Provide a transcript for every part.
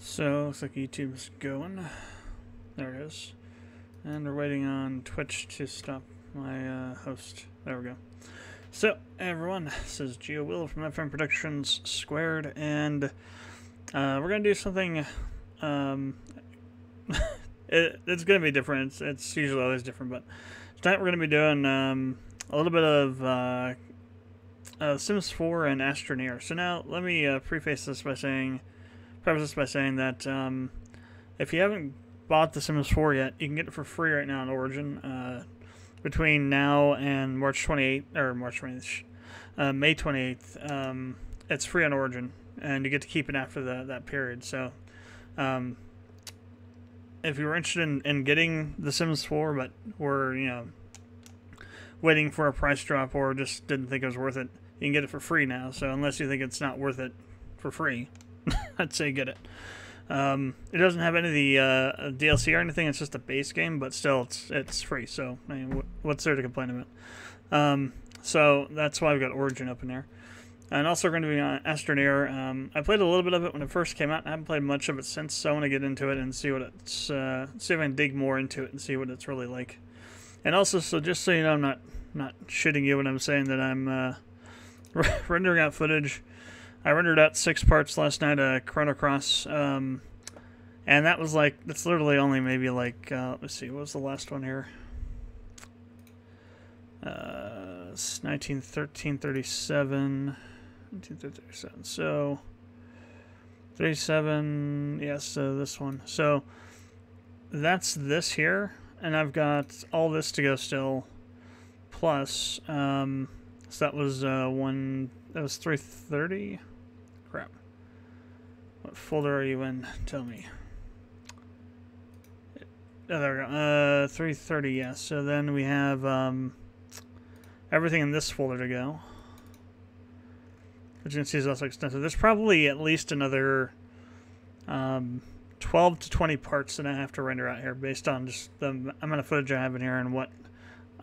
So, looks like YouTube's going. There it is. And we're waiting on Twitch to stop my host. There we go. So, hey everyone, this is GeoWill from FM Productions Squared, and we're going to do something, it's going to be different. It's usually always different, but tonight we're going to be doing a little bit of Sims 4 and Astroneer. So now, let me preface this by saying that if you haven't bought The Sims 4 yet, you can get it for free right now on Origin. Between now and May 28th, it's free on Origin, and you get to keep it after that period. So, if you were interested in getting The Sims 4, but were waiting for a price drop or just didn't think it was worth it, you can get it for free now. So unless you think it's not worth it for free, I'd say get it. It doesn't have any of the DLC or anything. It's just a base game, but still, it's free. So I mean, what's there to complain about? So that's why we've got Origin up in there. And also we're going to be on Astroneer. I played a little bit of it when it first came out. I haven't played much of it since, so I want to get into it and see what it's see if I can dig more into it and see what it's really like. And also, so just so you know, I'm not shitting you when I'm saying that I'm rendering out footage. I rendered out 6 parts last night of Chrono Cross, and that was like, that's literally only maybe like, let's see, what was the last one here? It's 1937, so 37, yes, so this one. So that's this here, and I've got all this to go still, plus, so that was that was 330. Crap. What folder are you in? Tell me. Oh, there we go. 330, yes. So then we have everything in this folder to go. Which you can see is also extensive. There's probably at least another 12 to 20 parts that I have to render out here based on just the amount of footage I have in here and what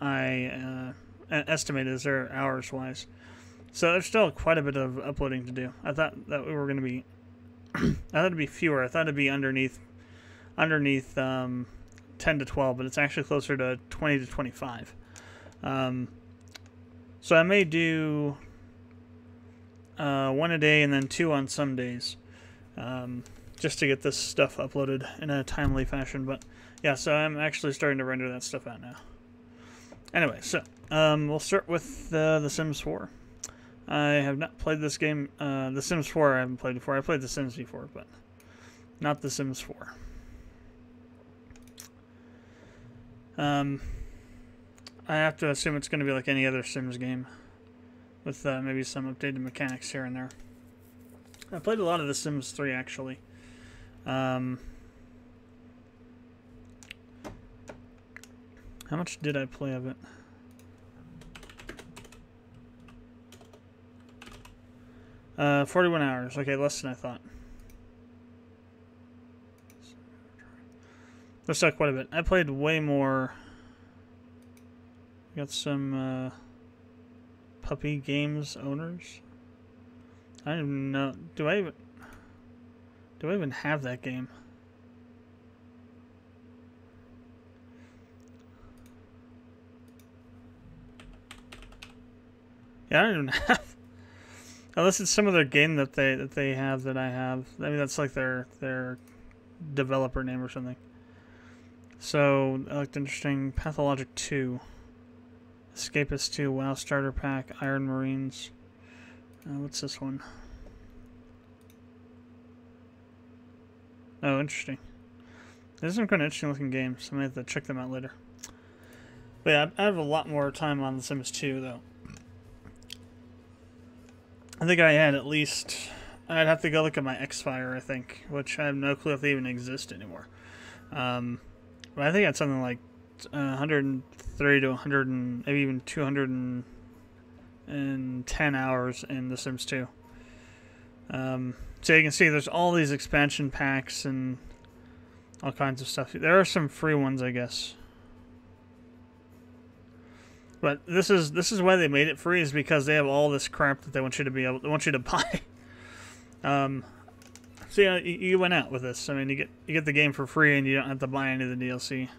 I estimate is there hours-wise. So there's still quite a bit of uploading to do. I thought that we were going to be, I thought it'd be fewer. I thought it'd be underneath 10 to 12, but it's actually closer to 20 to 25. So I may do 1 a day and then 2 on some days, just to get this stuff uploaded in a timely fashion. But yeah, so I'm actually starting to render that stuff out now. Anyway, so we'll start with The Sims 4. I have not played this game. The Sims 4 I haven't played before. I played The Sims before, but not The Sims 4. I have to assume it's going to be like any other Sims game, with maybe some updated mechanics here and there. I played a lot of The Sims 3, actually. How much did I play of it? Uh, 41 hours. Okay, less than I thought. That's not quite a bit. I played way more. Got some puppy games owners. I don't even know. Do I even have that game? Yeah, I don't even have. Unless it's some other game that they have that I have. I mean, that's like their developer name or something. So, I looked interesting. Pathologic 2. Escapist 2. WoW Starter Pack. Iron Marines. What's this one? Oh, interesting. These are some kind of interesting looking games. I might have to check them out later. But yeah, I have a lot more time on The Sims 2, though. I think I had at least, I'd have to go look at my Xfire, I think, which I have no clue if they even exist anymore. But I think I had something like 130 to 100 and maybe even 210 hours in The Sims 2. So you can see there's all these expansion packs and all kinds of stuff. There are some free ones, I guess. But this is why they made it free, is because they have all this crap that they want you to be able, they want you to buy. So yeah, you went out with this. I mean, you get the game for free, and you don't have to buy any of the DLC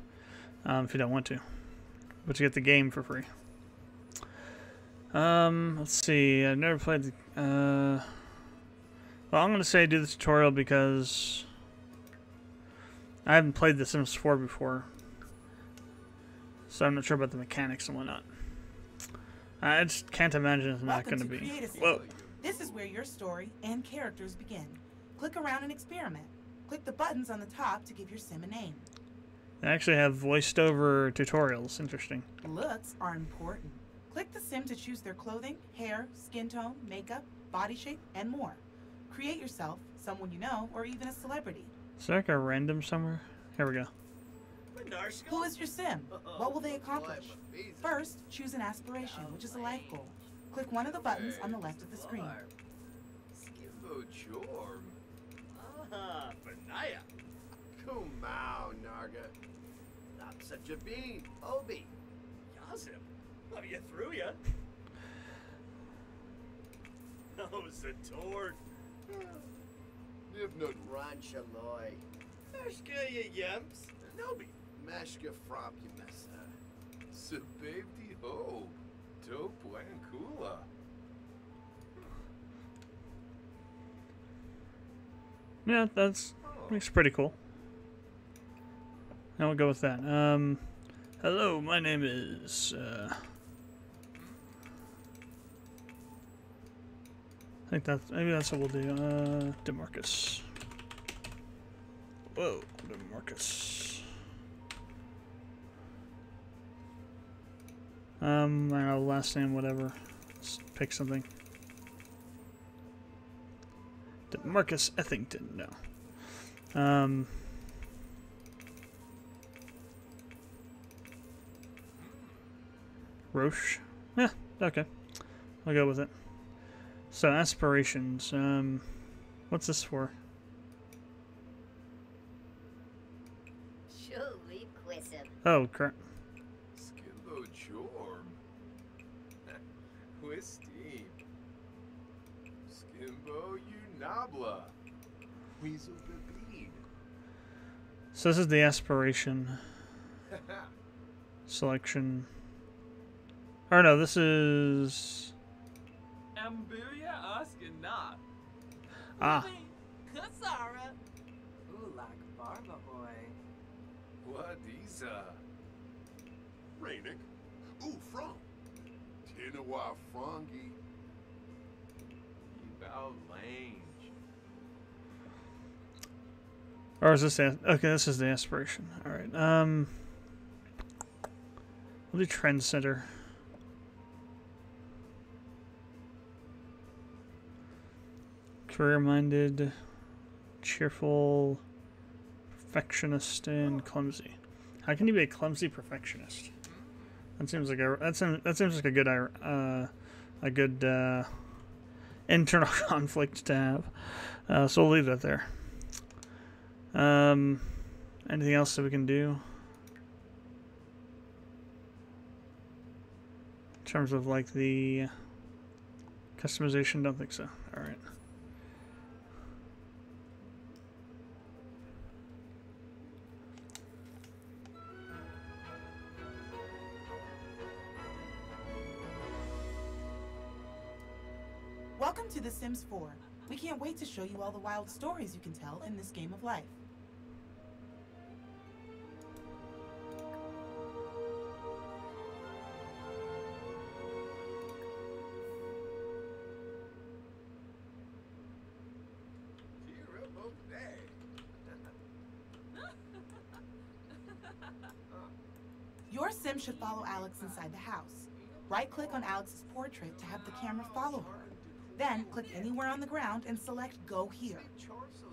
if you don't want to. But you get the game for free. Let's see. I've never played the. Well, I'm gonna say do the tutorial because I haven't played The Sims 4 before, so I'm not sure about the mechanics and whatnot. I just can't imagine it's not going to be. Whoa. This is where your story and characters begin. Click around and experiment. Click the buttons on the top to give your sim a name. They actually have voiced over tutorials. Interesting. Looks are important. Click the sim to choose their clothing, hair, skin tone, makeup, body shape, and more. Create yourself, someone you know, or even a celebrity. Is there like a random somewhere? Here we go. Who is your sim? What will they accomplish? First, choose an aspiration, which is a life goal. Click one of the buttons on the left of the screen. Skimbo Jorm. Ah, Benaya. Kumau, Narga. Not such a bean. Obi. Yazim. Have you through ya? Oh, Sator. Nibnut Ranchaloy. Meshka ya yemps. Nobi. Meshka frop ya messa. Sababdi ho. Do Blankula. Yeah, that's pretty cool. Now we'll go with that. Hello, my name is. I think maybe that's what we'll do. DeMarcus. Whoa, DeMarcus. I don't know, last name, whatever. Let's pick something. DeMarcus Ethington, no. Roche. Yeah, okay. I'll go with it. So, aspirations. What's this for? Oh, crap. Skimbo Jorm. Quistine. Skimbo Unabla. Weasel Bead. So this is the aspiration selection. Or no, this is... Ambuya Askina. Ah. Kasara. Ulak Barba Boy. Wadiza. Rainick. Ooh, From. Tinawa Frongi. Ebal Lange. Or is this... Okay, this is the aspiration. Alright, we'll do trendsetter. Career-minded, cheerful, perfectionist, and clumsy. How can you be a clumsy perfectionist? That seems like that seems like a good internal conflict to have. So we'll leave that there. Anything else that we can do in terms of like the customization? Don't think so. All right. Welcome to The Sims 4. We can't wait to show you all the wild stories you can tell in this game of life. Your sim should follow Alex inside the house. Right-click on Alex's portrait to have the camera follow her. Then, click anywhere on the ground and select Go Here.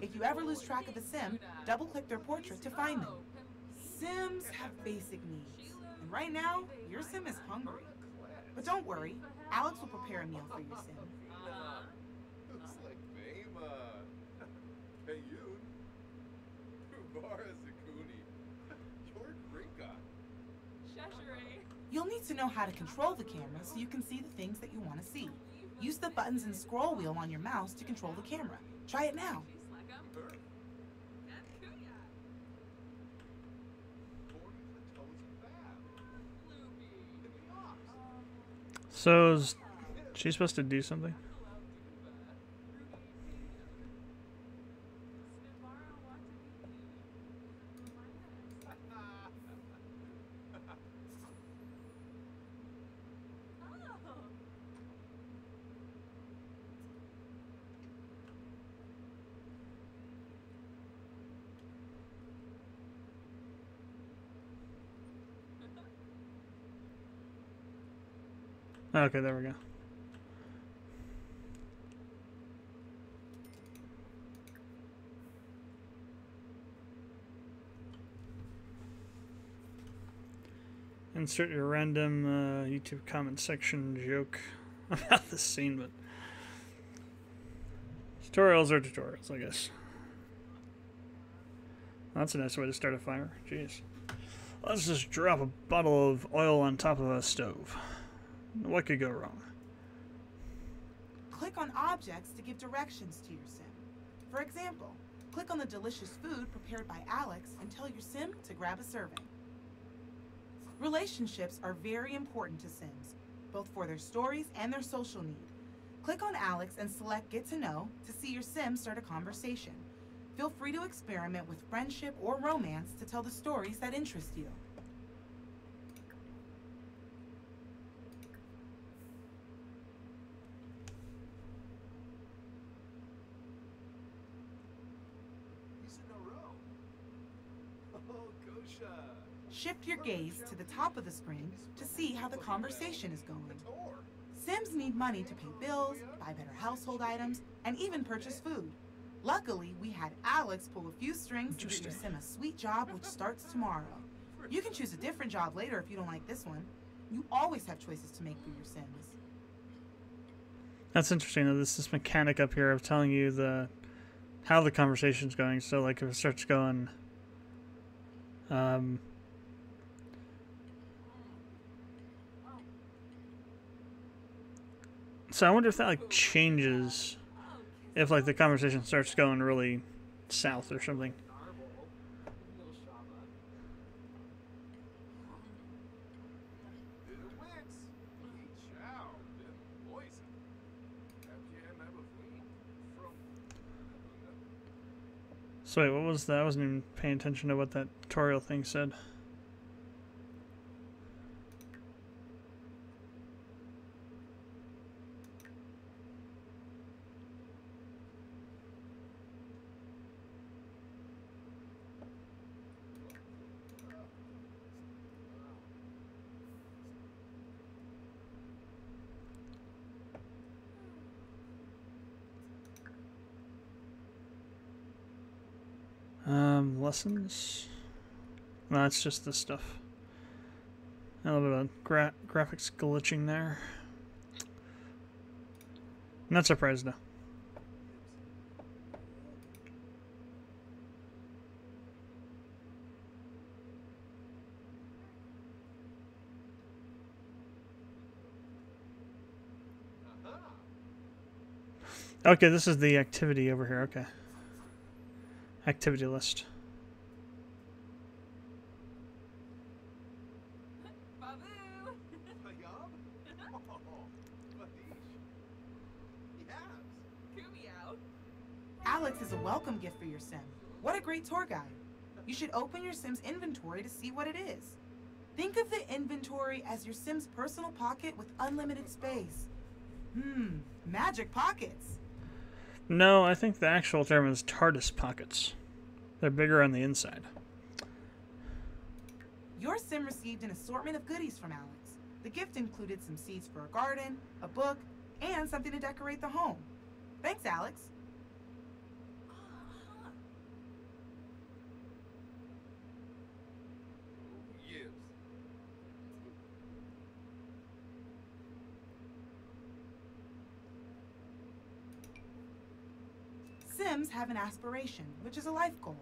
If you ever lose track of a sim, double-click their portrait to find them. Sims have basic needs, and right now, your sim is hungry. But don't worry, Alex will prepare a meal for your sim. Looks like Bema. Payun. Kubara Zakuni. York Rika. You'll need to know how to control the camera so you can see the things that you want to see. Use the buttons and scroll wheel on your mouse to control the camera. Try it now. So is she supposed to do something? Okay, there we go. Insert your random YouTube comment section joke about this scene, but tutorials are tutorials, I guess. That's a nice way to start a fire. Jeez. Let's just drop a bottle of oil on top of a stove. What could go wrong? Click on objects to give directions to your sim. For example, click on the delicious food prepared by Alex and tell your sim to grab a serving. Relationships are very important to Sims, both for their stories and their social need. Click on Alex and select Get to Know to see your sim start a conversation. Feel free to experiment with friendship or romance to tell the stories that interest you. Shift your gaze to the top of the screen to see how the conversation is going. Sims need money to pay bills, buy better household items, and even purchase food. Luckily, we had Alex pull a few strings to get your sim a sweet job which starts tomorrow. You can choose a different job later if you don't like this one. You always have choices to make for your Sims. That's interesting. There's this mechanic up here of telling you how the conversation's going. So, like, if it starts going, so I wonder if that like changes if like the conversation starts going really south or something. So wait, what was that? I wasn't even paying attention to what that tutorial thing said. Lessons? No, it's just this stuff. A little bit of graphics glitching there. Not surprised though. Okay, this is the activity over here. Okay. Activity list. Alex is a welcome gift for your sim. What a great tour guide. You should open your sim's inventory to see what it is. Think of the inventory as your sim's personal pocket with unlimited space. Magic pockets. No, I think the actual term is TARDIS pockets. They're bigger on the inside. Your sim received an assortment of goodies from Alex. The gift included some seeds for a garden, a book, and something to decorate the home. Thanks, Alex. Sims have an aspiration, which is a life goal.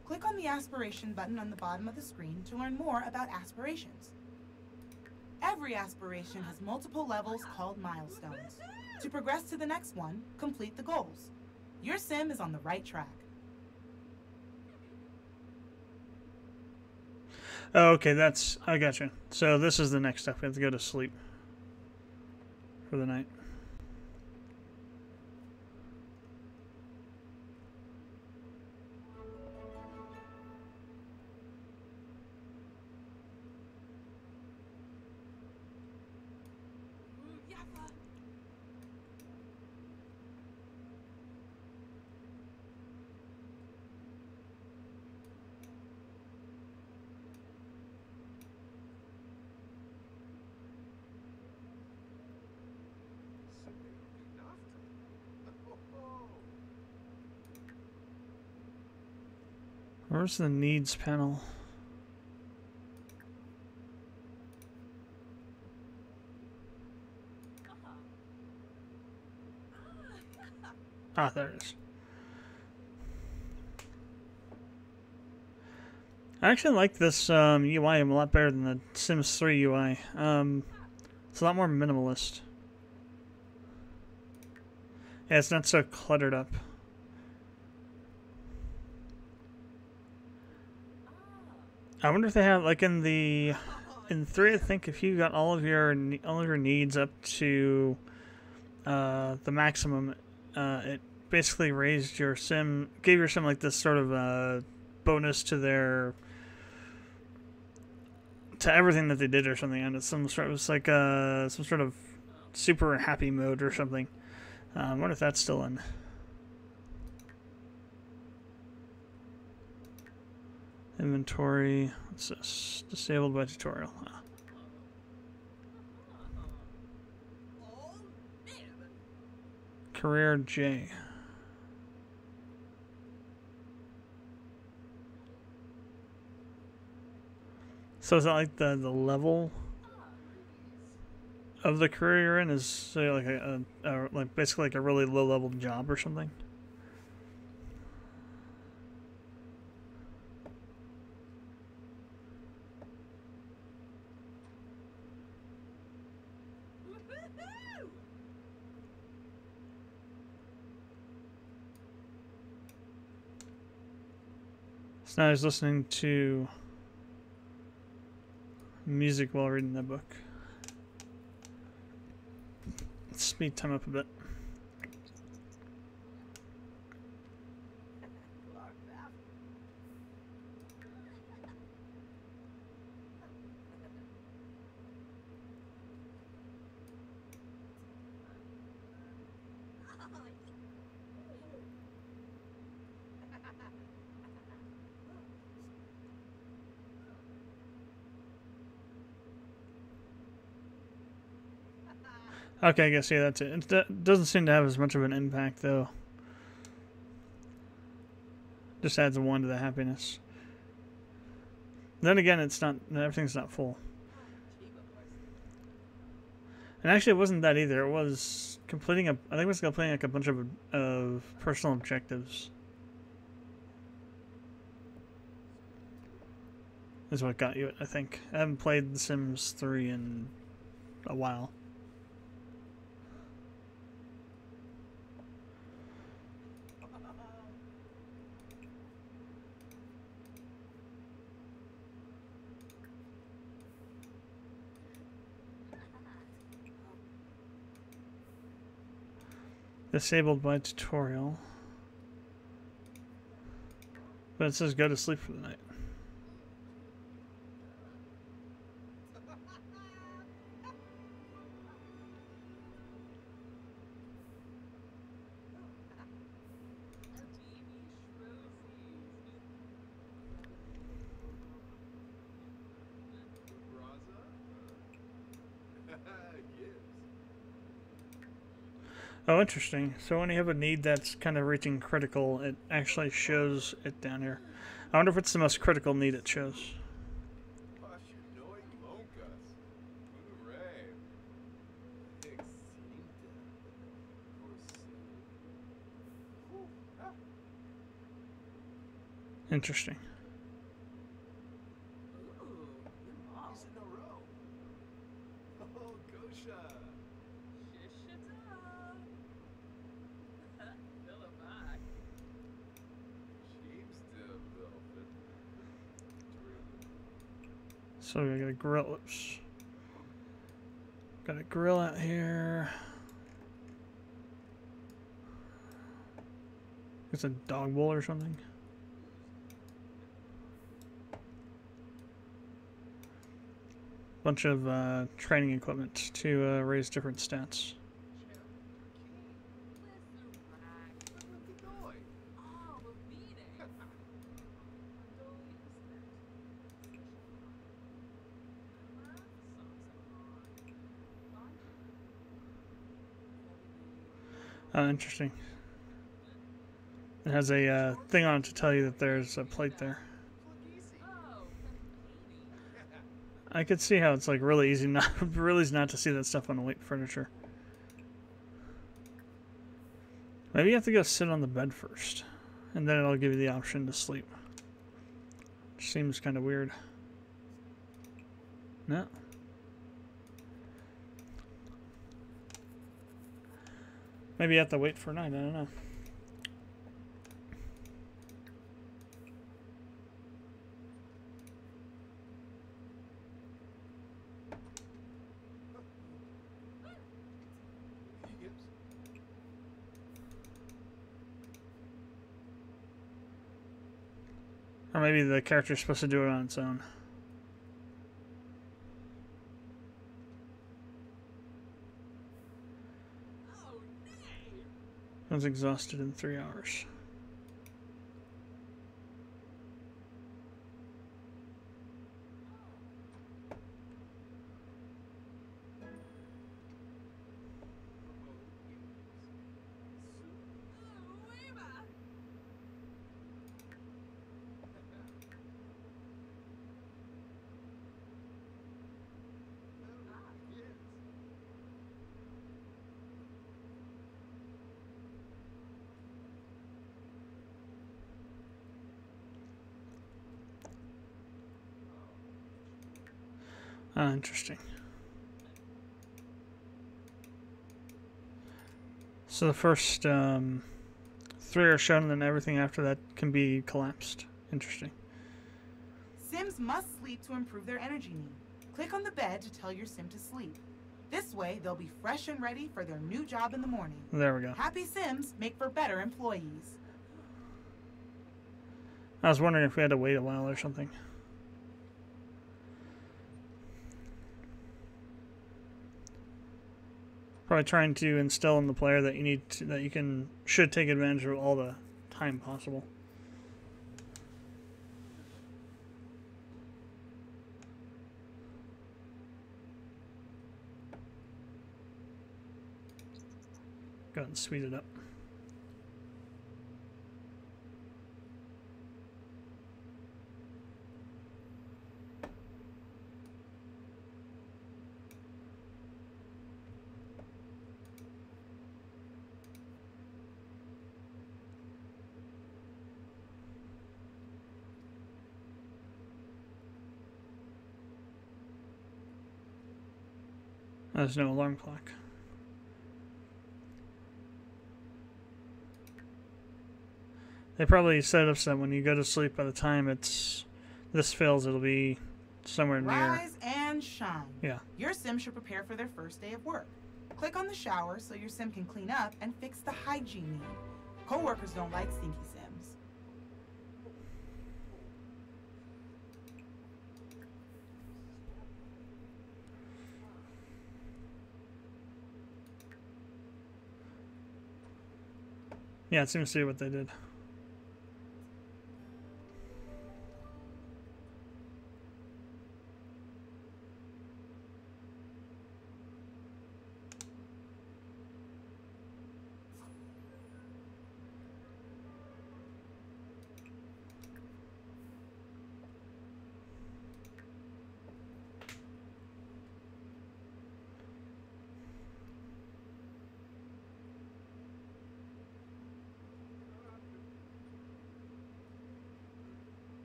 Click on the aspiration button on the bottom of the screen to learn more about aspirations. Every aspiration has multiple levels called milestones. To progress to the next one, complete the goals. Your sim is on the right track. Oh, okay, I gotcha. So this is the next step. We have to go to sleep. for the night. Yappa. Where's the needs panel? Ah, there it is. I actually like this UI a lot better than the Sims 3 UI. It's a lot more minimalist. Yeah, it's not so cluttered up. I wonder if they have, like, in 3, I think if you got all of your needs up to the maximum, it basically raised your sim, gave your sim like this sort of bonus to everything that they did or something, and it was like some sort of super happy mode or something. I wonder if that's still in. Inventory. What's this? Disabled by tutorial. Career J. So is that like the level of the career you're in? Is say like like basically like a really low level job or something? So now he's listening to music while reading the book. Let's speed time up a bit. Okay, I guess, yeah, that's it. It doesn't seem to have as much of an impact, though. Just adds a 1 to the happiness. Then again, it's not, everything's not full. And actually, it wasn't that either. It was completing I think it was completing like a bunch of personal objectives. Is what got you it, I think. I haven't played The Sims 3 in a while. Disabled by tutorial. But it says go to sleep for the night. Oh, interesting. So when you have a need that's kind of reaching critical, it actually shows it down here. I wonder if it's the most critical need it shows. Interesting. So we got a grill. Oops. Got a grill out here. It's a dog bowl or something. Bunch of training equipment to raise different stats. Oh, interesting. It has a thing on it to tell you that there's a plate there. I could see how it's like really easy not to see that stuff on the weight furniture. Maybe you have to go sit on the bed first, and then it'll give you the option to sleep. Which seems kind of weird. No. Maybe you have to wait for night, I don't know. Or maybe the character's supposed to do it on its own. I was exhausted in 3 hours. Ah, interesting. So the first 3 are shown, and then everything after that can be collapsed. Interesting. Sims must sleep to improve their energy need. Click on the bed to tell your Sim to sleep. This way, they'll be fresh and ready for their new job in the morning. There we go. Happy Sims make for better employees. I was wondering if we had to wait a while or something. Probably trying to instill in the player that you should take advantage of all the time possible. Go ahead and speed it up. There's no alarm clock. They probably set it up so that when you go to sleep, by the time this fills, it'll be somewhere near. Rise and shine. Yeah. Your Sim should prepare for their first day of work. Click on the shower so your Sim can clean up and fix the hygiene need. Coworkers don't like stinky Sims. Yeah, it seems to be what they did.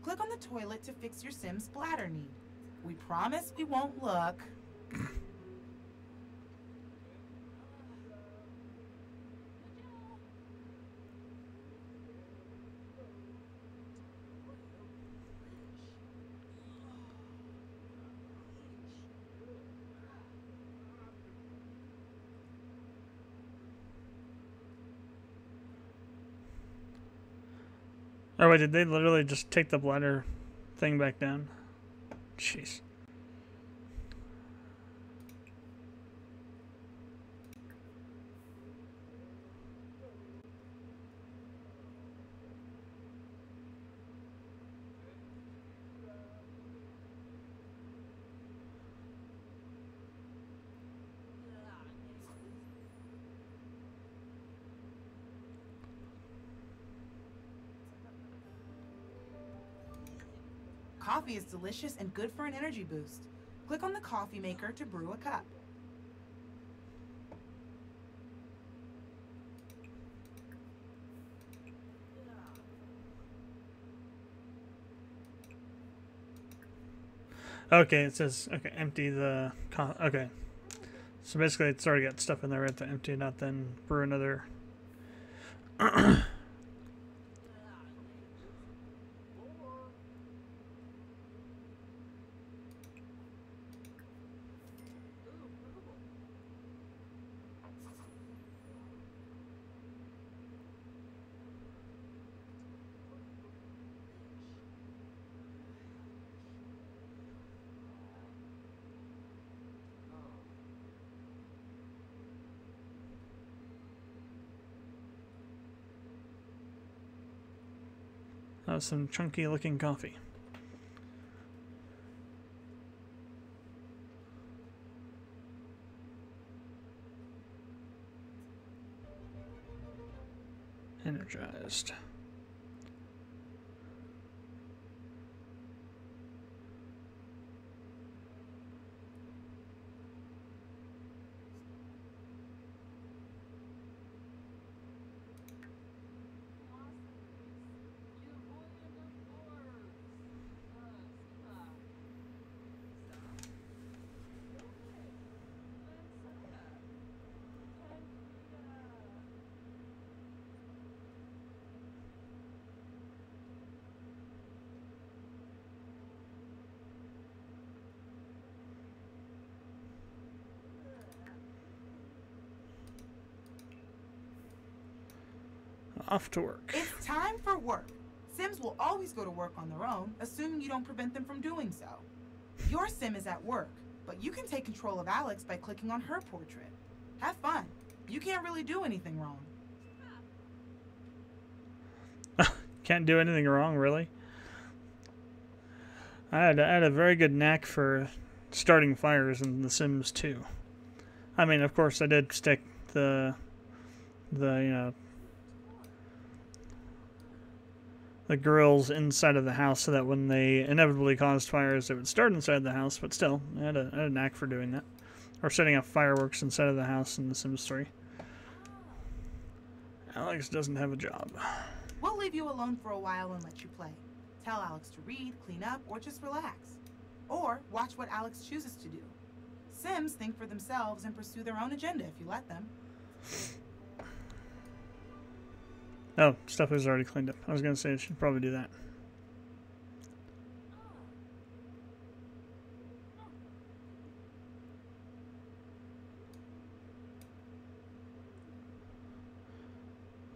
Click on the toilet to fix your Sim's bladder need. We promise we won't look. Oh wait, did they literally just take the bladder thing back down? Jeez. Coffee is delicious and good for an energy boost. Click on the coffee maker to brew a cup. Okay, it says, okay, empty the, okay. So basically it's already got stuff in there, we have to empty it out, then brew another. Some chunky looking coffee. Energized. Off to work. It's time for work. Sims will always go to work on their own, assuming you don't prevent them from doing so. Your Sim is at work, but you can take control of Alex by clicking on her portrait. Have fun. You can't really do anything wrong. Can't do anything wrong, really. I had a very good knack for starting fires in The Sims 2. I mean, of course, I did stick the you know, the grills inside of the house so that when they inevitably caused fires, it would start inside the house. But still, I had a knack for doing that, or setting up fireworks inside of the house in The Sims 3. Alex doesn't have a job. We'll leave you alone for a while and let you play. Tell Alex to read, clean up, or just relax. Or watch what Alex chooses to do. Sims think for themselves and pursue their own agenda if you let them. Oh, stuff is already cleaned up. I was going to say it should probably do that.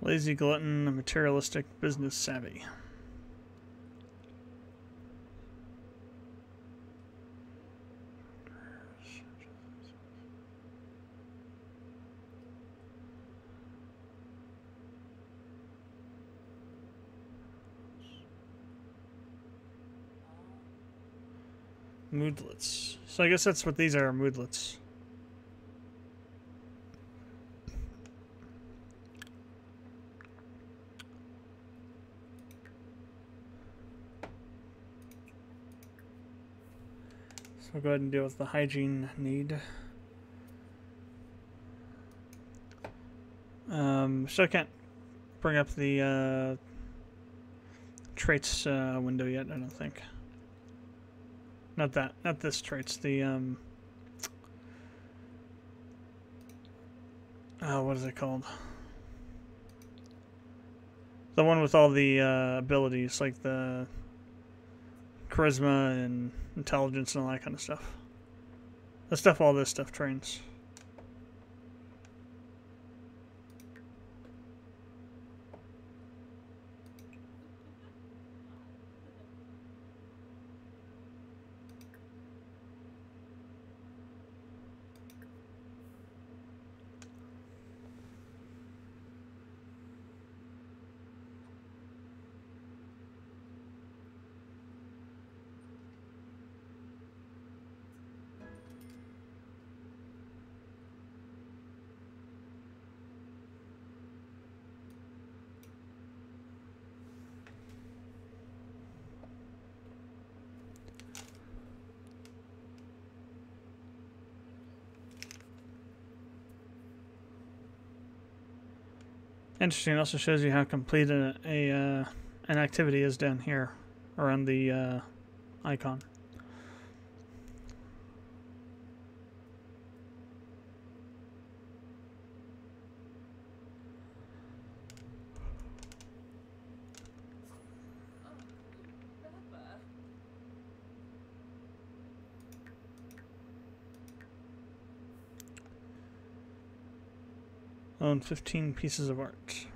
Lazy glutton, materialistic, business savvy. Moodlets. So I guess that's what these are, moodlets. So we'll go ahead and deal with the hygiene need. So I can't bring up the traits window yet, I don't think. Not this traits, the, what is it called? The one with all the abilities, like the charisma and intelligence and all that kind of stuff. The stuff all this stuff trains. Interesting. It also shows you how complete an activity is down here around the icon. Own 15 pieces of art.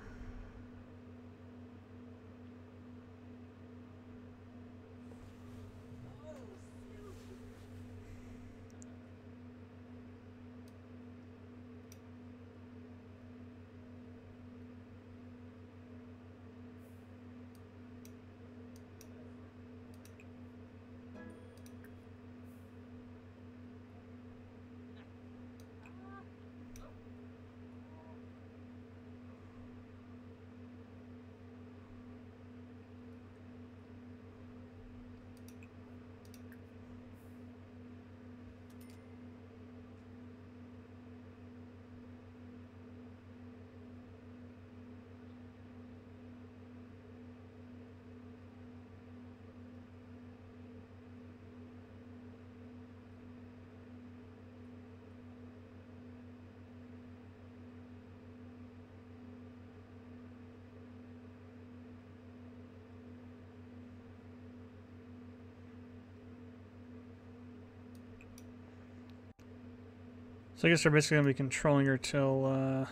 So I guess they're basically going to be controlling her till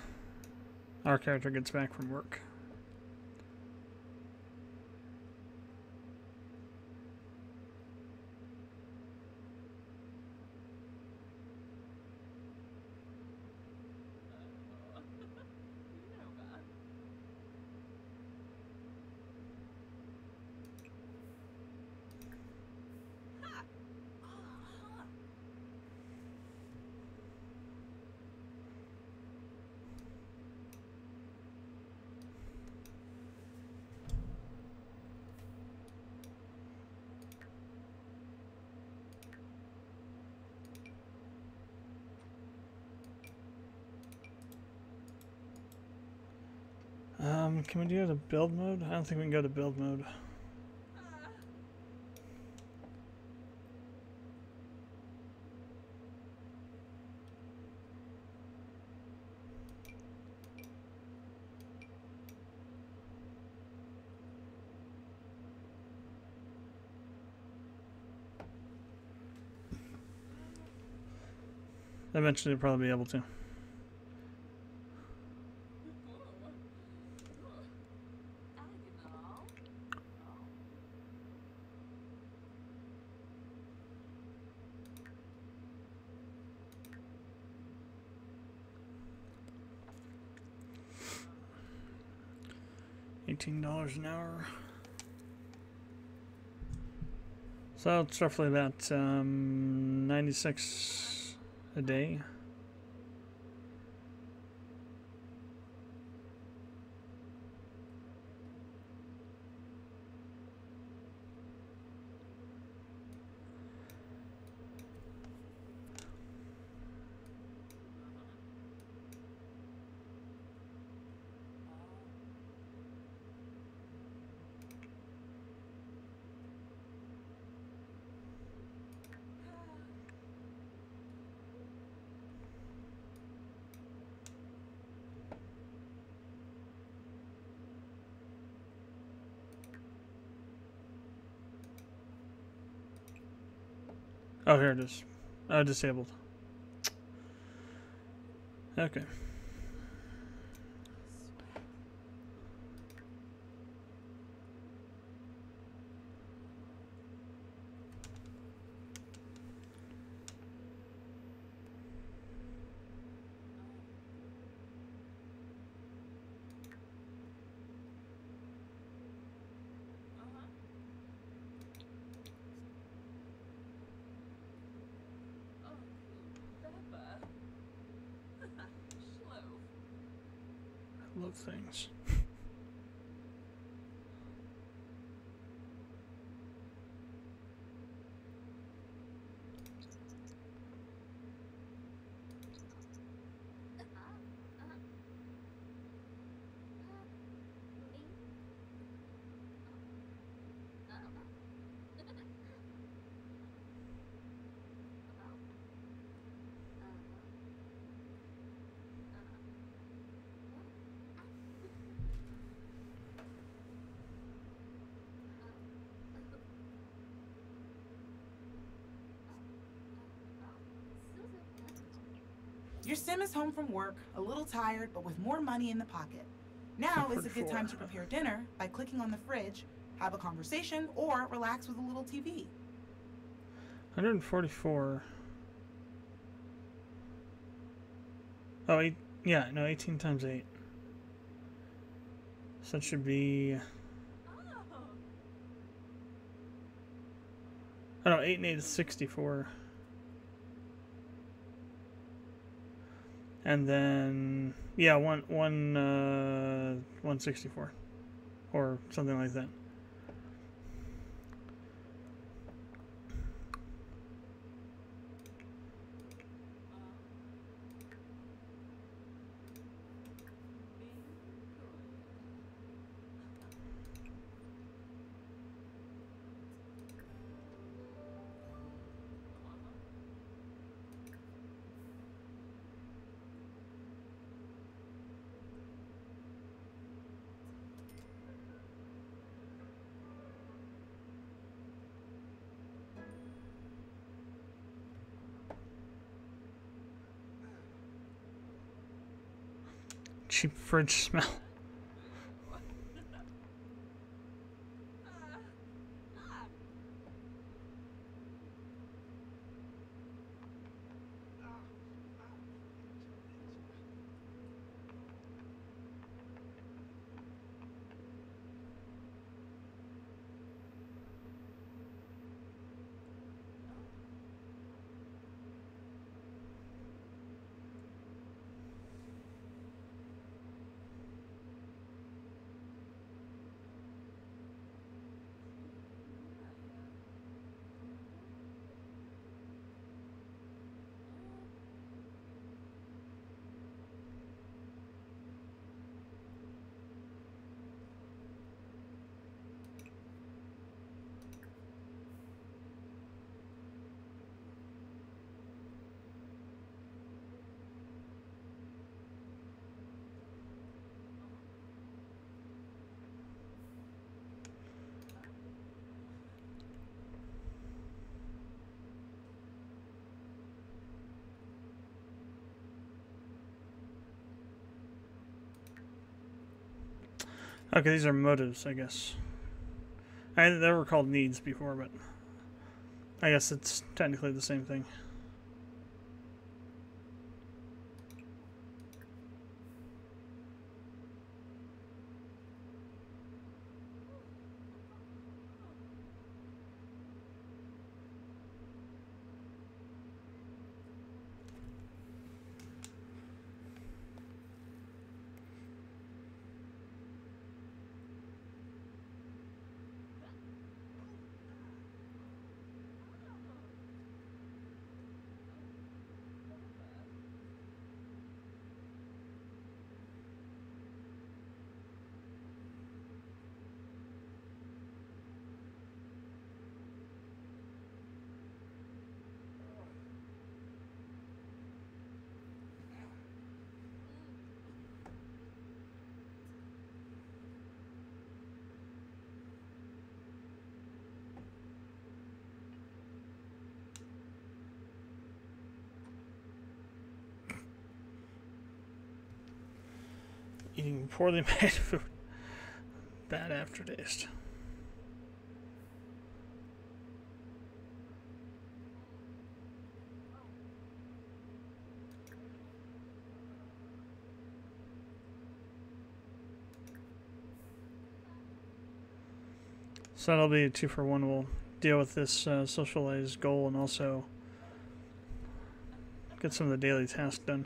our character gets back from work. Can we do the build mode? I don't think we can go to build mode. Eventually we'll probably be able to. $18 an hour. So it's roughly about 96 a day. Oh, here it is. Oh, disabled. Okay. Love things. Your sim is home from work, a little tired, but with more money in the pocket. Now is a good time to prepare dinner by clicking on the fridge, have a conversation, or relax with a little TV. 144. Oh, yeah, no, 18 times 8. So that should be... Oh no, 8 and 8 is 64. And then, yeah, 164. Or something like that. Cheap fridge smell. Okay, these are motives, I guess. They were called needs before, but I guess it's technically the same thing. Eating poorly made food. Bad aftertaste. So that'll be a 2-for-1. We'll deal with this socialized goal and also get some of the daily tasks done.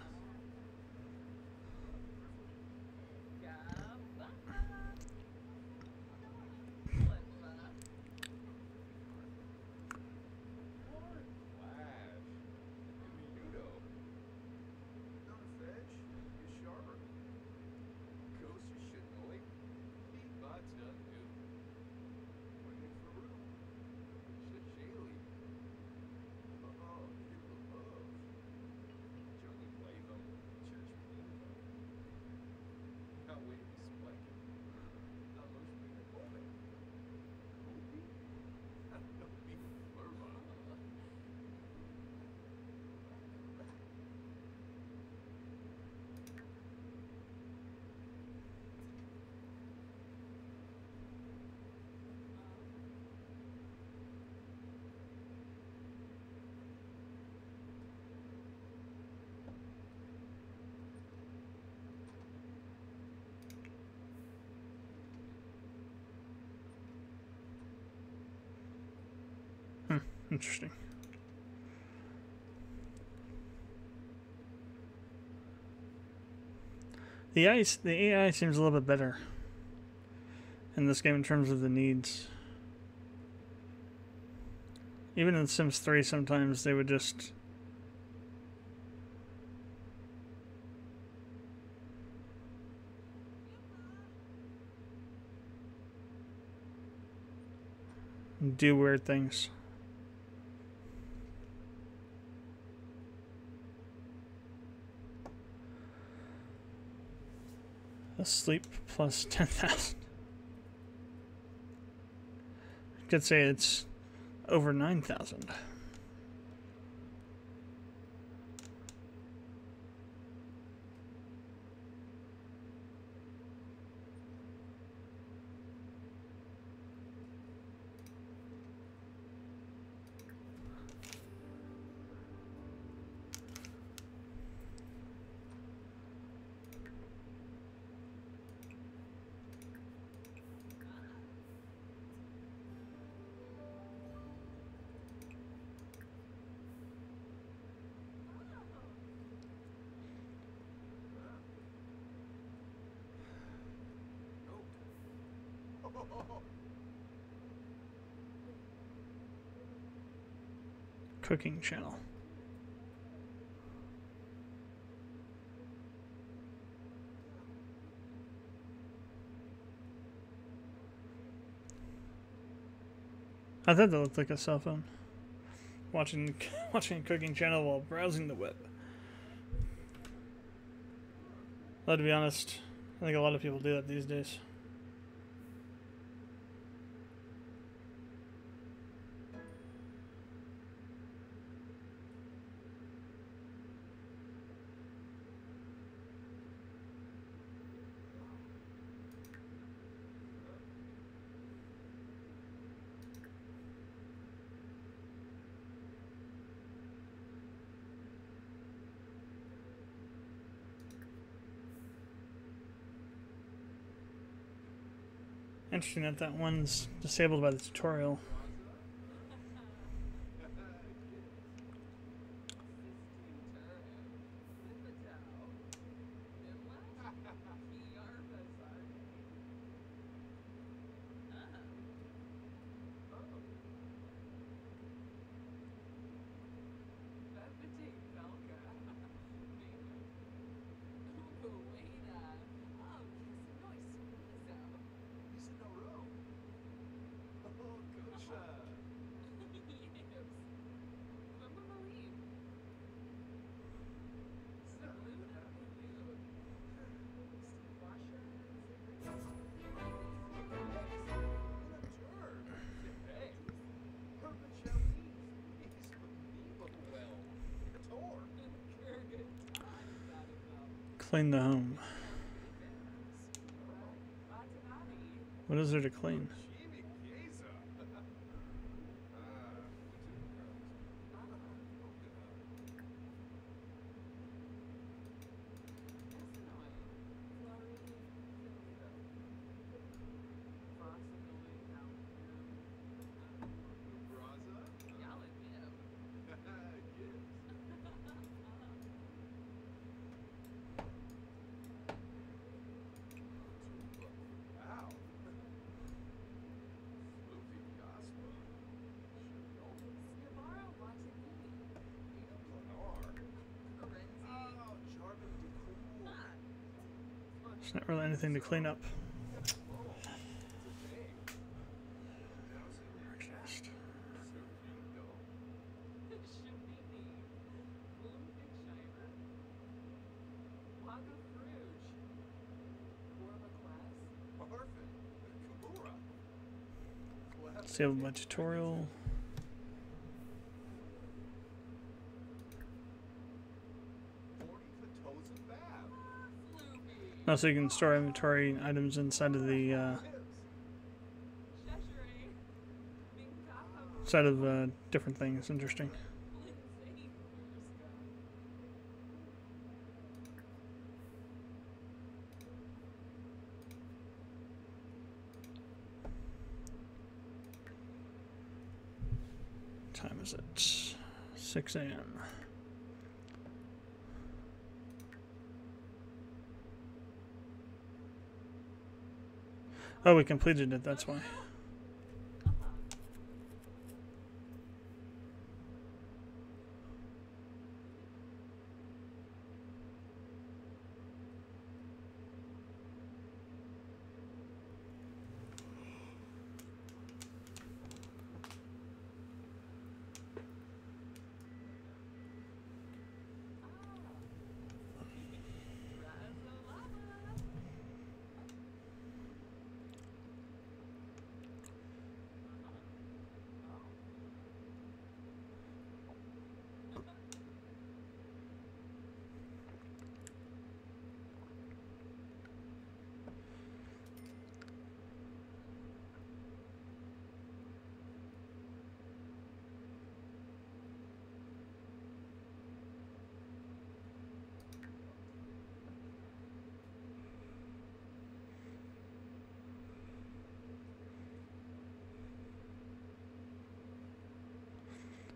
Interesting. The AI seems a little bit better in this game in terms of the needs. Even in Sims 3, sometimes they would just do weird things. Asleep plus 10,000. I could say it's over 9,000. Cooking channel. I thought that looked like a cell phone. Watching a cooking channel while browsing the web. But to be honest, I think a lot of people do that these days. Interesting that that one's disabled by the tutorial. Clean the home. What is there to clean? There's not really anything to clean up. Disabled by tutorial. Also, you can store inventory items inside of the different things. Interesting. Time time is it? 6 a.m. Oh, we completed it, that's why.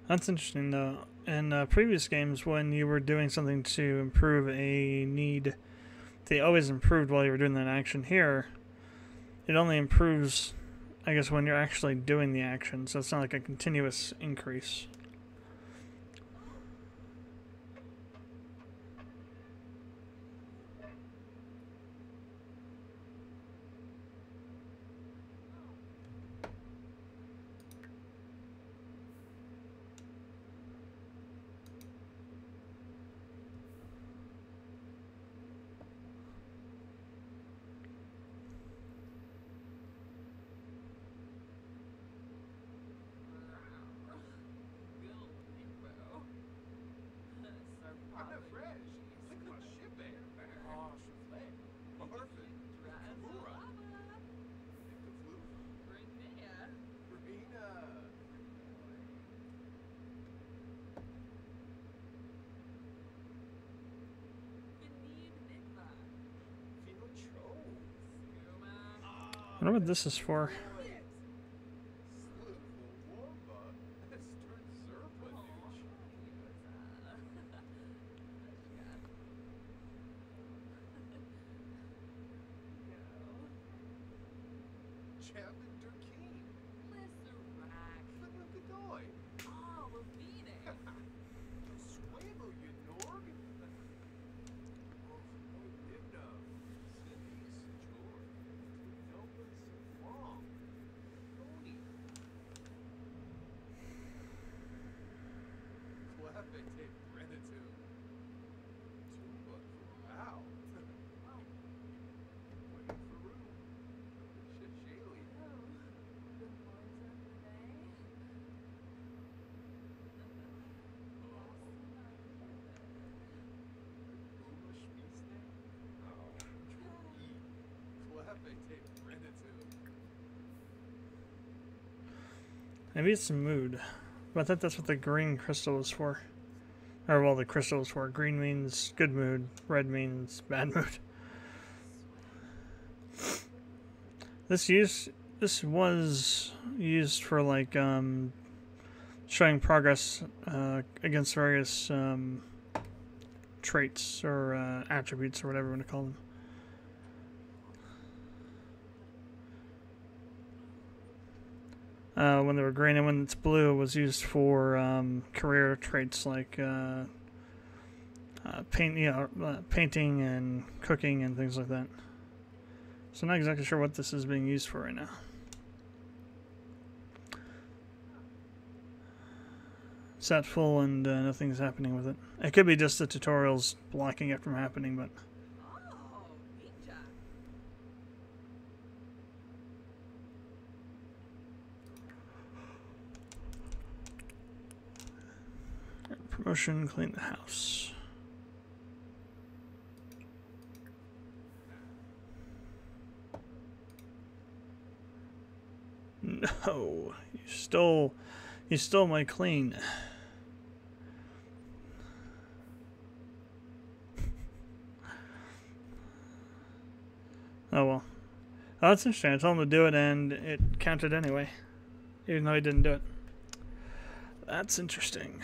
That's interesting, though. In previous games, when you were doing something to improve a need, they always improved while you were doing that action. Here, it only improves, I guess, when you're actually doing the action, so it's not like a continuous increase. I wonder what this is for. Maybe it's mood. But I thought that's what the green crystal was for. Or, well, the crystal was for. Green means good mood. Red means bad mood. This was used for, like, showing progress against various traits or attributes or whatever you want to call them. When they were green, and when it's blue, it was used for career traits like painting and cooking and things like that. So I'm not exactly sure what this is being used for right now. It's at full and nothing's happening with it. It could be just the tutorials blocking it from happening, but... Promotion, clean the house. No, you stole my clean. Oh well. Oh, that's interesting. I told him to do it and it counted anyway, even though he didn't do it. That's interesting.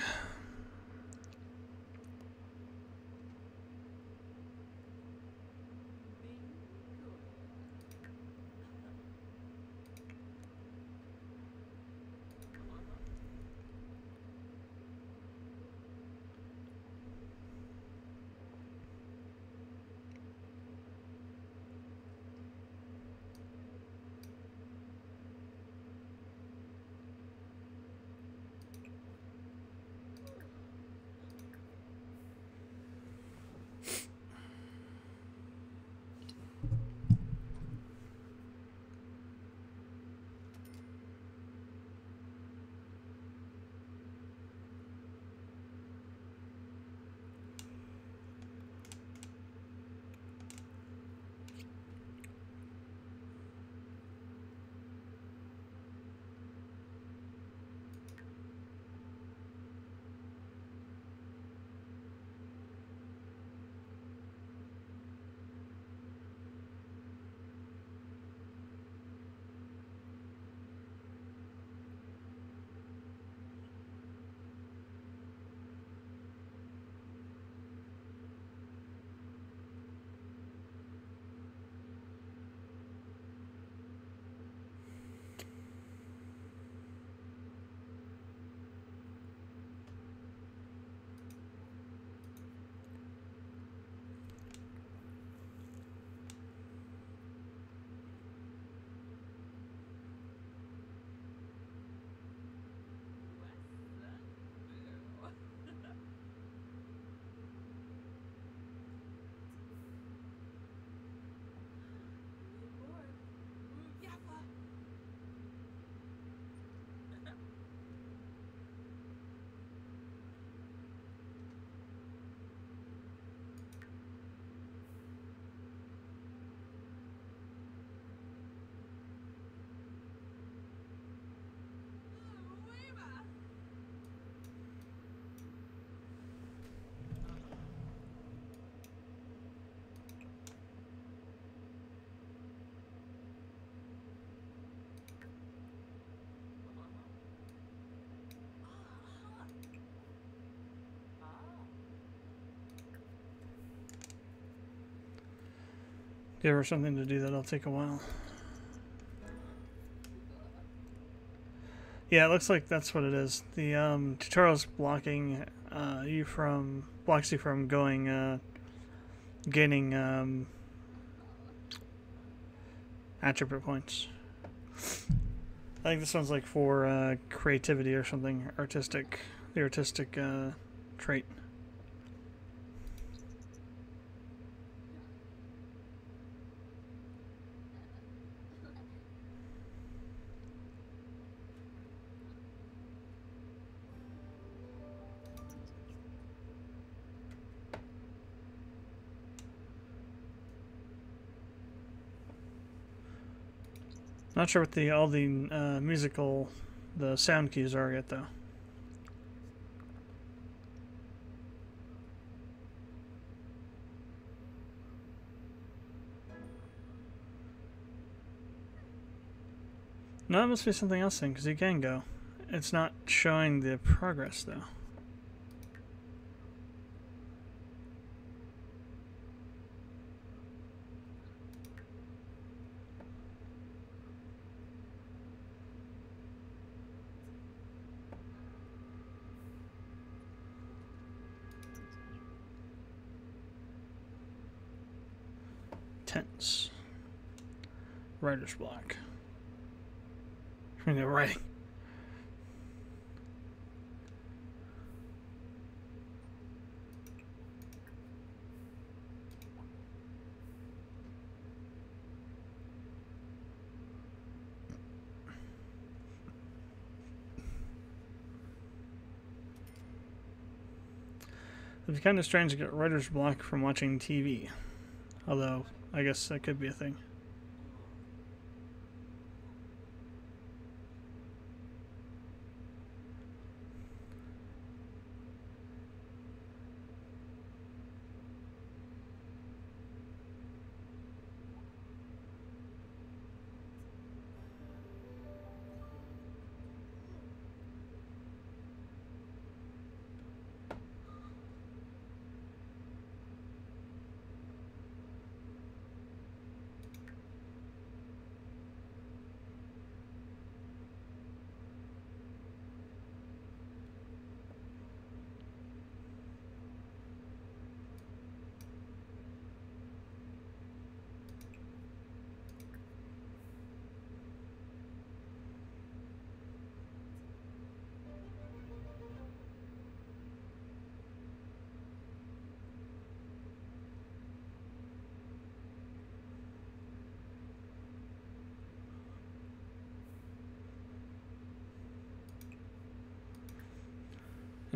Give her something to do that'll take a while. Yeah, it looks like that's what it is. The tutorial's blocking blocks you from going gaining attribute points. I think this one's like for creativity or something, the artistic trait. Not sure what all the the sound cues are yet, though. No, it must be something else then, because you can go. It's not showing the progress, though. Tense. Writer's block. Writing. It's kind of strange to get writer's block from watching TV. Although, I guess that could be a thing.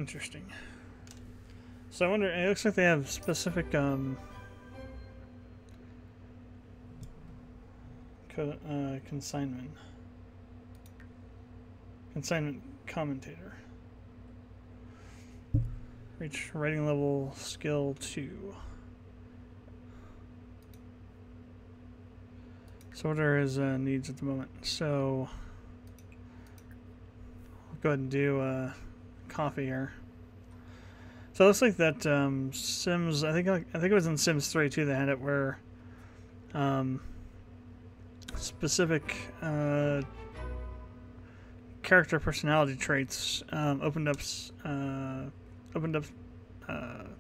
Interesting. So I wonder, it looks like they have specific consignment commentator. Reach writing level skill 2. So what are his needs at the moment? So I'll go ahead and do coffee here. So it looks like that Sims. I think it was in Sims 3 too. They had it where specific character personality traits opened up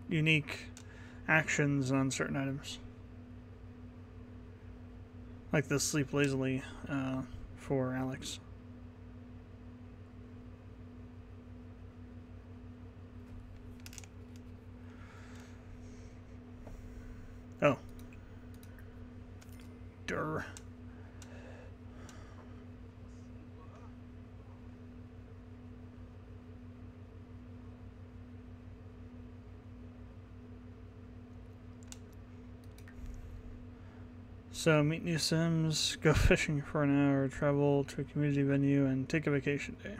unique actions on certain items, like the sleep lazily for Alex. Oh. Durr. So, meet new Sims, go fishing for an hour, travel to a community venue, and take a vacation day.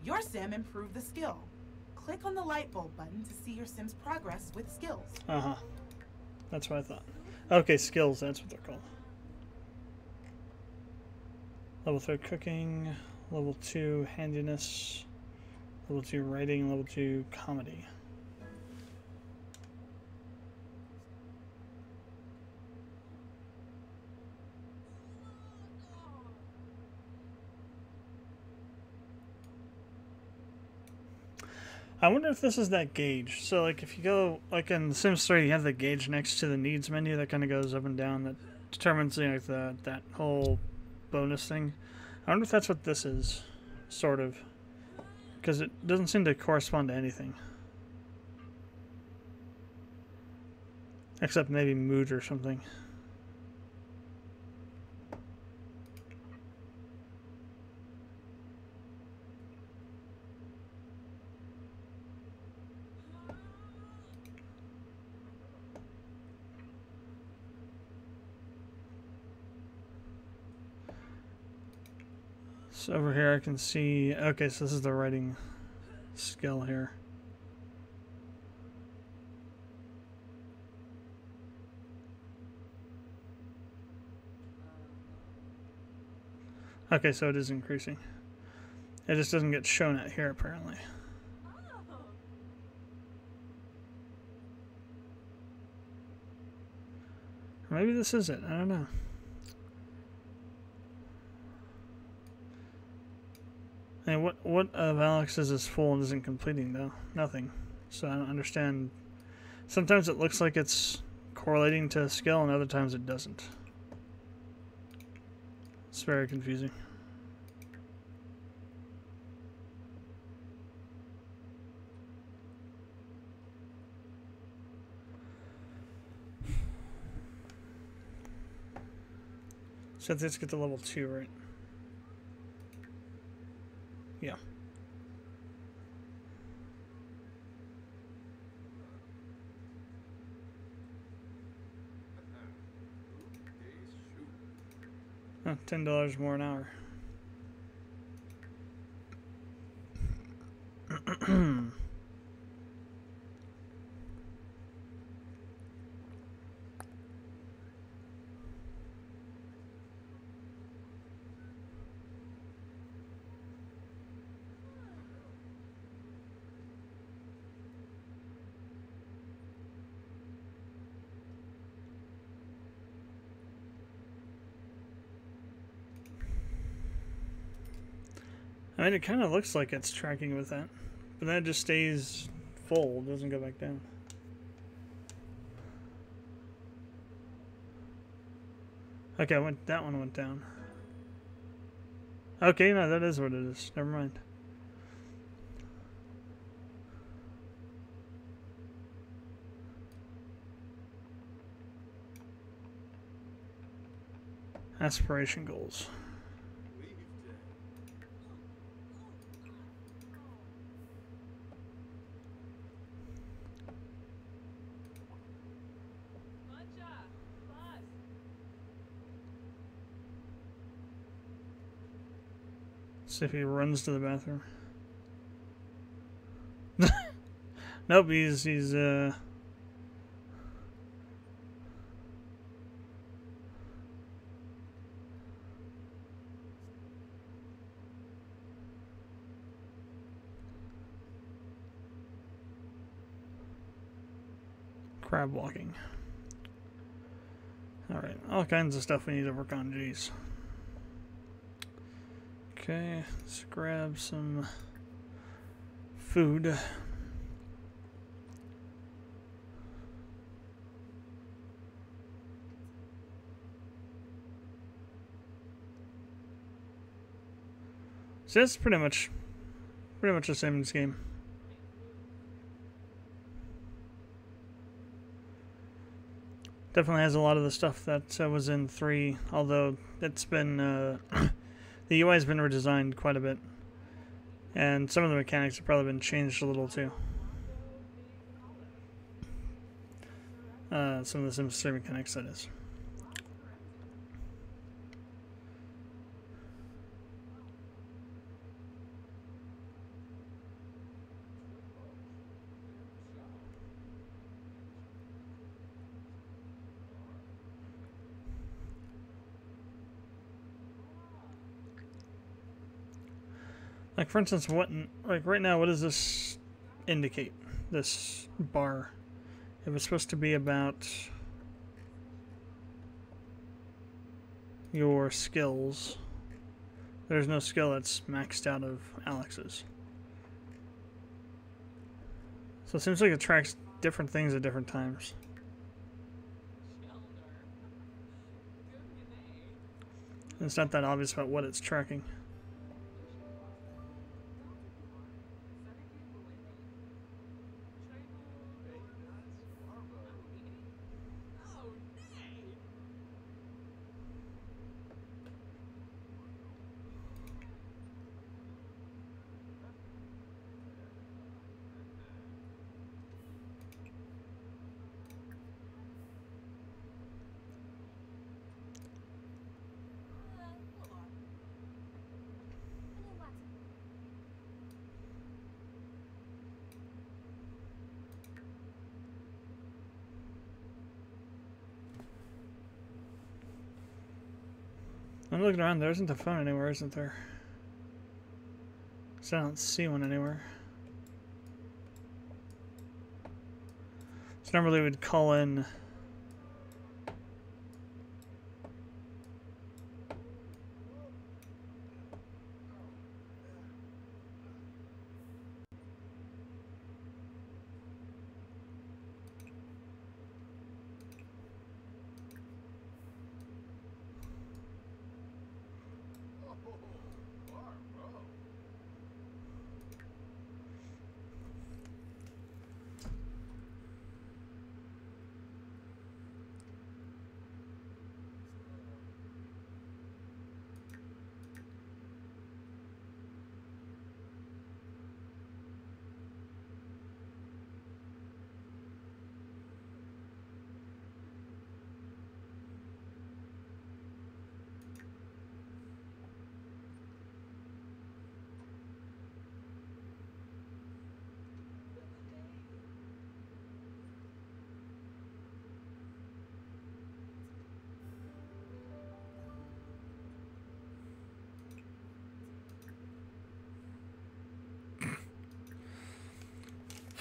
Your sim improved the skill. Click on the light bulb button to see your sim's progress with skills. Uh-huh. That's what I thought. Okay, skills, that's what they're called. Level 3 cooking, level 2 handiness, level 2 writing, level 2 comedy. I wonder if this is that gauge. So, like, if you go, like in Sims 3, you have the gauge next to the needs menu that kind of goes up and down that determines, you know, that whole bonus thing. I wonder if that's what this is, sort of. Because it doesn't seem to correspond to anything. Except maybe mood or something. So over here I can see, okay, so this is the writing skill here. Okay, so it is increasing. It just doesn't get shown at here apparently. Or maybe this is it, I don't know. And what of Alex's is full and isn't completing though? Nothing. So I don't understand. Sometimes it looks like it's correlating to a skill and other times it doesn't. It's very confusing. So let's get to level 2, right? Yeah. Oh, $10 more an hour. I mean, it kind of looks like it's tracking with that, but that just stays full, doesn't go back down. Okay, that one went down. Okay, no, that is what it is. Never mind. Aspiration goals. See if he runs to the bathroom. Nope, he's crab walking. Alright, all kinds of stuff we need to work on, jeez. Okay, let's grab some food. So that's pretty much the same in this game. Definitely has a lot of the stuff that was in 3, although it's been the UI has been redesigned quite a bit, and some of the mechanics have probably been changed a little too. Some of the Sims 3 mechanics, that is. Like, for instance, like right now, what does this indicate? This bar. It was supposed to be about your skills. There's no skill that's maxed out of Alex's. So it seems like it tracks different things at different times. And it's not that obvious about what it's tracking. I'm looking around, there isn't a phone anywhere, isn't there? So I don't see one anywhere. So normally we'd call in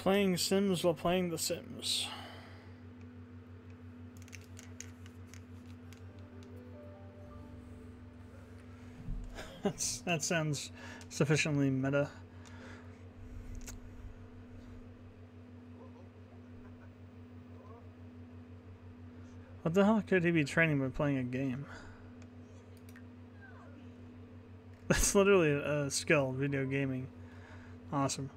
playing Sims while playing The Sims. That sounds sufficiently meta. What the hell could he be training by playing a game? That's literally a skill, video gaming. Awesome.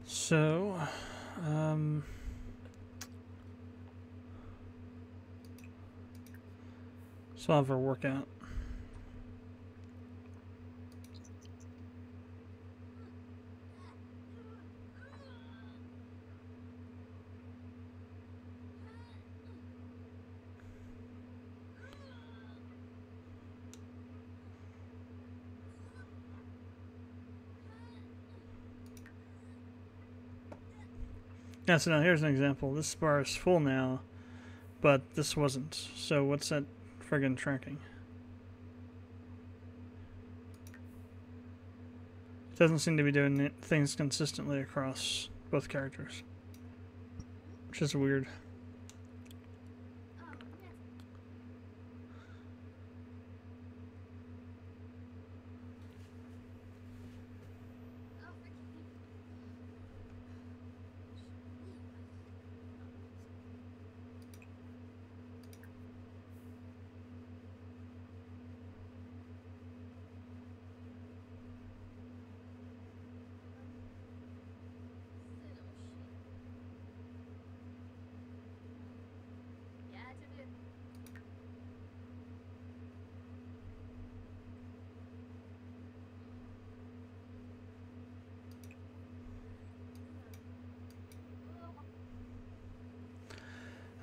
So, so I'll have her workout. Yeah, so now here's an example. This bar is full now, but this wasn't. So what's that friggin' tracking? It doesn't seem to be doing things consistently across both characters, which is weird.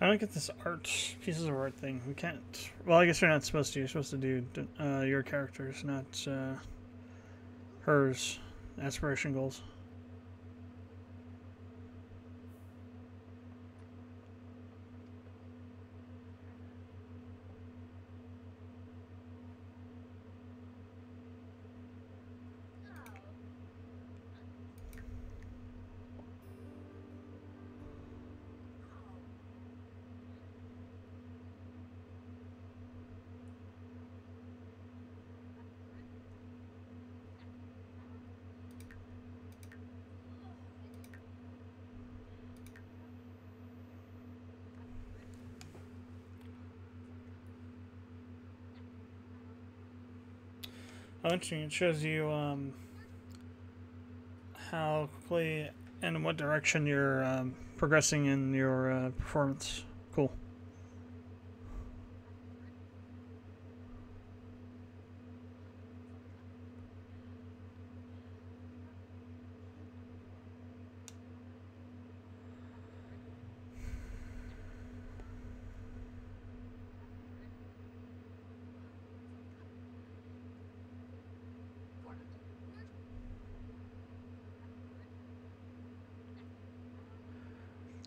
I don't get this pieces of art thing. We can't. Well, I guess you're not supposed to. You're supposed to do your characters, not hers. Aspiration goals. Oh, interesting. It shows you how quickly and in what direction you're progressing in your performance. Cool.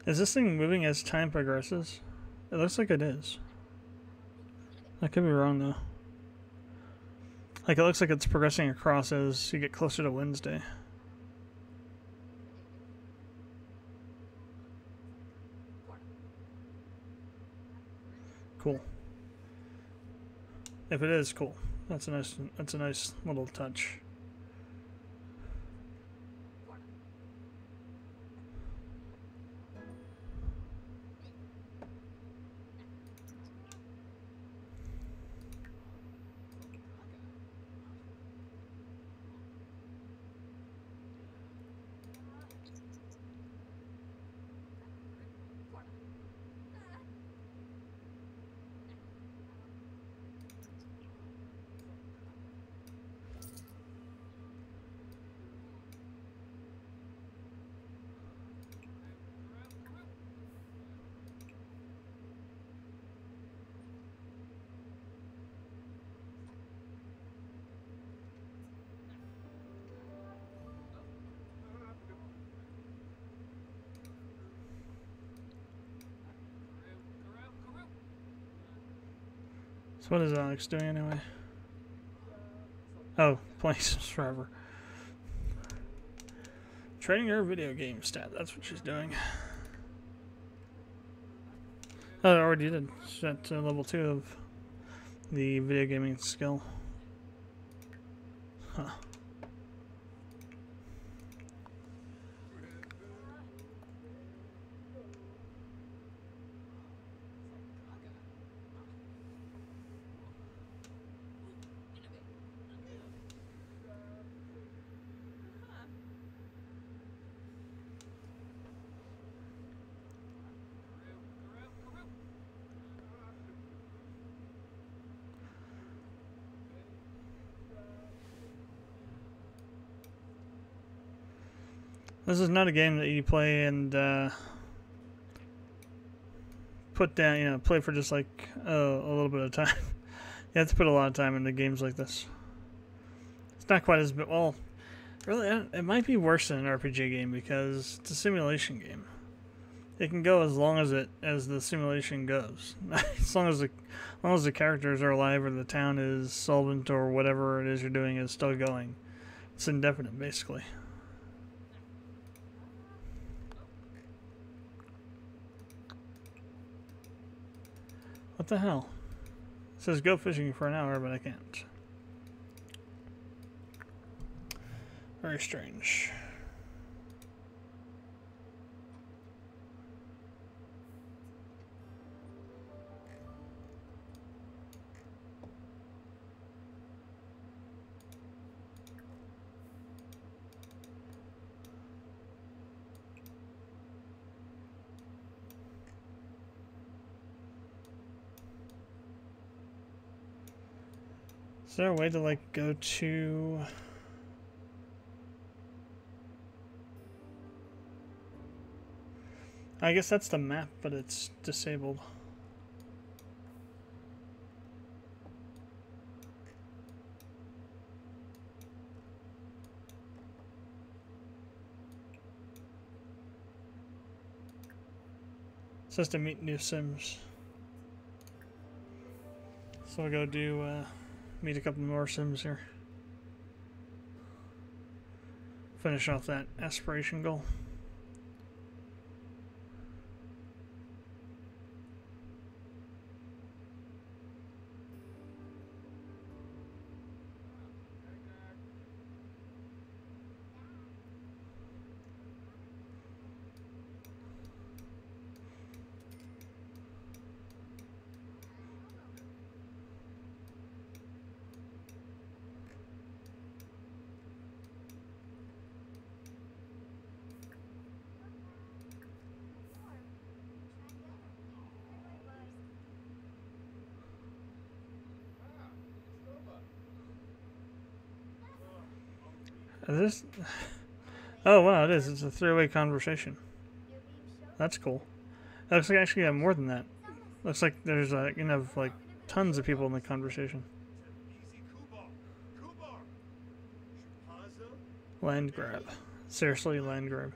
Is this thing moving as time progresses? It looks like it is. I could be wrong though. Like it looks like it's progressing across as you get closer to Wednesday. Cool. If it is, cool. That's a nice little touch. So what is Alex doing anyway? Oh, playing Sims Forever. Trading her video game stat, that's what she's doing. Oh, I already did. She's at level 2 of the video gaming skill. Huh. This is not a game that you play and put down, you know, play for just like a little bit of time. You have to put a lot of time into games like this. It's not quite as, well, really, it might be worse than an RPG game because it's a simulation game. It can go as long as the simulation goes, as long as the characters are alive or the town is solvent or whatever it is you're doing is still going. It's indefinite, basically. What the hell? It says go fishing for an hour, but I can't. Very strange. Is there a way to like go to I guess that's the map, but it's disabled. It says to meet new Sims. So I'll go do meet a couple more Sims here. Finish off that aspiration goal. Is this? Oh wow, it is. It's a three-way conversation. That's cool. It looks like I actually got more than that. Looks like there's like tons of people in the conversation. Land grab. Seriously, land grab.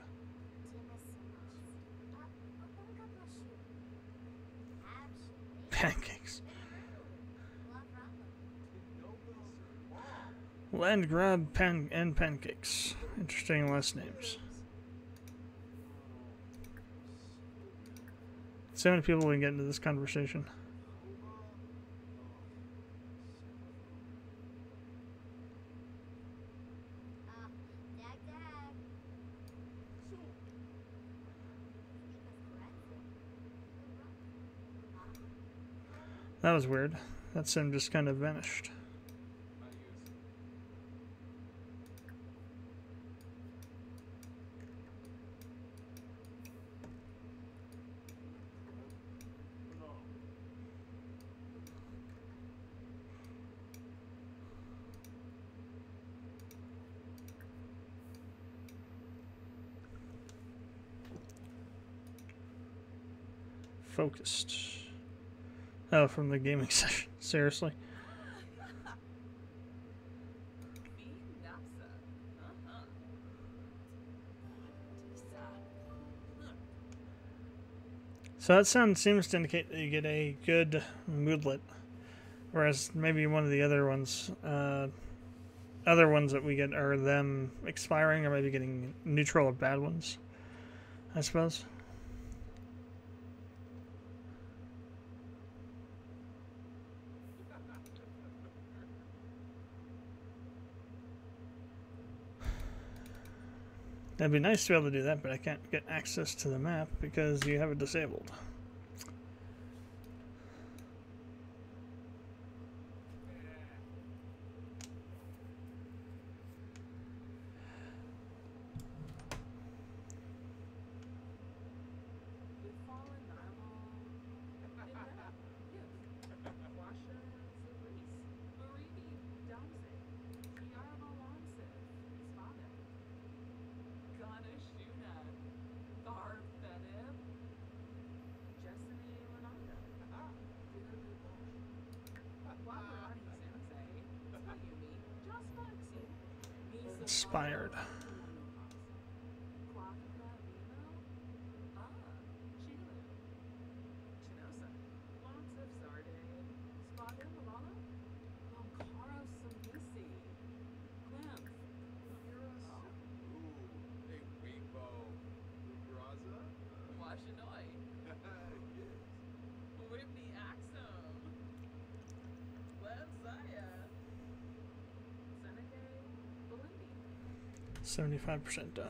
Pancakes. Land grab and pancakes. Interesting last names. So many people can get into this conversation. That was weird. That sim just kind of vanished. Focused. Oh, from the gaming session. Seriously? So that sound seems to indicate that you get a good moodlet, whereas maybe one of the other ones that we get are them expiring, or maybe getting neutral or bad ones, I suppose. It'd be nice to be able to do that, but I can't get access to the map because you have it disabled. Inspired. $75% done.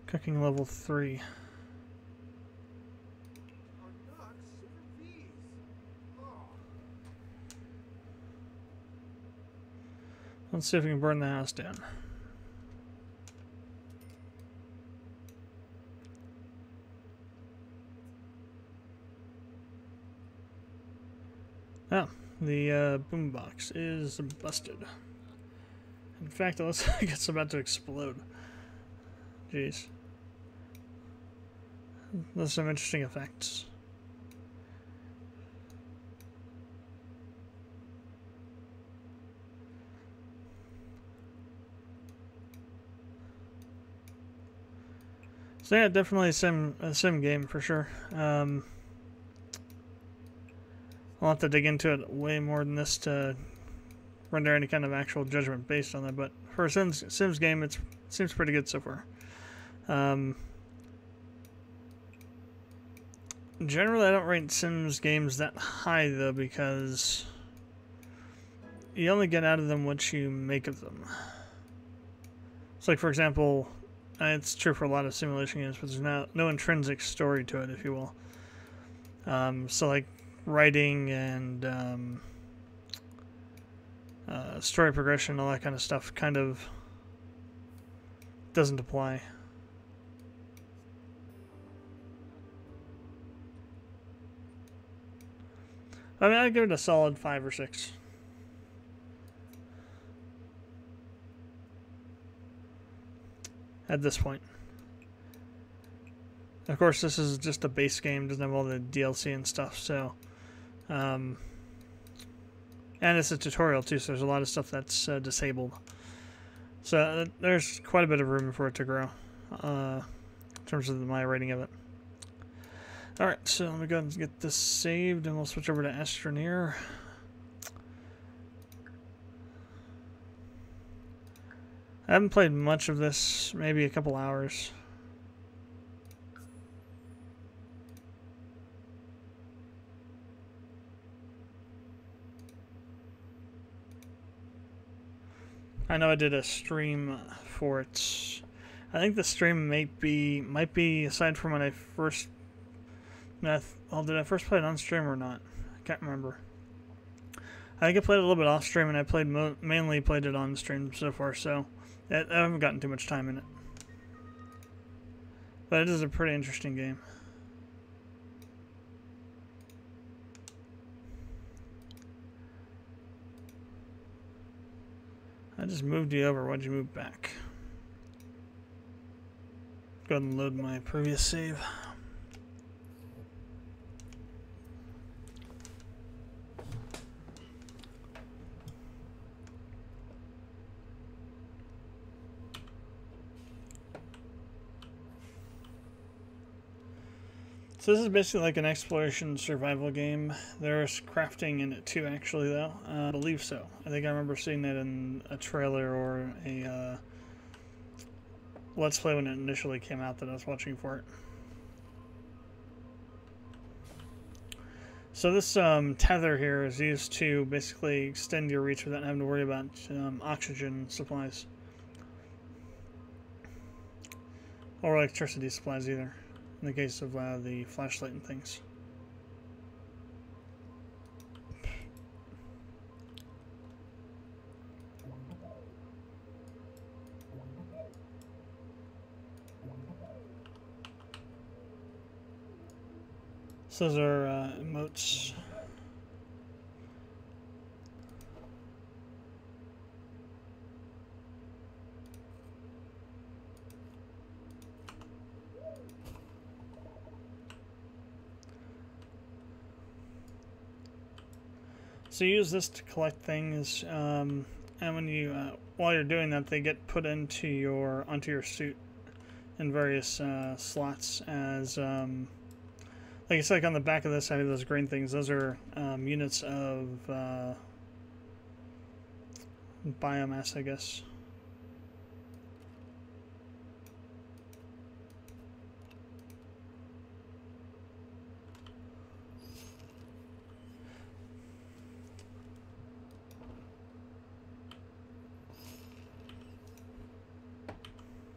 Cooking level 3. Let's see if we can burn the house down. Oh, the boombox is busted. In fact, it looks like it's about to explode. Jeez. There's some interesting effects. So yeah, definitely a sim game for sure. I'll have to dig into it way more than this to render any kind of actual judgment based on that. But for a Sims game, it seems pretty good so far. Generally, I don't rate Sims games that high though, because you only get out of them what you make of them. It's like, for example, it's true for a lot of simulation games, but there's no intrinsic story to it, if you will. So like writing and story progression, all that kind of stuff kind of doesn't apply. I mean, I'd give it a solid 5 or 6. At this point. Of course, this is just a base game, doesn't have all the DLC and stuff, so... and it's a tutorial too, so there's a lot of stuff that's disabled. So there's quite a bit of room for it to grow, in terms of my rating of it. Alright, so let me go ahead and get this saved, and we'll switch over to Astroneer. I haven't played much of this, maybe a couple hours. I know I did a stream for it. I think the stream might be aside from when I first... Well, did I first play it on stream or not? I can't remember. I think I played it a little bit off stream, and I mainly played it on stream so far, so I haven't gotten too much time in it. But it is a pretty interesting game. I just moved you over. Why'd you move back? Go ahead and load my previous save. So this is basically like an exploration survival game. There's crafting in it too, actually, though. I believe so. I think I remember seeing that in a trailer or a Let's Play when it initially came out that I was watching for it. So this tether here is used to basically extend your reach without having to worry about oxygen supplies. Or electricity supplies either, in the case of the flashlight and things. So those are emotes. So you use this to collect things, and when you, while you're doing that, they get put into onto your suit in various slots as, like it's like on the back of this, I have those green things. Those are units of biomass, I guess.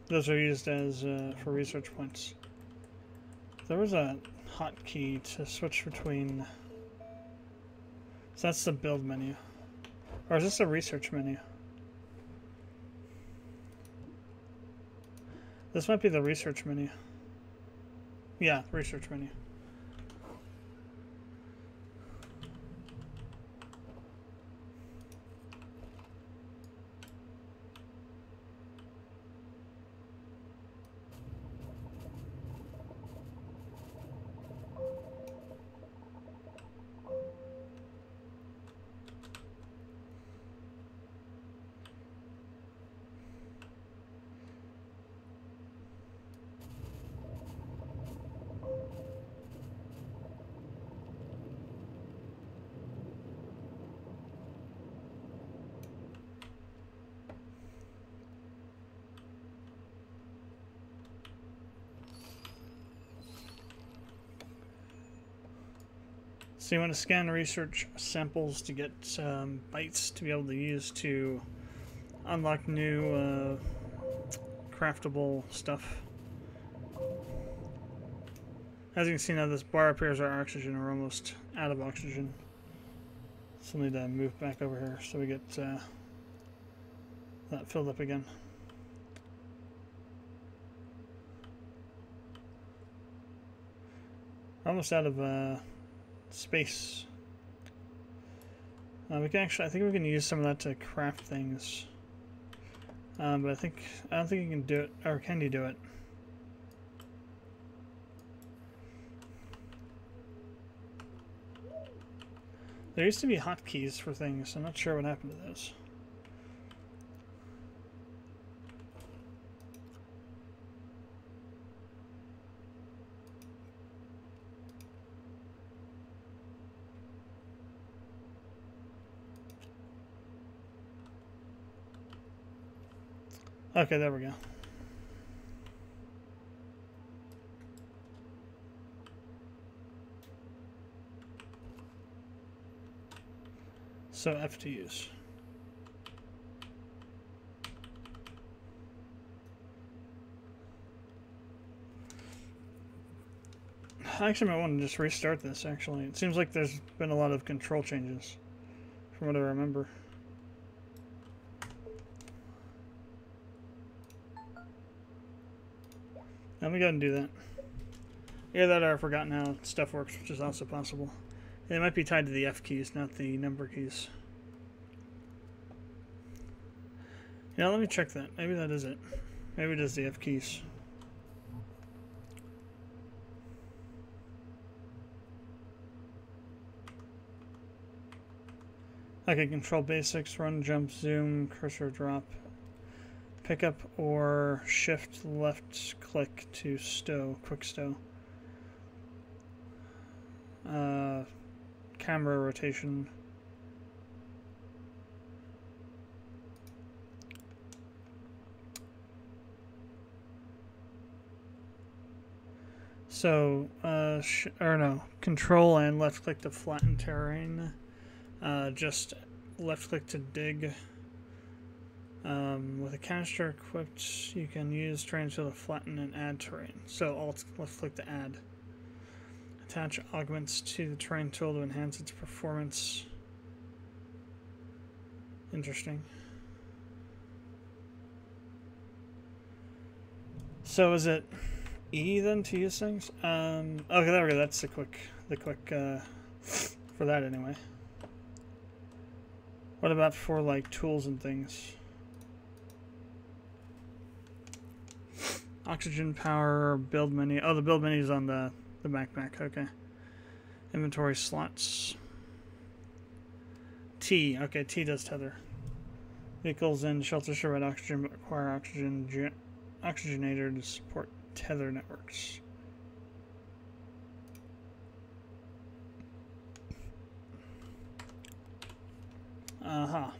Those are used as for research points. There was a hotkey to switch between. So that's the build menu, or is this a research menu? This might be the research menu. Yeah, research menu. So you want to scan research samples to get bytes to be able to use to unlock new craftable stuff. As you can see now, this bar up here is our oxygen. We're almost out of oxygen. So we need to move back over here so we get that filled up again. We're almost out of space. We can actually, I think we can use some of that to craft things. But I don't think you can do it, or can you do it? There used to be hotkeys for things. I'm not sure what happened to those. Okay, there we go. So F to use. I actually might want to just restart this, actually. It seems like there's been a lot of control changes from what I remember. Let me go ahead and do that. Either that or I forgot how stuff works, which is also possible. It might be tied to the F keys, not the number keys. Yeah, let me check that. Maybe that is it. Maybe it is the F keys. Okay, control basics, run, jump, zoom, cursor drop. Pick up or shift left click to stow, quick stow. Camera rotation. So, or no, control and left click to flatten terrain. Just left click to dig. With a canister equipped, you can use terrain tool to flatten and add terrain. So alt left click to add. Attach augments to the terrain tool to enhance its performance. Interesting. So is it E then to use things? Okay, there we go. That's the quick for that anyway. What about for like tools and things? Oxygen power, build menu. Oh, the build menu is on the backpack. Okay. Inventory slots. T. Okay, T does tether. Vehicles and shelters provide oxygen but require oxygenator to support tether networks. Uh-huh.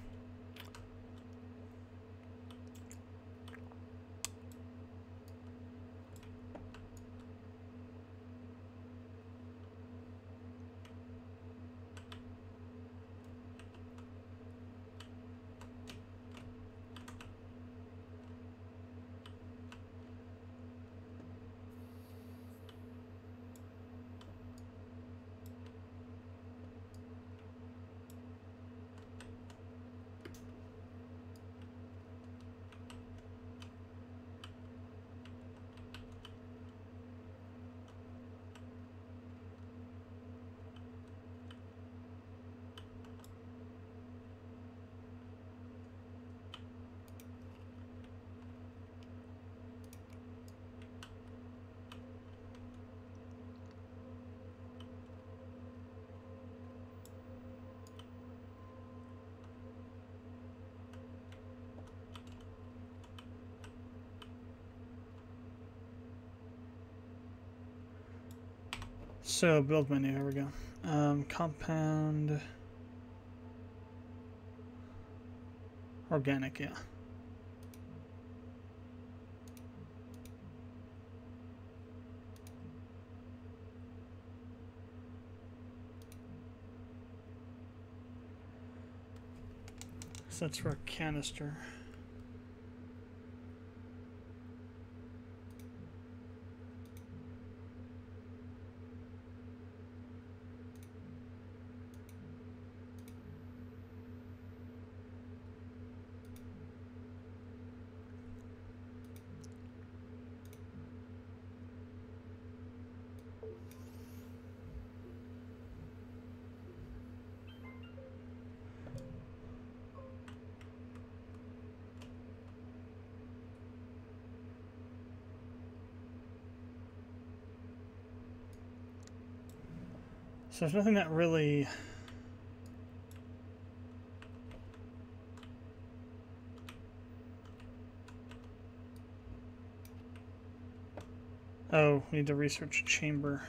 So build menu, here we go. Compound. Organic, yeah. So that's for a canister. So there's nothing that really... Oh, we need to research a chamber.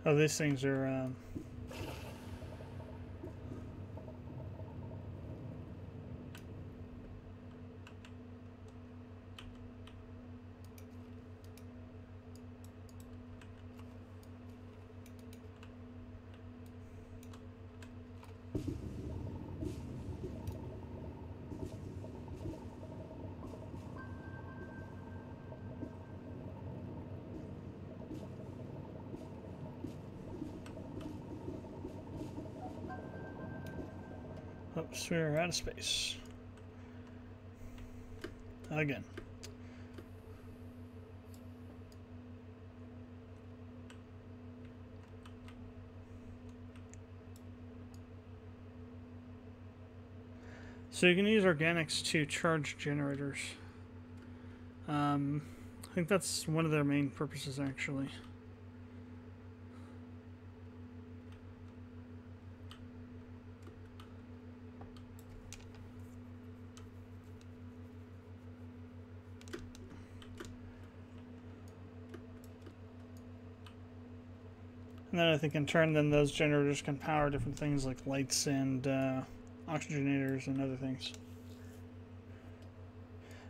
Oh, these things are... Oops, we're out of space. Again. So you can use organics to charge generators. I think that's one of their main purposes, actually. And then I think in turn, then those generators can power different things like lights and oxygenators and other things.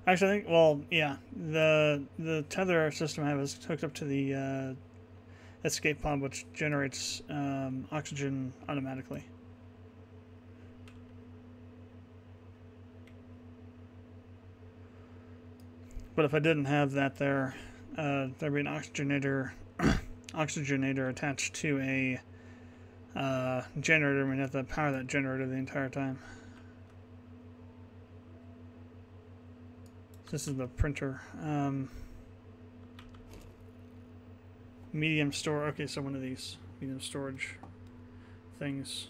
Actually, I think, well, yeah, the tether system I have is hooked up to the escape pod, which generates oxygen automatically. But if I didn't have that there, there'd be an oxygenator attached to a generator, and we'd have to power that generator the entire time. This is the printer. Medium store. Okay, so one of these medium storage things.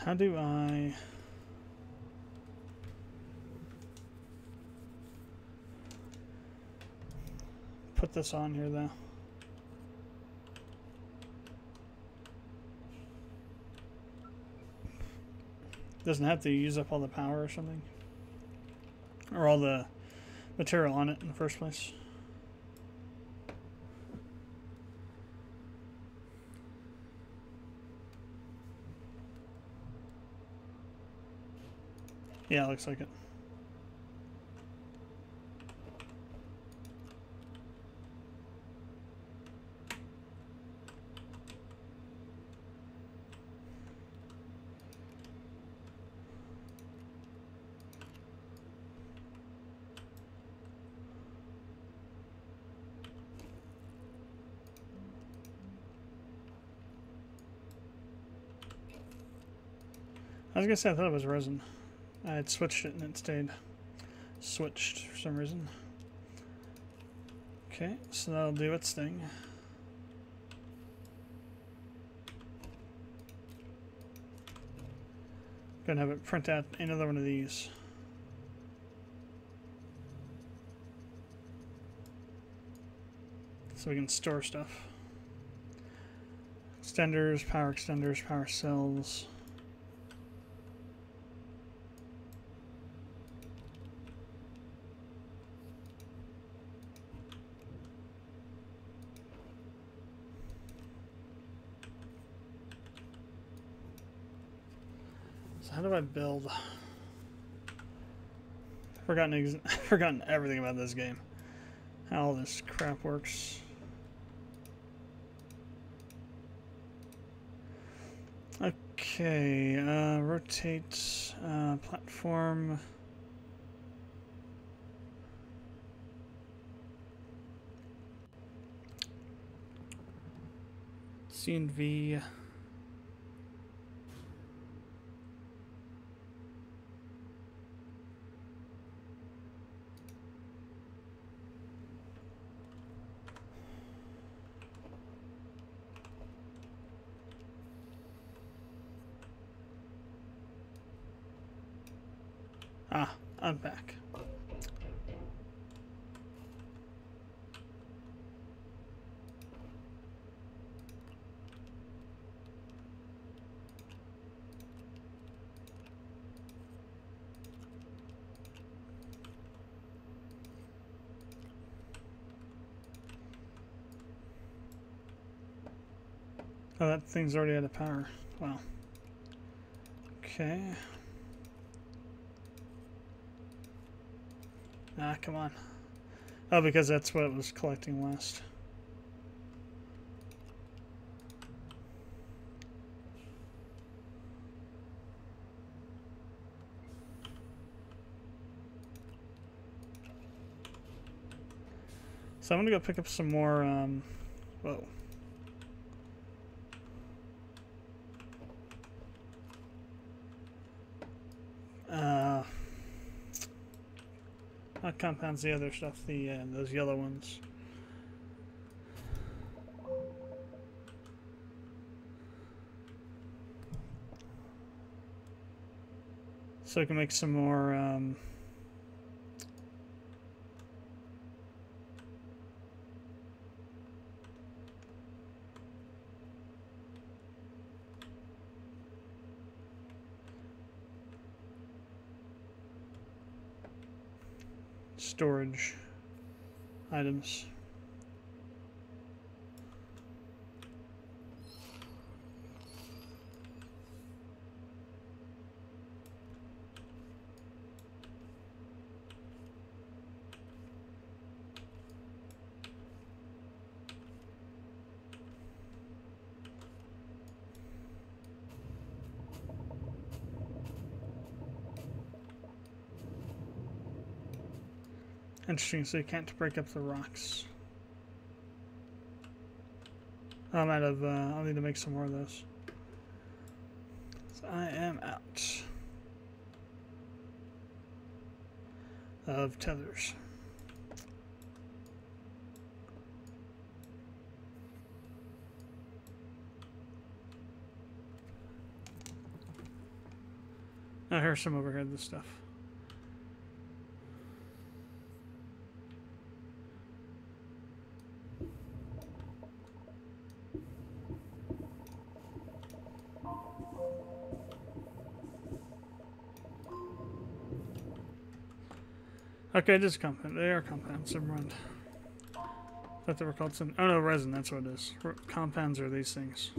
How do I... put this on here, though? Doesn't have to use up all the power or something? Or all the material on it in the first place? Yeah, looks like it. was gonna say I thought it was resin. I had switched it and it stayed switched for some reason. Okay, so that'll do its thing. Gonna have it print out another one of these. So we can store stuff. Extenders, power cells. So how do I build? Forgotten everything about this game. How all this crap works. Okay, rotate platform. C and V. Ah, I'm back. Oh, that thing's already out of power. Wow. Okay. Ah, come on. Oh, because that's what it was collecting last. So I'm gonna go pick up some more, whoa. Not compounds, the other stuff, the those yellow ones. So I can make some more storage items. Interesting, so you can't break up the rocks. I'm out of, I'll need to make some more of those. So I am out of tethers. Oh, here's some overhead, this stuff. Okay, just compound. They are compounds. Never mind. I thought they were called some. Oh no, resin. That's what it is. Compounds are these things.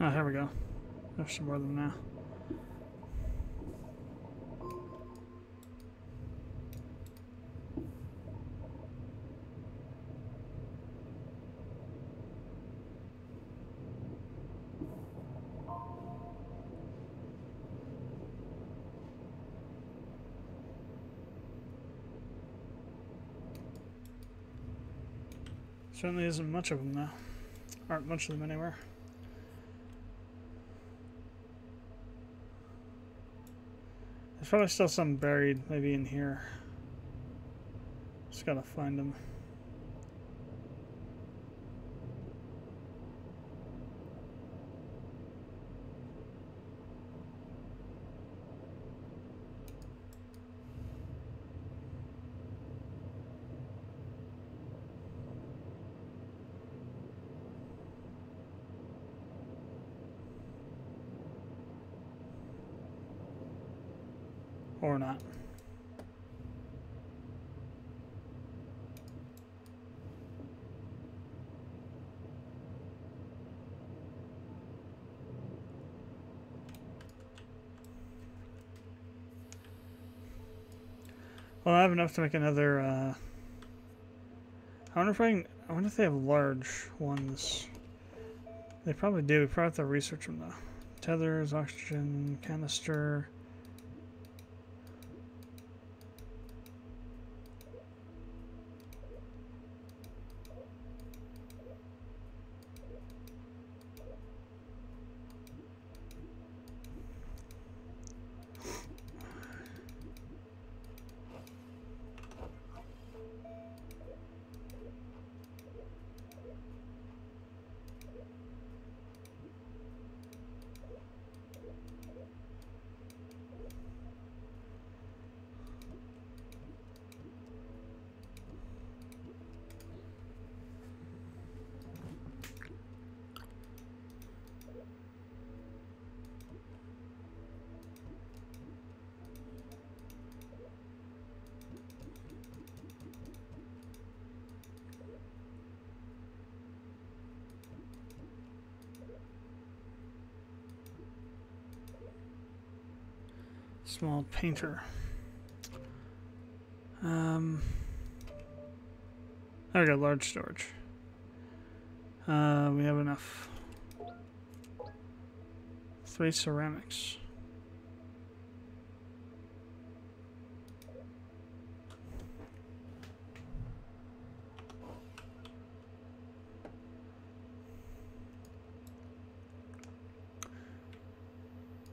Oh, here we go. There's some more of them now. Certainly isn't much of them now. Aren't much of them anywhere. There's probably still some buried, maybe in here. Just gotta find them. Or not. Well, I have enough to make another. I wonder if they have large ones. They probably do. We probably have to research them though. Tethers, oxygen canister. Small painter. There we go, large storage. We have enough. 3 ceramics.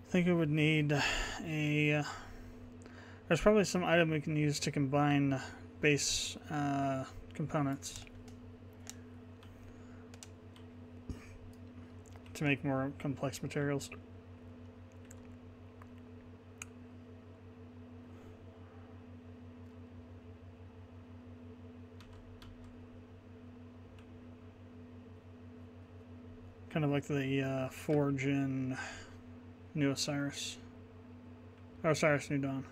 I think we would need a. There's probably some item we can use to combine base components to make more complex materials. Kind of like the Forge in New Osiris. Or Osiris New Dawn.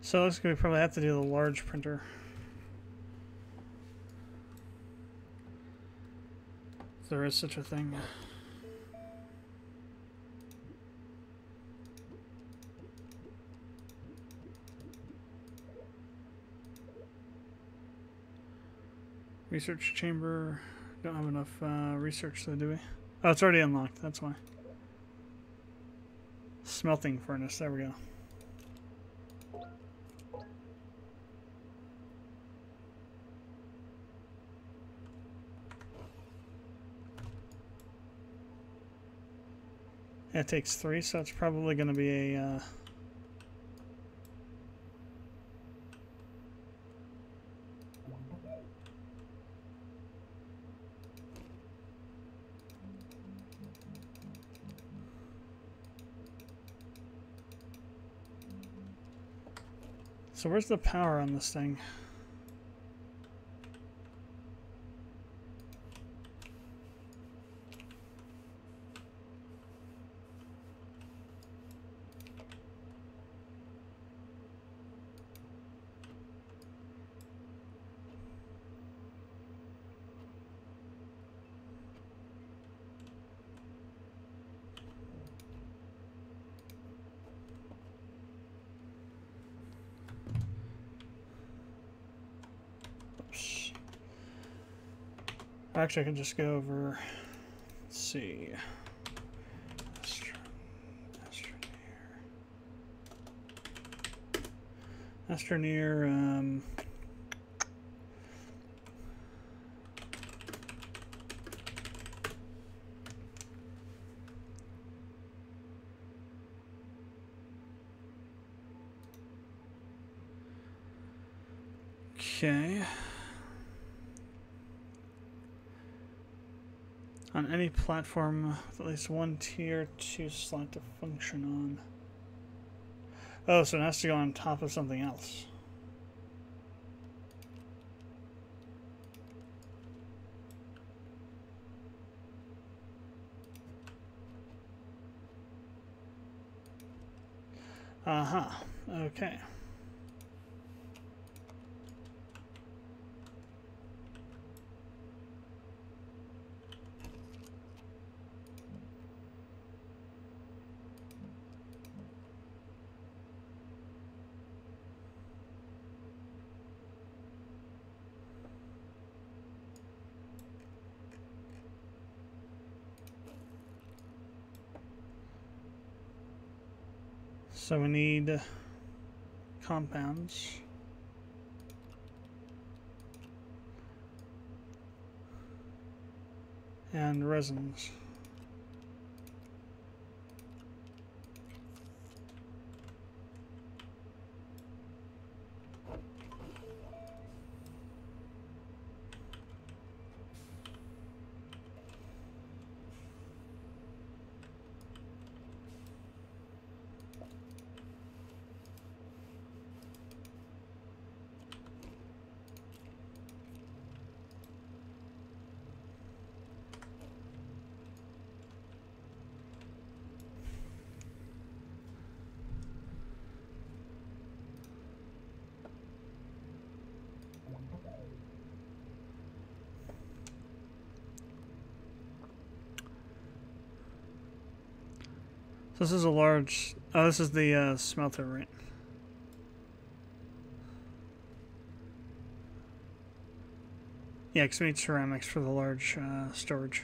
So it looks like we probably have to do the large printer. is such a thing. Research chamber. Don't have enough research though, do we? Oh, it's already unlocked. That's why. Smelting furnace. There we go. It takes 3, so it's probably going to be a... So where's the power on this thing? Actually, I can just go over, let's see, Astroneer, okay. On any platform with at least one tier 2 slot to function on. Oh, so it has to go on top of something else. Aha, okay. So we need compounds. And resins. So this is a large... Oh, this is the smelter, right? Yeah, because we need ceramics for the large storage.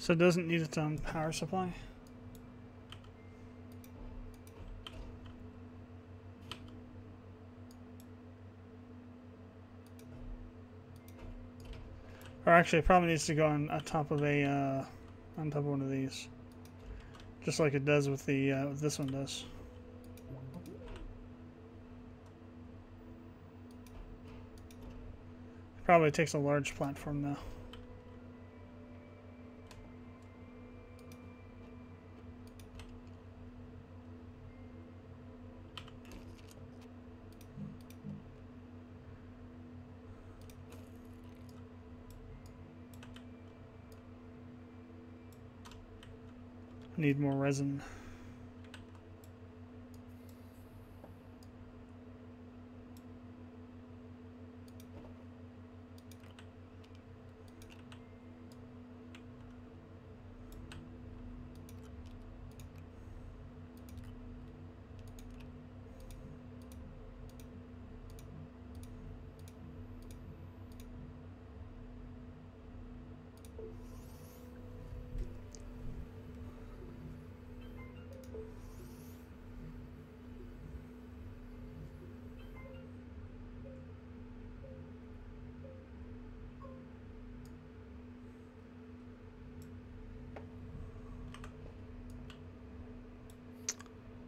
So it doesn't need its own power supply? Or actually, it probably needs to go on top of one of these, just like it does with the this one does. Probably takes a large platform though. Need more resin.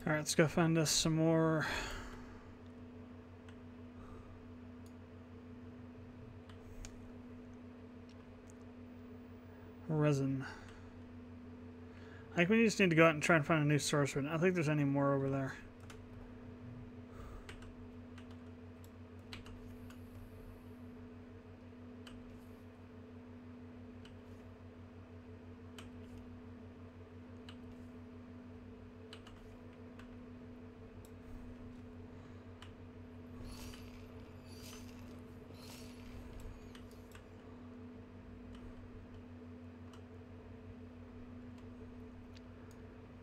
All right, let's go find us some more resin. I think we just need to go out and try and find a new source. But I don't think there's any more over there.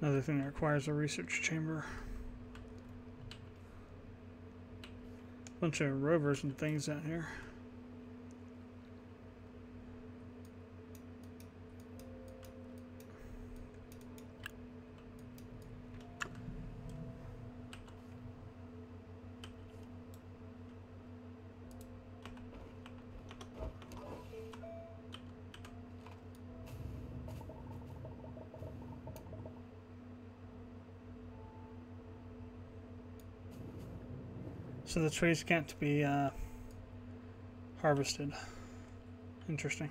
Another thing that requires a research chamber. Bunch of rovers and things out here. So the trees can't be harvested. Interesting.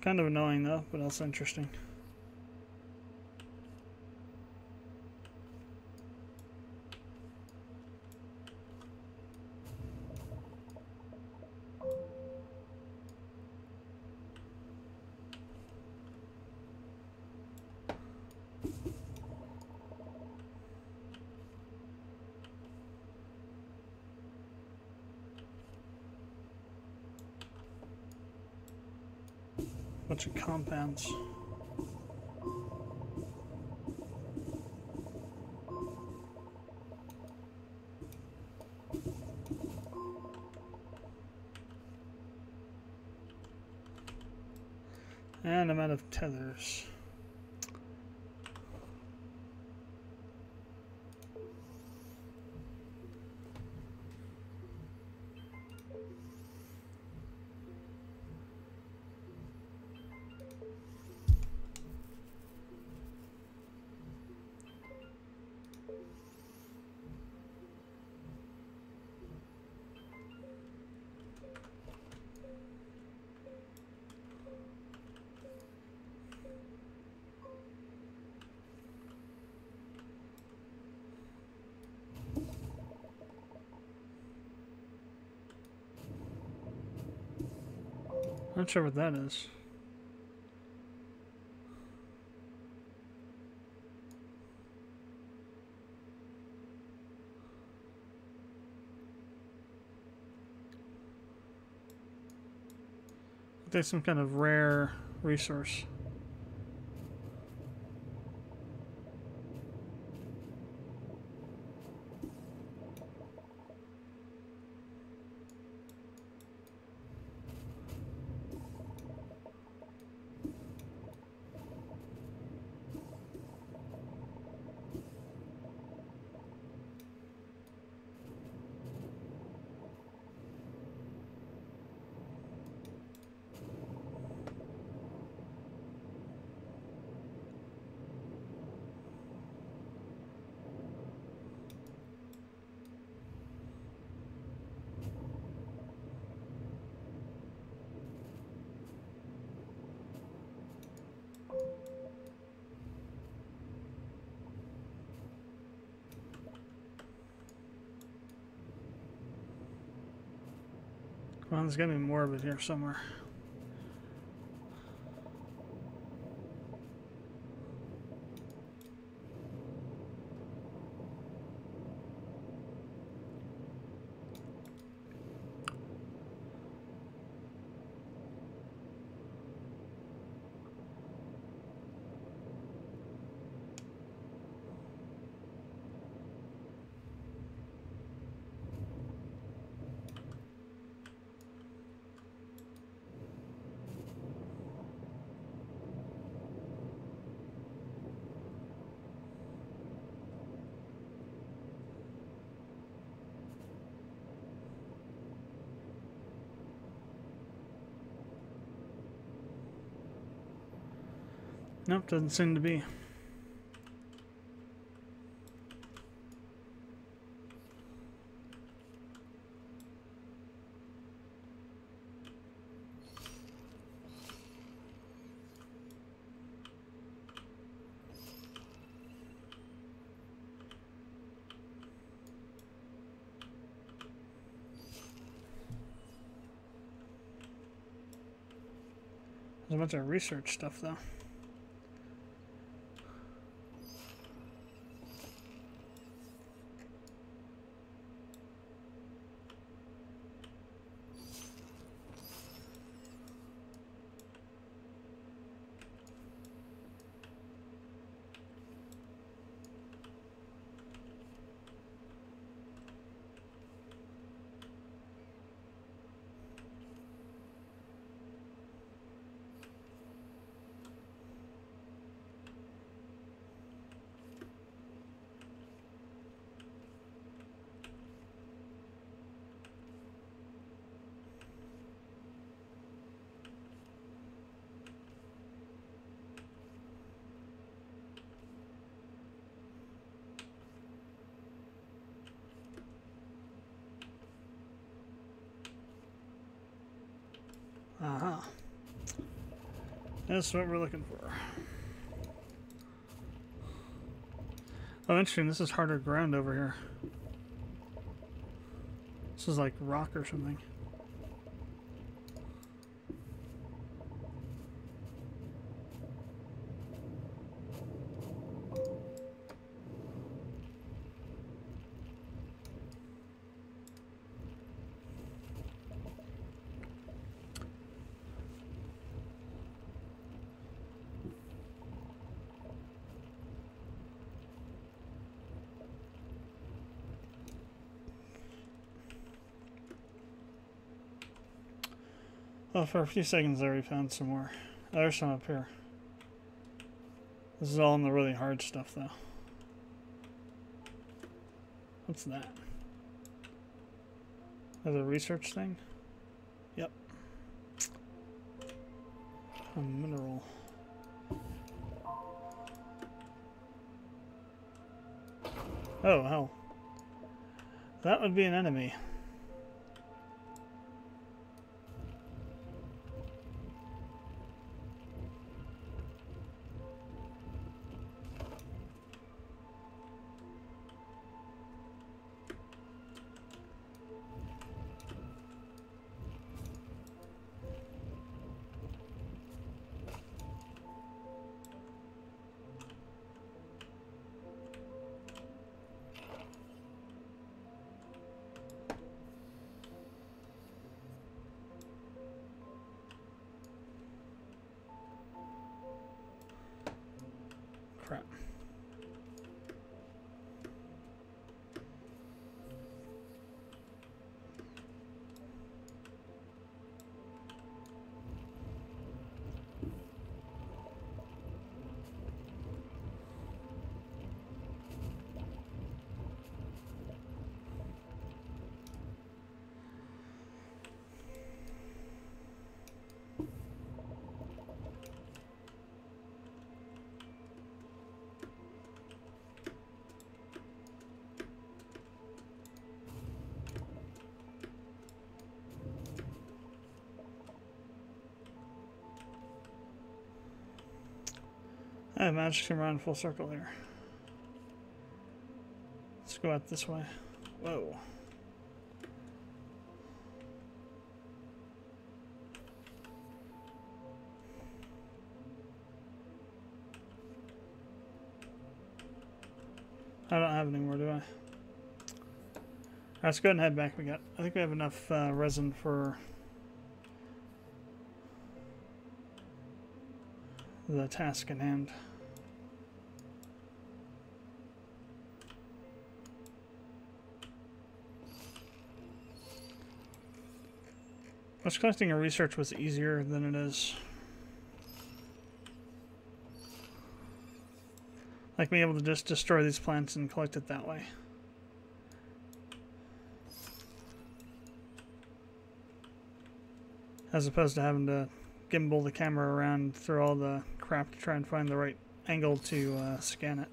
Kind of annoying though, but also interesting. Bunch of compounds. And I'm out of tethers. Not sure what that is. There's some kind of rare resource. Well, there's gotta be more of it here somewhere. Nope, doesn't seem to be. There's a bunch of research stuff though. Uh-huh. That's what we're looking for. Oh, interesting. This is harder ground over here. This is like rock or something. Oh, for a few seconds there we found some more. There's some up here. This is all in the really hard stuff though. What's that? There's a research thing? Yep. A mineral. Oh, hell. That would be an enemy. Crap. I managed to come around full circle here. Let's go out this way. Whoa. I don't have any more, do I? Alright, let's go ahead and head back. I think we have enough resin for the task in hand. Which collecting a research was easier than it is. Like being able to just destroy these plants and collect it that way. As opposed to having to gimbal the camera around through all the crap to try and find the right angle to scan it.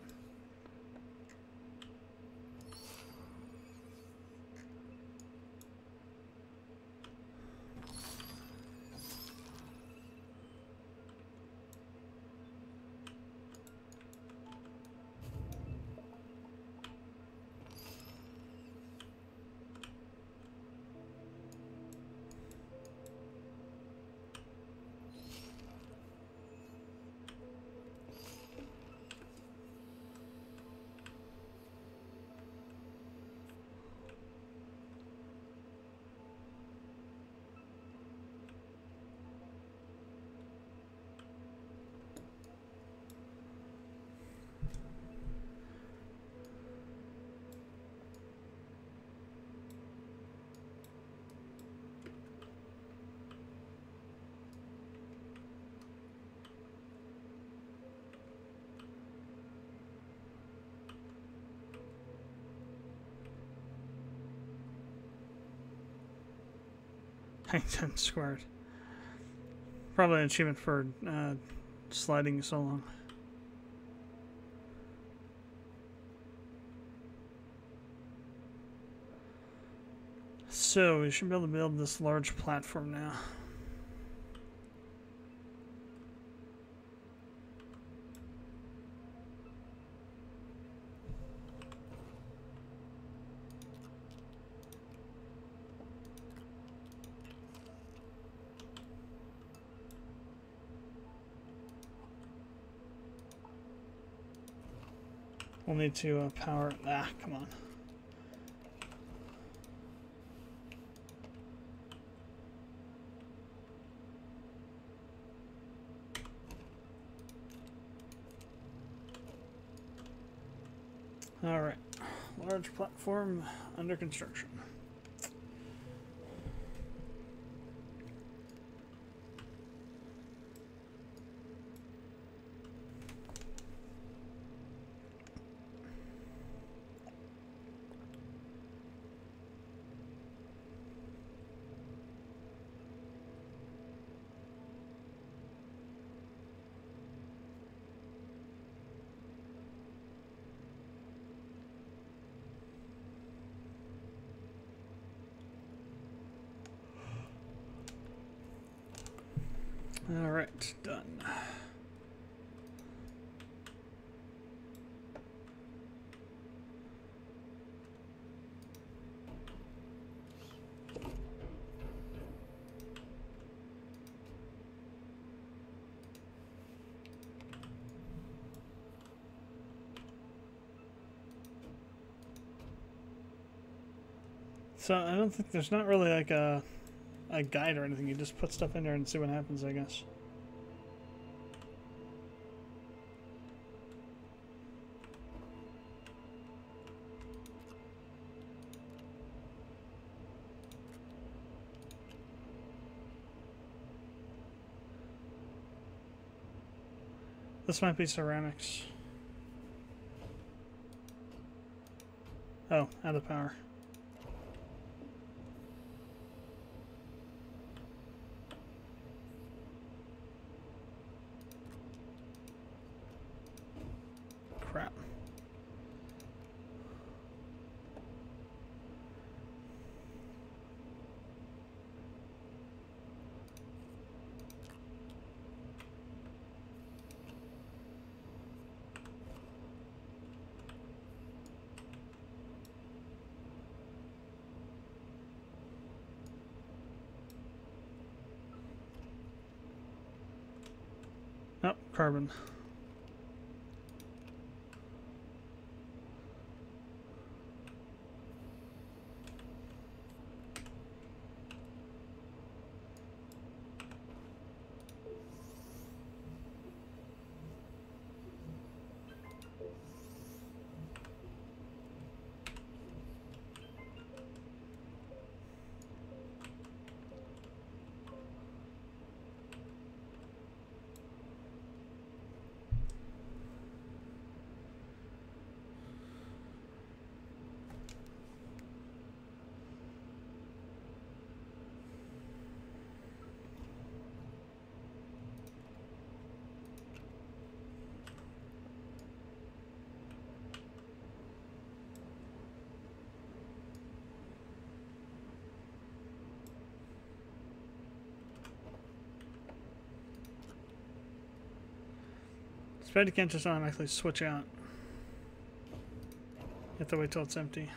Hang 10 squared. Probably an achievement for sliding so long. So we should be able to build this large platform now. We'll need to power. Come on. All right, large platform under construction. All right, done. So I don't think there's not really like a guide or anything. You just put stuff in there and see what happens, I guess. This might be ceramics. Oh, out of power. Crap. Oh, carbon. It's bad you can't just automatically switch out. You have to wait till it's empty.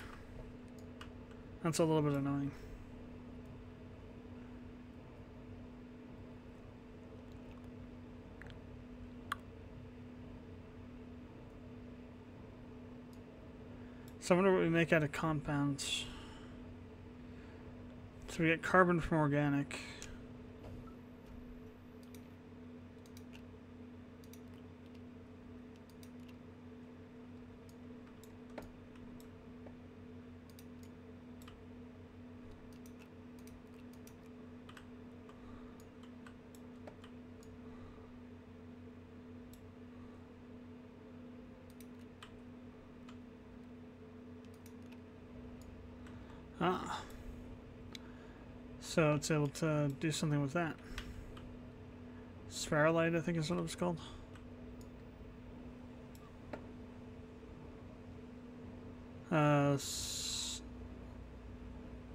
That's a little bit annoying. So I wonder what we make out of compounds. So we get carbon from organic. Ah. So it's able to do something with that. Spherolite, I think is what it was called.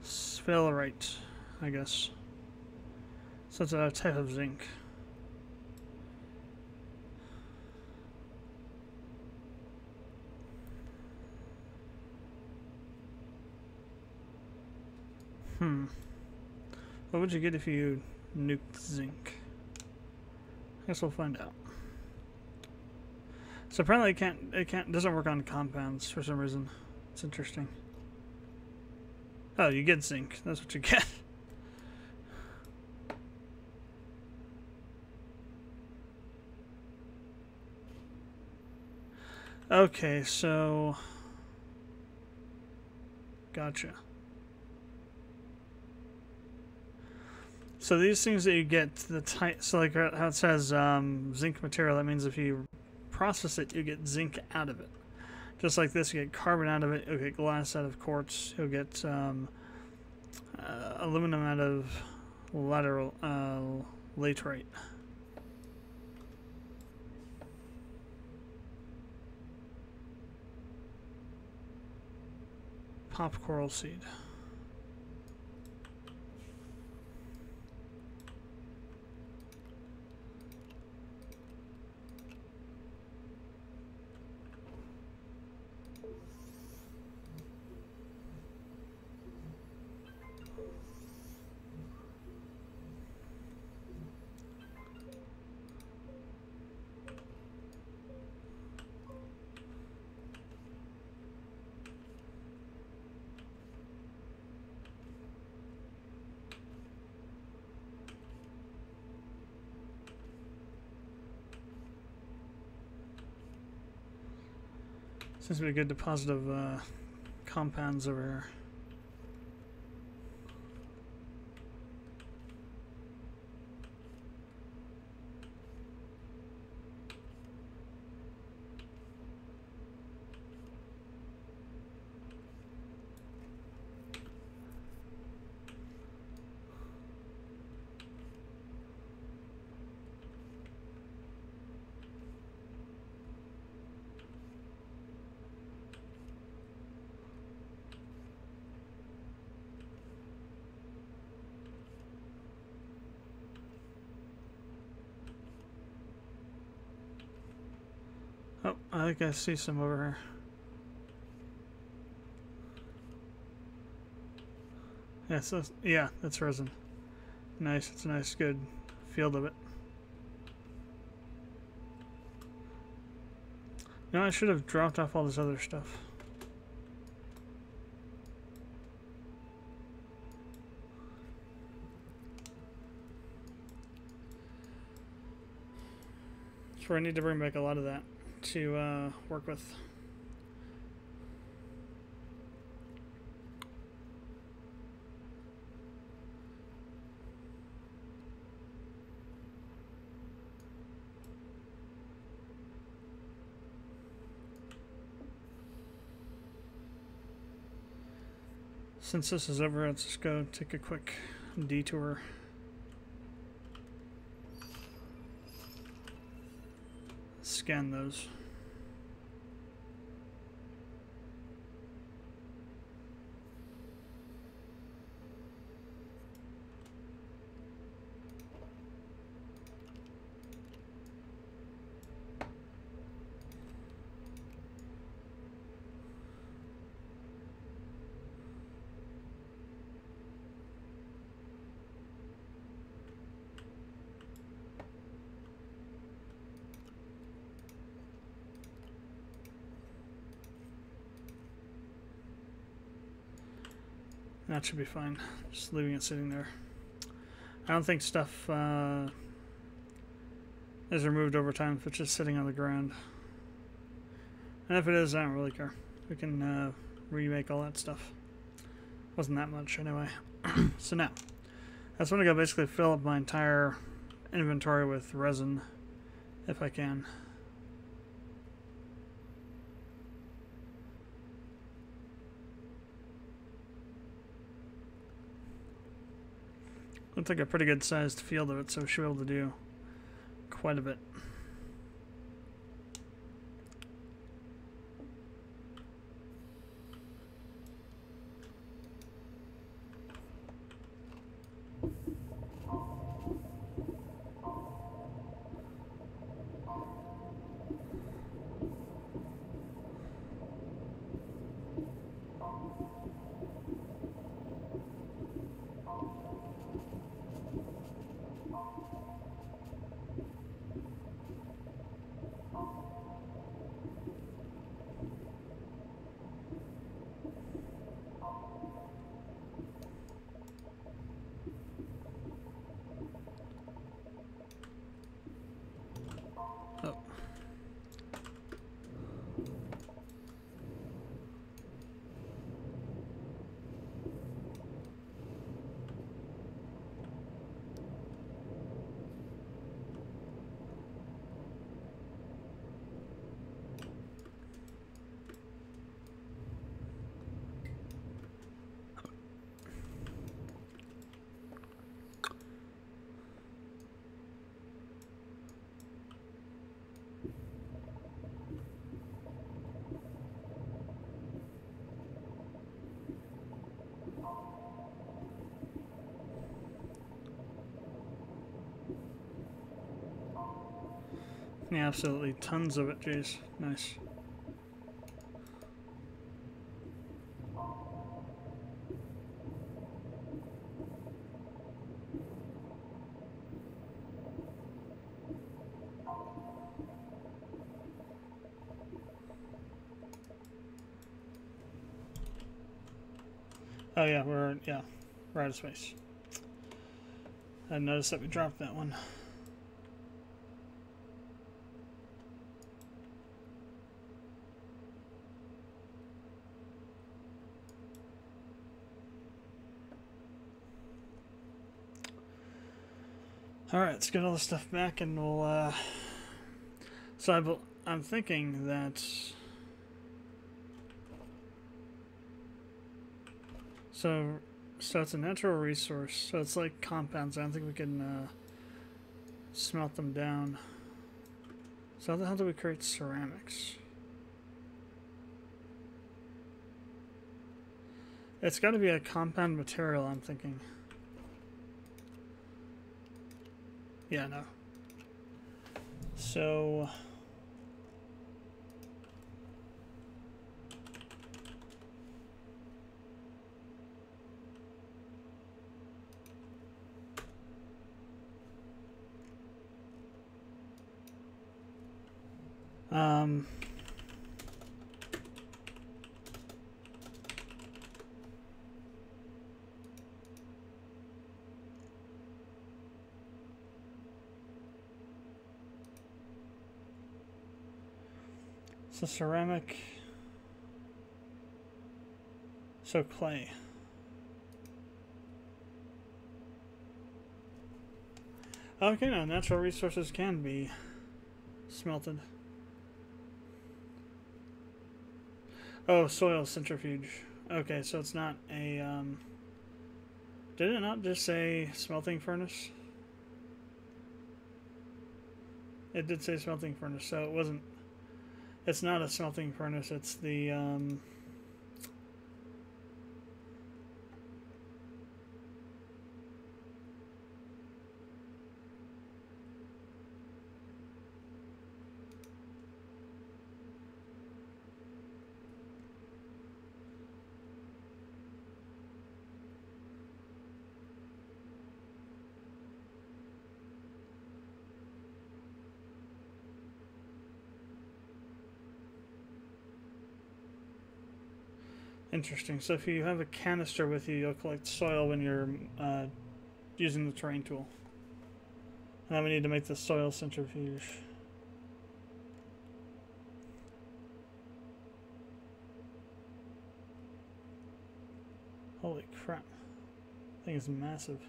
Sphelerite, I guess. So it's a type of zinc. What would you get if you nuked zinc? I guess we'll find out. So apparently it doesn't work on compounds for some reason. It's interesting. Oh, you get zinc. That's what you get. Okay, so gotcha. So these things that you get, the type, so like how it says zinc material, that means if you process it, you get zinc out of it. Just like this, you get carbon out of it, you'll get glass out of quartz, you'll get aluminum out of laterite. Pop coral seed. Seems to be a good deposit of compounds over here. Oh, I think I see some over here. Yeah, so, yeah, that's resin. Nice, it's a nice, good field of it. No, I should have dropped off all this other stuff. So I need to bring back a lot of that to work with. Since this is over, let's just go take a quick detour. Scan those. That should be fine. Just leaving it sitting there. I don't think stuff is removed over time if it's just sitting on the ground. And if it is, I don't really care. We can remake all that stuff. Wasn't that much anyway. So now, I just want to go basically fill up my entire inventory with resin, if I can. Looks like a pretty good sized field of it, so we should be able to do quite a bit. Yeah, absolutely. Tons of it, jeez. Nice. Oh yeah, we're out of space. I noticed that we dropped that one. Alright, let's get all this stuff back and we'll, so I'm thinking that, so it's a natural resource, so it's like compounds. I don't think we can, smelt them down. So how the hell do we create ceramics? It's got to be a compound material, I'm thinking. Yeah, no. So so ceramic, so clay. Okay, no, natural resources can be smelted. Oh, soil centrifuge. Okay, so it's not a, did it not just say smelting furnace? It did say smelting furnace, so it wasn't, it's not a smelting furnace, it's the, Interesting. So if you have a canister with you, you'll collect soil when you're using the terrain tool. And now we need to make the soil centrifuge. Holy crap. Thing is massive.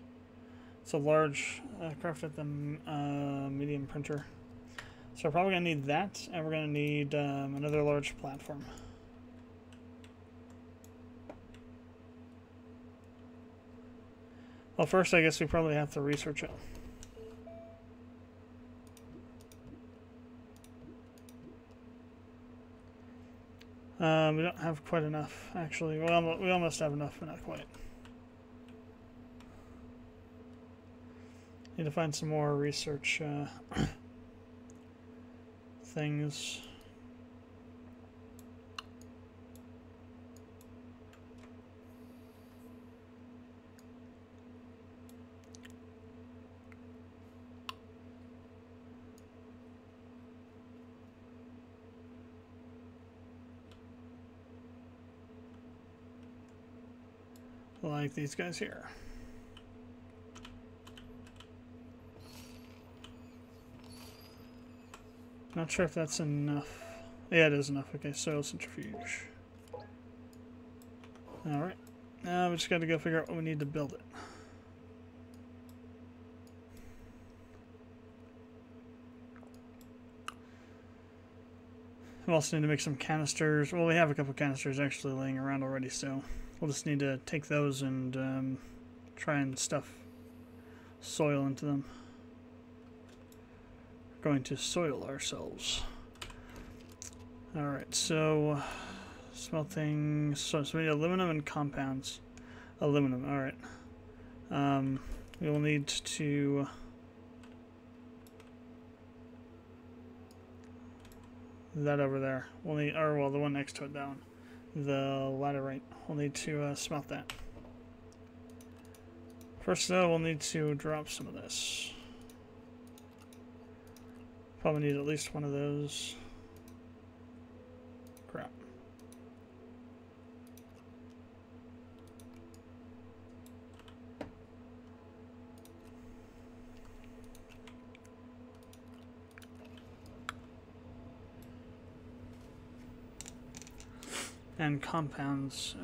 It's a large craft at the medium printer. So we're probably going to need that, and we're going to need another large platform. Well, first I guess we probably have to research it. We don't have quite enough, actually. Well, we almost have enough, but not quite. Need to find some more research things. Like these guys here. Not sure if that's enough. Yeah, it is enough. Okay, soil centrifuge. Alright. Now we just got to go figure out what we need to build it. We also need to make some canisters. Well, we have a couple canisters actually laying around already, so we'll just need to take those and try and stuff soil into them. We're going to soil ourselves. Alright, so smelting. So we need aluminum and compounds. Aluminum, alright. We will need to. That over there. We'll need, or well, the one next to it, that one. The laterite. We'll need to smelt that. First, though, we'll need to drop some of this. Probably need at least one of those. Crap. And compounds.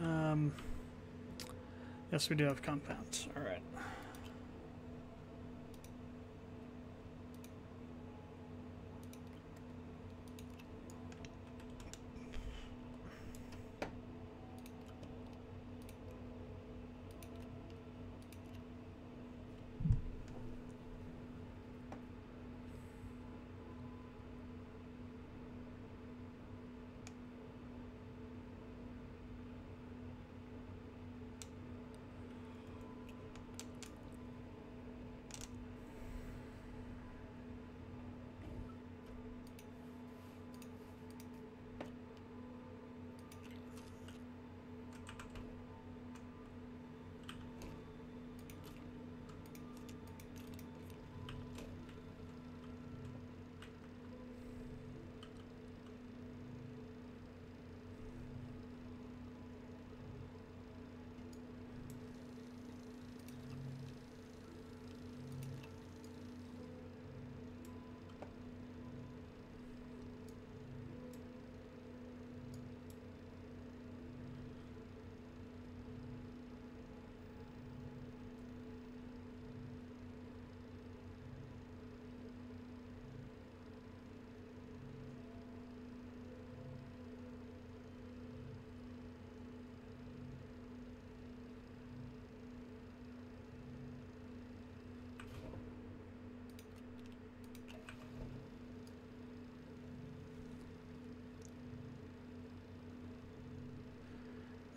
Yes, we do have compounds. All right.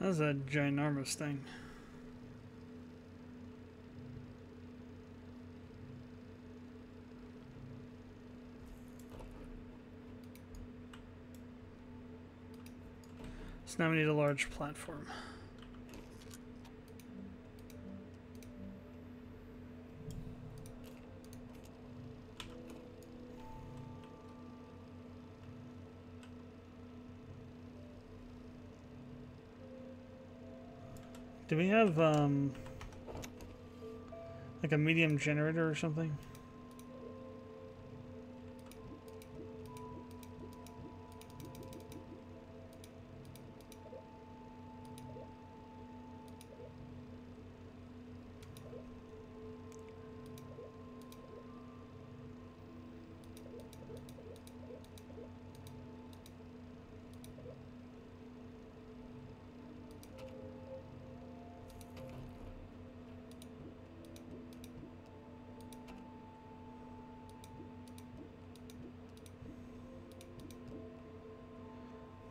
That's a ginormous thing. So now we need a large platform. Do we have like a medium generator or something?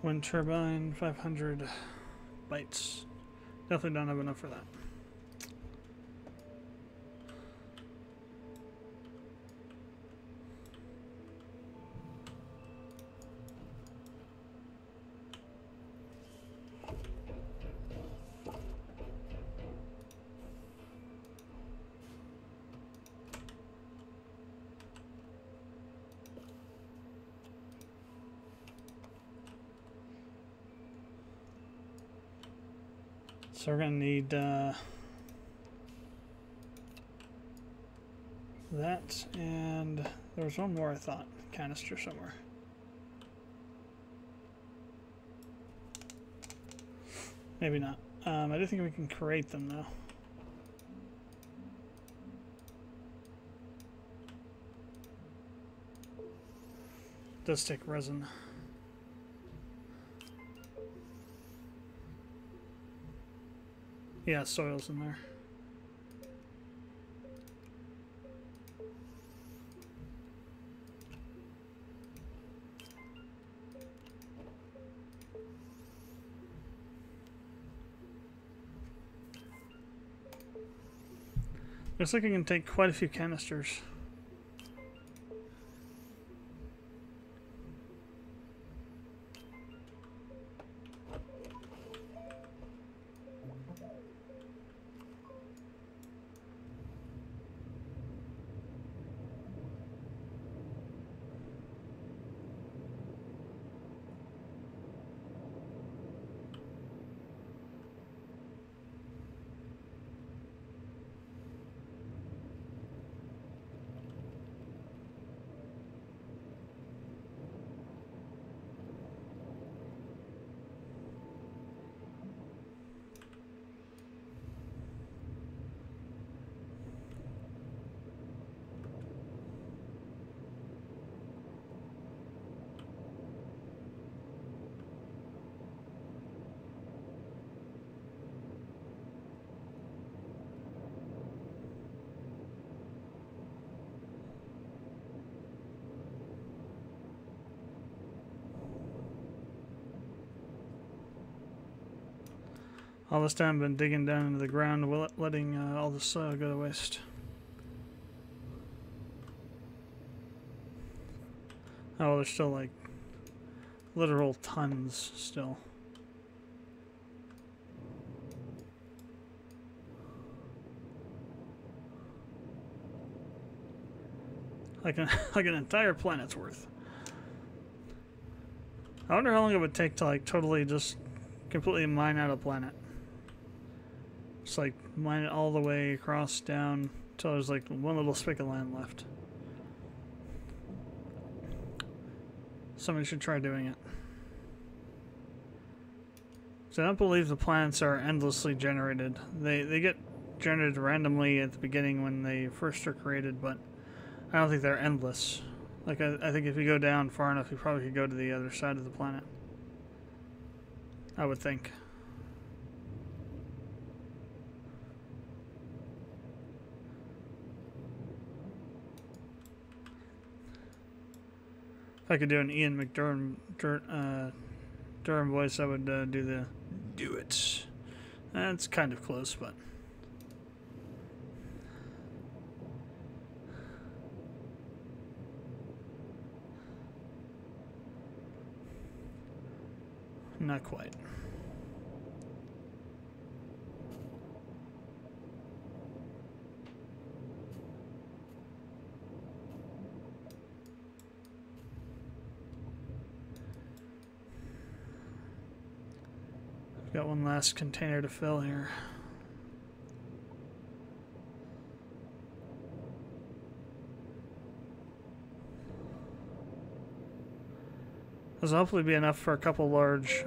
Wind turbine, 500 bytes. Definitely don't have enough for that. So we're gonna need that, and there was one more I thought, canister somewhere. Maybe not. I do think we can create them though. Does take resin. Yeah, soil's in there. Looks like I can take quite a few canisters. All this time I've been digging down into the ground, letting all the soil go to waste. Oh, there's still like literal tons still. Like an entire planet's worth. I wonder how long it would take to like totally just completely mine out a planet. Just like mine it all the way across down until there's like one little speck of land left. Somebody should try doing it. So I don't believe the planets are endlessly generated. They get generated randomly at the beginning when they first are created, but I don't think they're endless. Like I think if you go down far enough, you probably could go to the other side of the planet. I would think. If I could do an Ian McDurham Durham voice, I would do the do it. It's kind of close, but not quite. Got one last container to fill here. This will hopefully be enough for a couple large,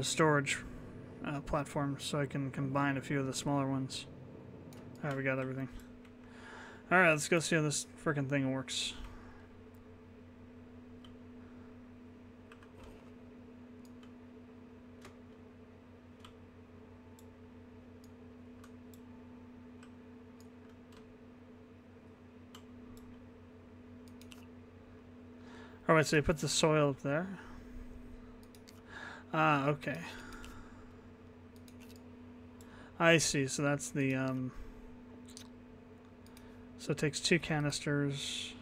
storage platforms, so I can combine a few of the smaller ones. Alright, we got everything. Alright, let's go see how this frickin' thing works. Alright, so you put the soil up there. Ah, okay. I see, so that's the, so it takes 2 canisters.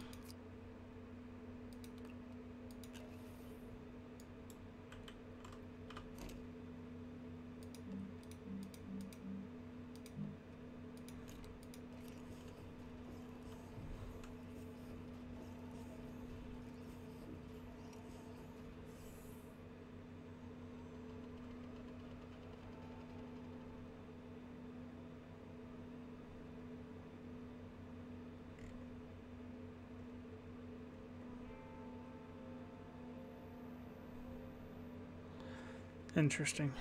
Interesting.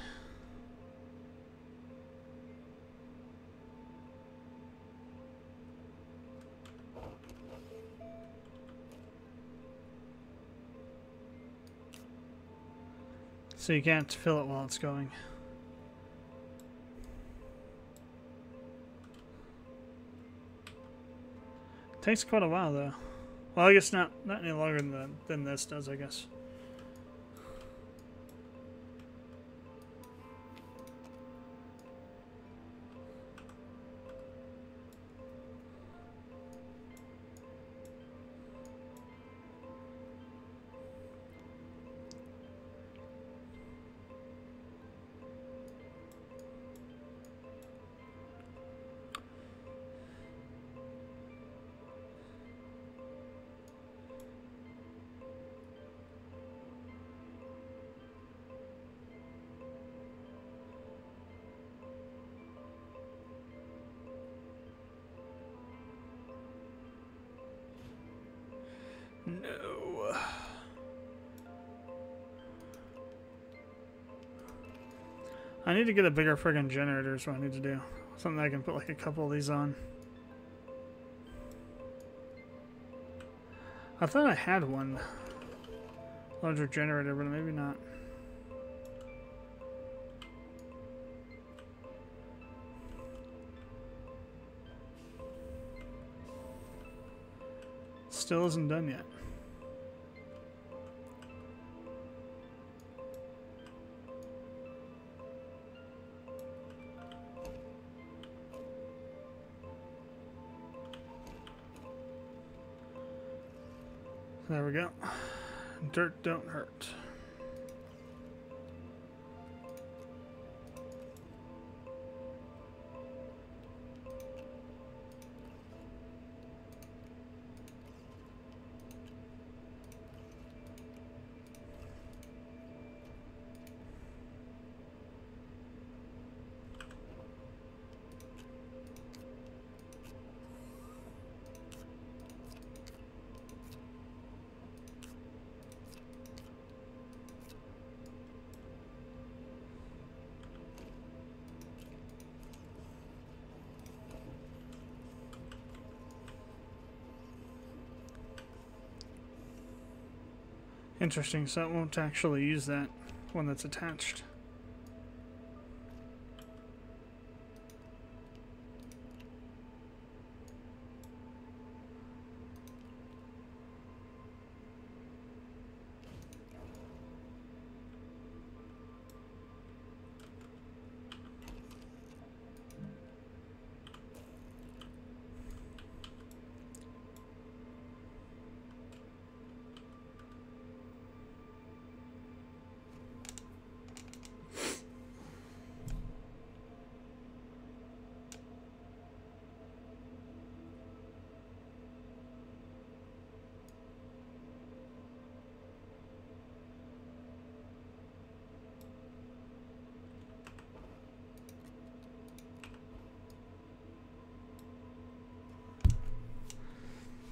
So you can't fill it while it's going. Takes quite a while though. Well, I guess not any longer than this does, I guess. No. I need to get a bigger friggin' generator is what I need to do. Something I can put like a couple of these on. I thought I had one larger generator, but maybe not. Still isn't done yet. There we go. Dirt don't hurt. Interesting, so it won't actually use that one that's attached.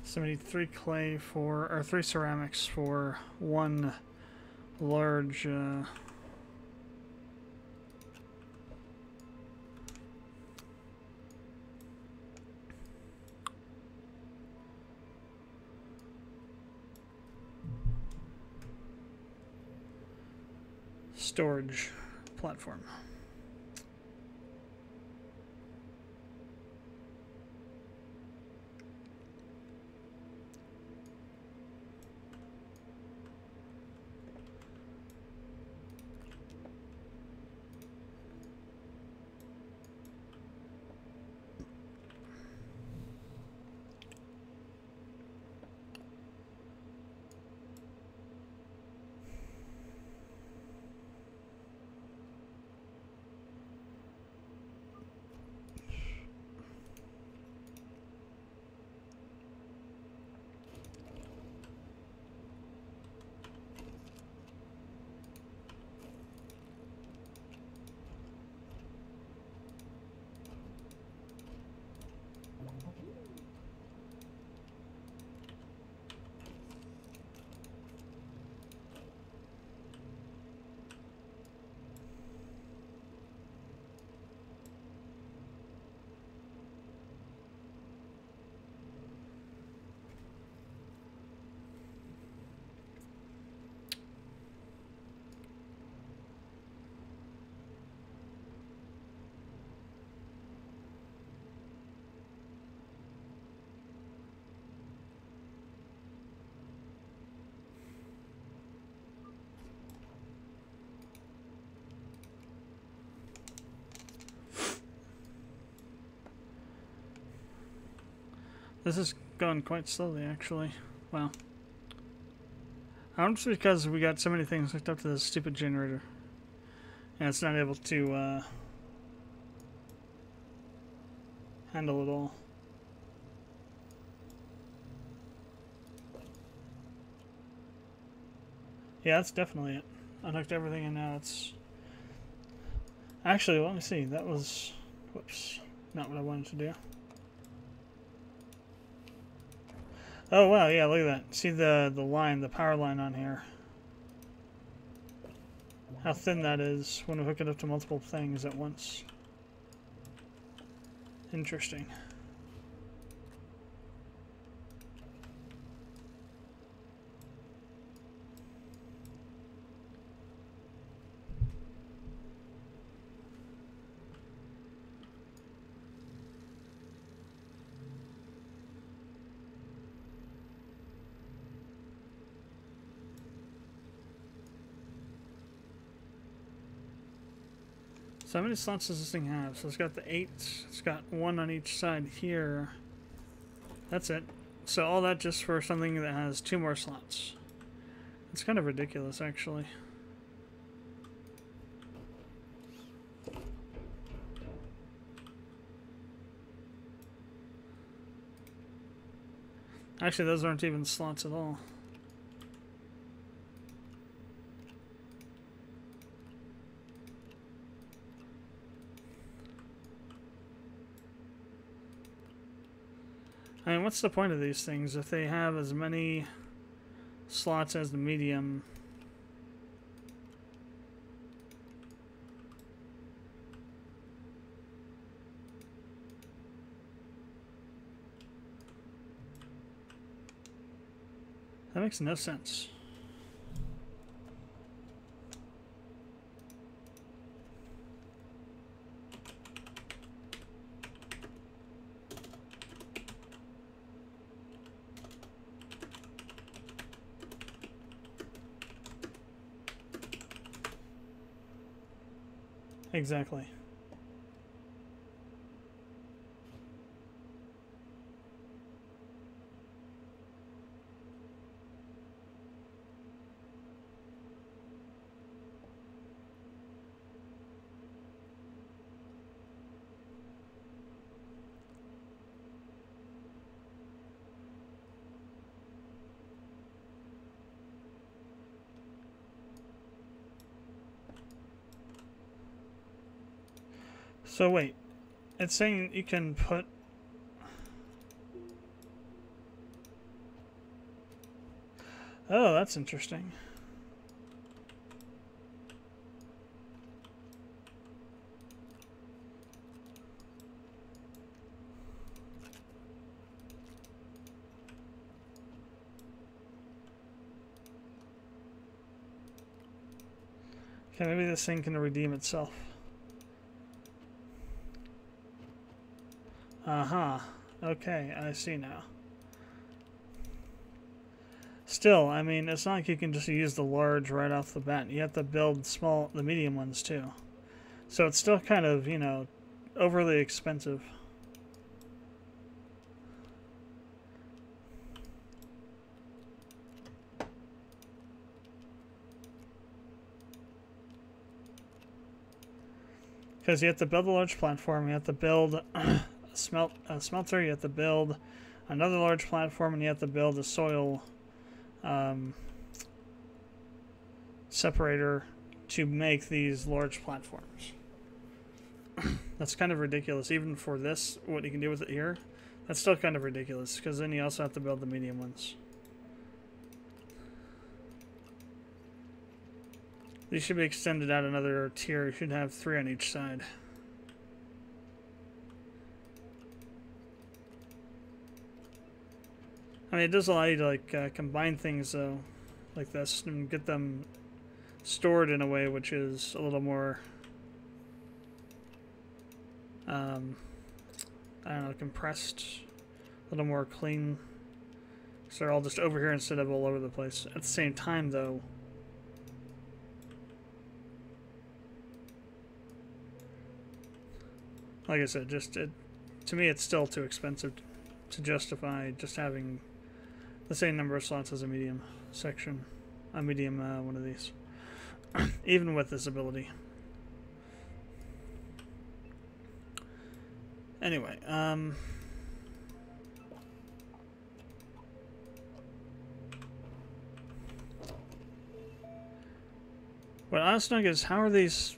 So we need 3 clay for, or 3 ceramics for 1 large. Storage platform. This is going quite slowly, actually. Wow. I don't know if it's because we got so many things hooked up to this stupid generator. And it's not able to handle it all. Yeah, that's definitely it. Unhooked everything and now it's... Actually, let me see. That was... Whoops. Not what I wanted to do. Oh wow, yeah, look at that. See the line, the power line on here. How thin that is when we hook it up to multiple things at once. Interesting. So how many slots does this thing have? So it's got the 8, it's got 1 on each side here. That's it. So all that just for something that has 2 more slots. It's kind of ridiculous, actually. Actually, those aren't even slots at all. I mean, what's the point of these things if they have as many slots as the medium? That makes no sense. Exactly. So wait, it's saying you can put... Oh, that's interesting. Okay, maybe this thing can redeem itself. Uh-huh. Okay, I see now. Still, I mean, it's not like you can just use the large right off the bat. You have to build the medium ones too. So it's still kind of, you know, overly expensive. Because you have to build a large platform, you have to build a smelter, you have to build another large platform, and you have to build a soil separator to make these large platforms. That's kind of ridiculous. Even for this, what you can do with it here, that's still kind of ridiculous, because then you also have to build the medium ones. These should be extended out another tier. You should have 3 on each side. I mean, it does allow you to like combine things though, like this, and get them stored in a way which is a little more, I don't know, compressed, a little more clean. So they're all just over here instead of all over the place. At the same time, though, like I said, to me, it's still too expensive to justify just having the same number of slots as a medium section, a medium one of these, even with this ability. Anyway, what I was thinking is, how are these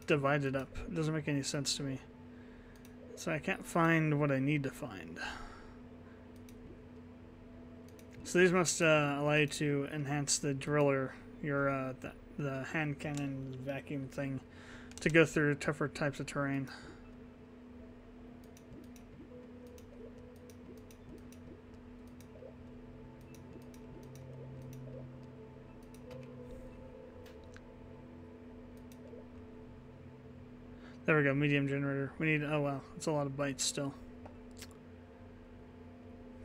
divided up? It doesn't make any sense to me. So I can't find what I need to find. So these must allow you to enhance the driller, your the hand cannon vacuum thing, to go through tougher types of terrain. There we go, medium generator. We need, oh wow, that's a lot of bytes still.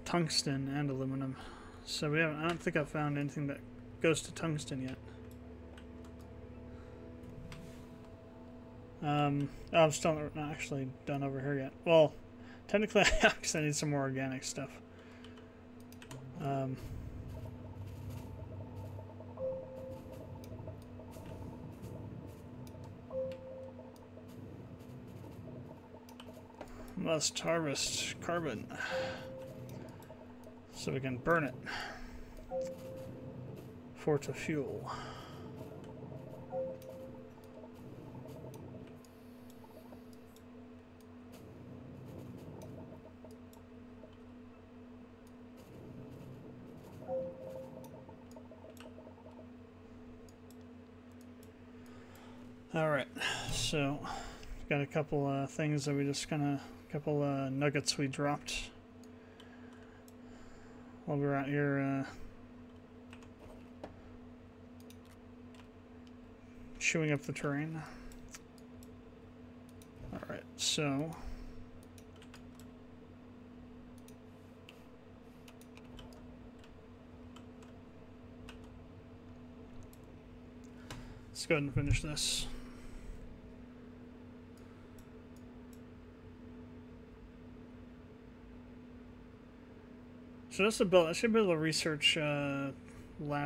Tungsten and aluminum. So we haven't, I don't think I've found anything that goes to tungsten yet. Oh, I'm still not actually done over here yet. Well, technically I have, because I need some more organic stuff. Must harvest carbon so we can burn it for to fuel. All right, so got a couple things that we just kind of, couple nuggets we dropped while we were out here chewing up the terrain. Alright, so let's go ahead and finish this. So that's I should build a research lab,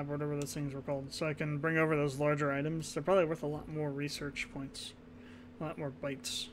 whatever those things were called, so I can bring over those larger items. They're probably worth a lot more research points, a lot more bytes.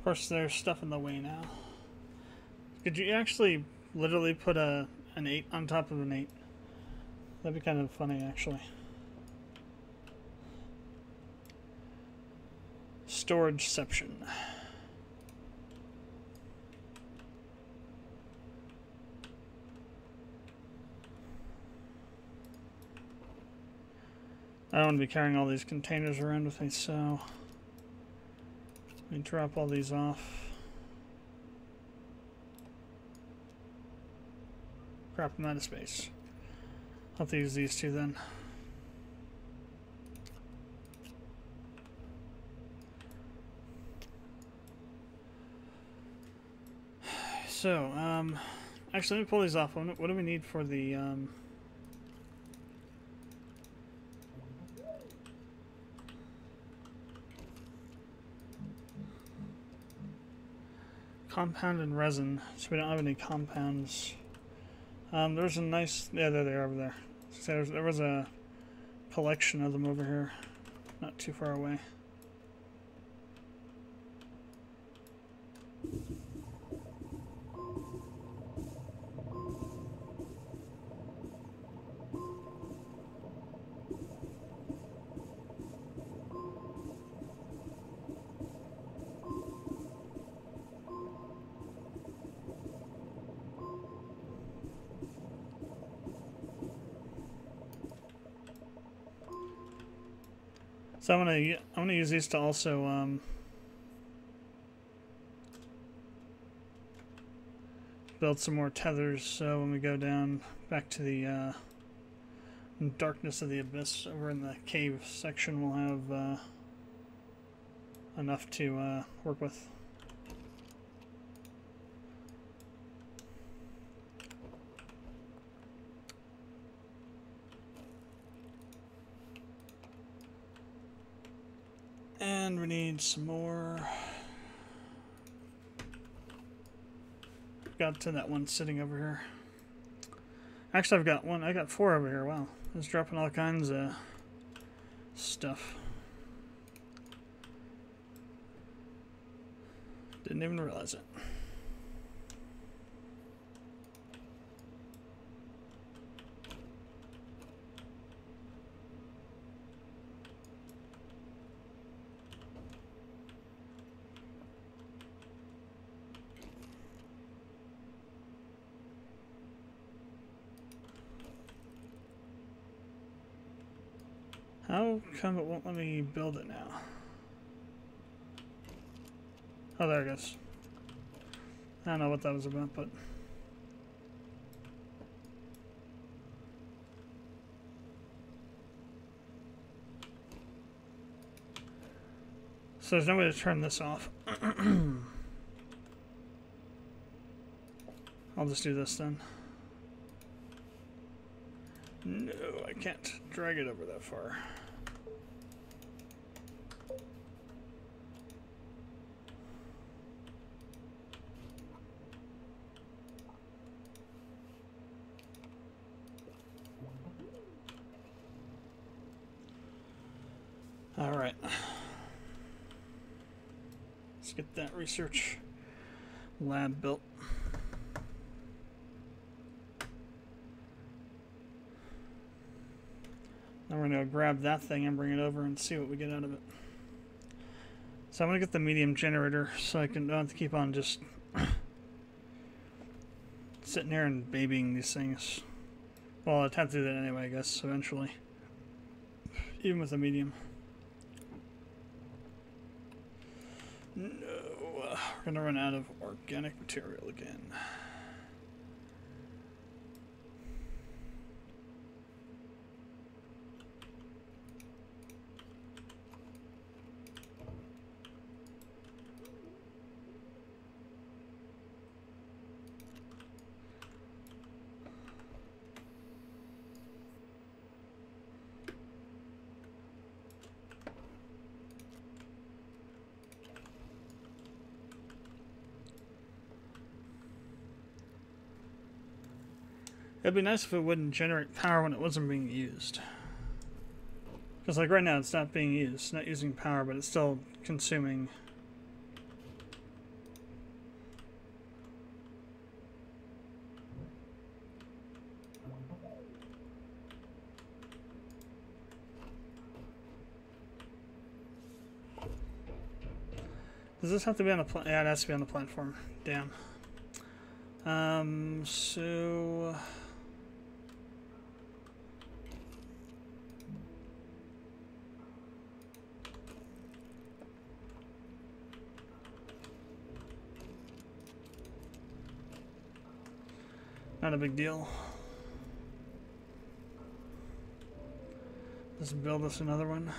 Of course, there's stuff in the way now. Could you actually literally put an 8 on top of an 8? That'd be kind of funny, actually. Storageception. I don't want to be carrying all these containers around with me, so let me drop all these off. Crap, I'm out of space. I'll have to use these two then. So, actually, let me pull these off. What do we need for the, compound and resin? So we don't have any compounds. There's a nice, yeah, there they are over there. So there was a collection of them over here, not too far away. So I'm gonna use these to also build some more tethers. So when we go down back to the darkness of the abyss over in the cave section, we'll have enough to work with. And we need some more. Got to that one sitting over here. Actually, I've got one. I got 4 over here. Wow, it's dropping all kinds of stuff. Didn't even realize it. How come it won't let me build it now? Oh, there it goes. I don't know what that was about, but... So there's no way to turn this off. I'll just do this then. No, I can't drag it over that far. All right. Let's get that research lab built. Now we're going to grab that thing and bring it over and see what we get out of it. So I'm going to get the medium generator so I don't have to keep on just sitting here and babying these things. Well, I'd have to do that anyway, I guess, eventually. Even with a medium. No, we're going to run out of organic material again. It'd be nice if it wouldn't generate power when it wasn't being used. Because like right now it's not being used, it's not using power, but it's still consuming Does this have to be on a yeah, it has to be on the platform. Damn. So... Not a big deal. Let's build us another one.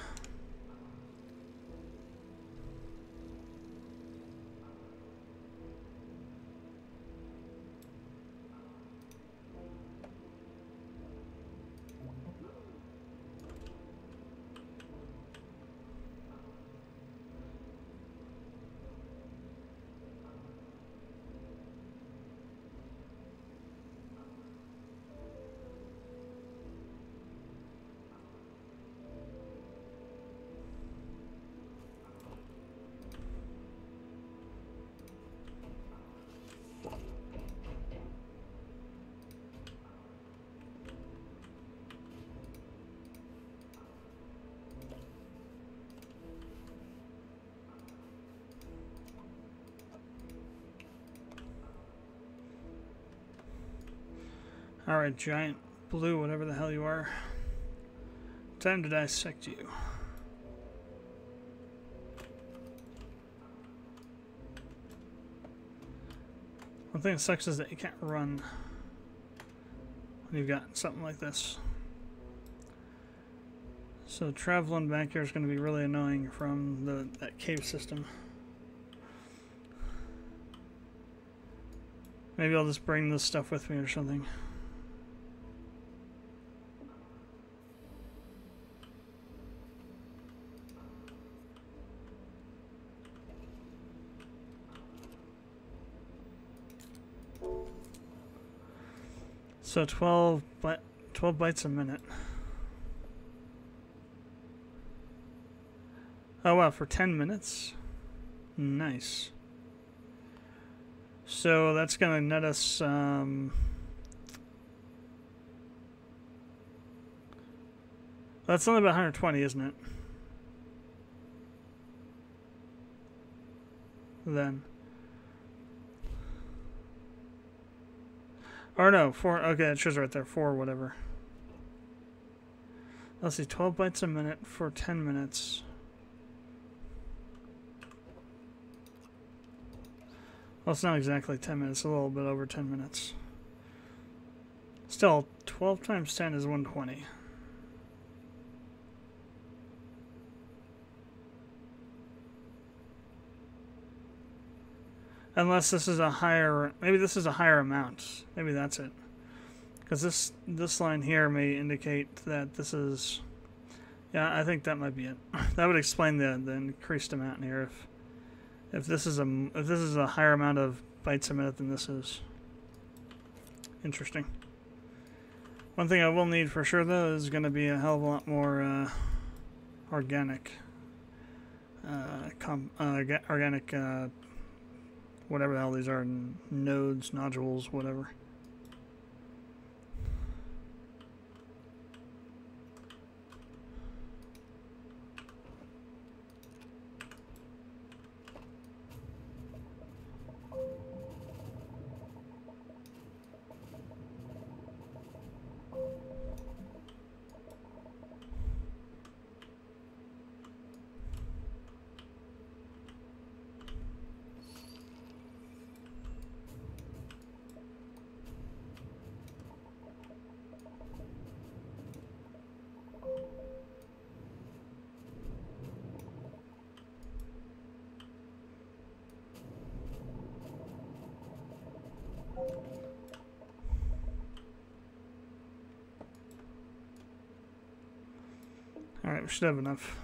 Alright, giant blue, whatever the hell you are. Time to dissect you. One thing that sucks is that you can't run when you've got something like this. So traveling back here is going to be really annoying from that cave system. Maybe I'll just bring this stuff with me or something. So 12 bytes a minute. Oh wow, for 10 minutes? Nice. So that's gonna net us that's only about 120, isn't it? Then. Or no, 4, okay, it shows right there, 4 whatever. Let's see, 12 bytes a minute for 10 minutes. Well, it's not exactly 10 minutes, a little bit over 10 minutes. Still, 12 times 10 is 120. Unless this is a higher, maybe this is a higher amount. Maybe that's it. Because this line here may indicate that this is, yeah, I think that might be it. That would explain the increased amount here. If this is a higher amount of bytes a minute than this is. Interesting. One thing I will need for sure though is going to be a hell of a lot more organic, organic. Whatever the hell these are, nodes, nodules, whatever. Alright, we should have enough.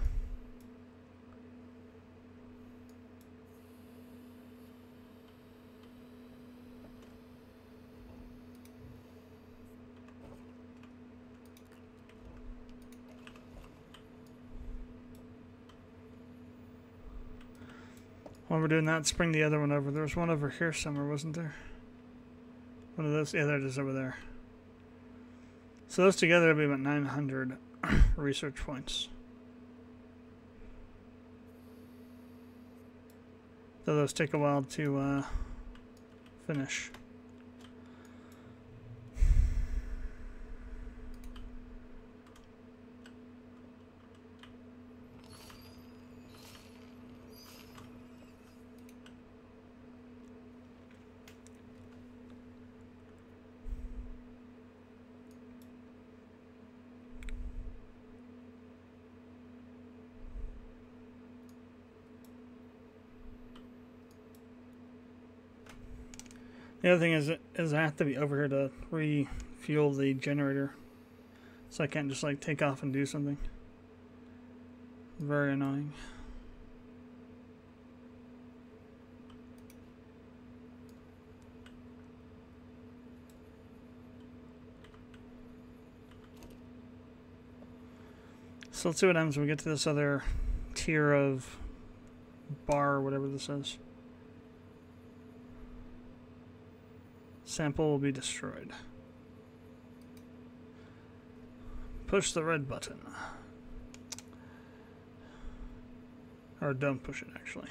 While we're doing that, let's bring the other one over. There was one over here somewhere, wasn't there? One of those? Yeah, there it is over there. So those together will be about 900 research points. Though those take a while to finish. The other thing is I have to be over here to refuel the generator, so I can't just like take off and do something. Very annoying. So let's see what happens when we get to this other tier of bar or whatever this is. Sample will be destroyed. Push the red button. Or don't push it, actually.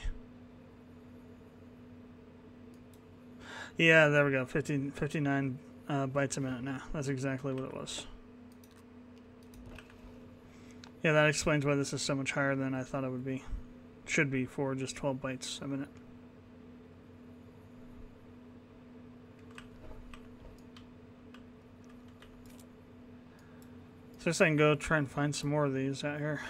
Yeah, there we go. 59 bytes a minute now. That's exactly what it was. Yeah, that explains why this is so much higher than I thought it would be. Should be for just 12 bytes a minute. So I guess I can go try and find some more of these out here.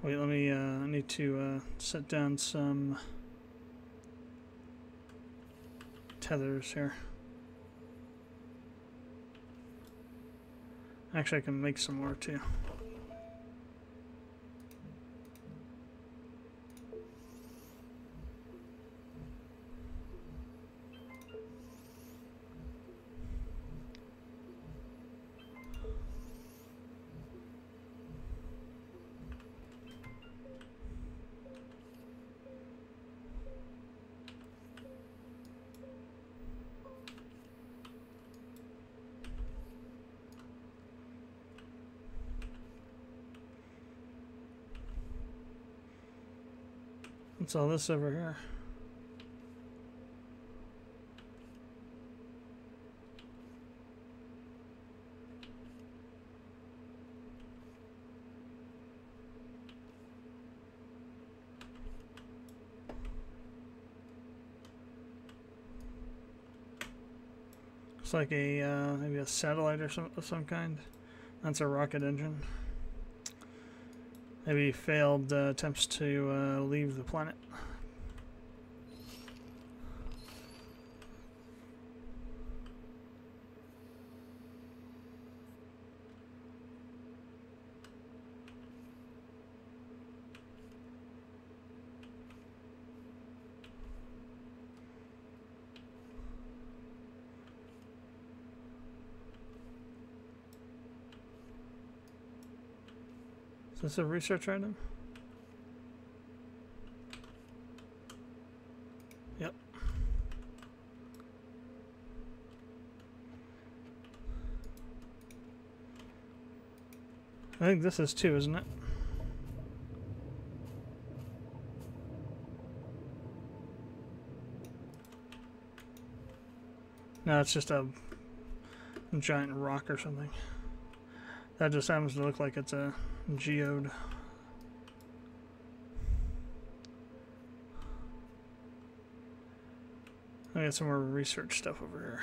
Wait, let me, I need to set down some tethers here. Actually, I can make some more too. What's all this over here? Looks like a maybe a satellite or some of some kind. That's a rocket engine. Maybe failed attempts to leave the planet. Is this a research item? Yep. I think this is too, isn't it? No, it's just a giant rock or something. That just happens to look like it's a geode. I got some more research stuff over here.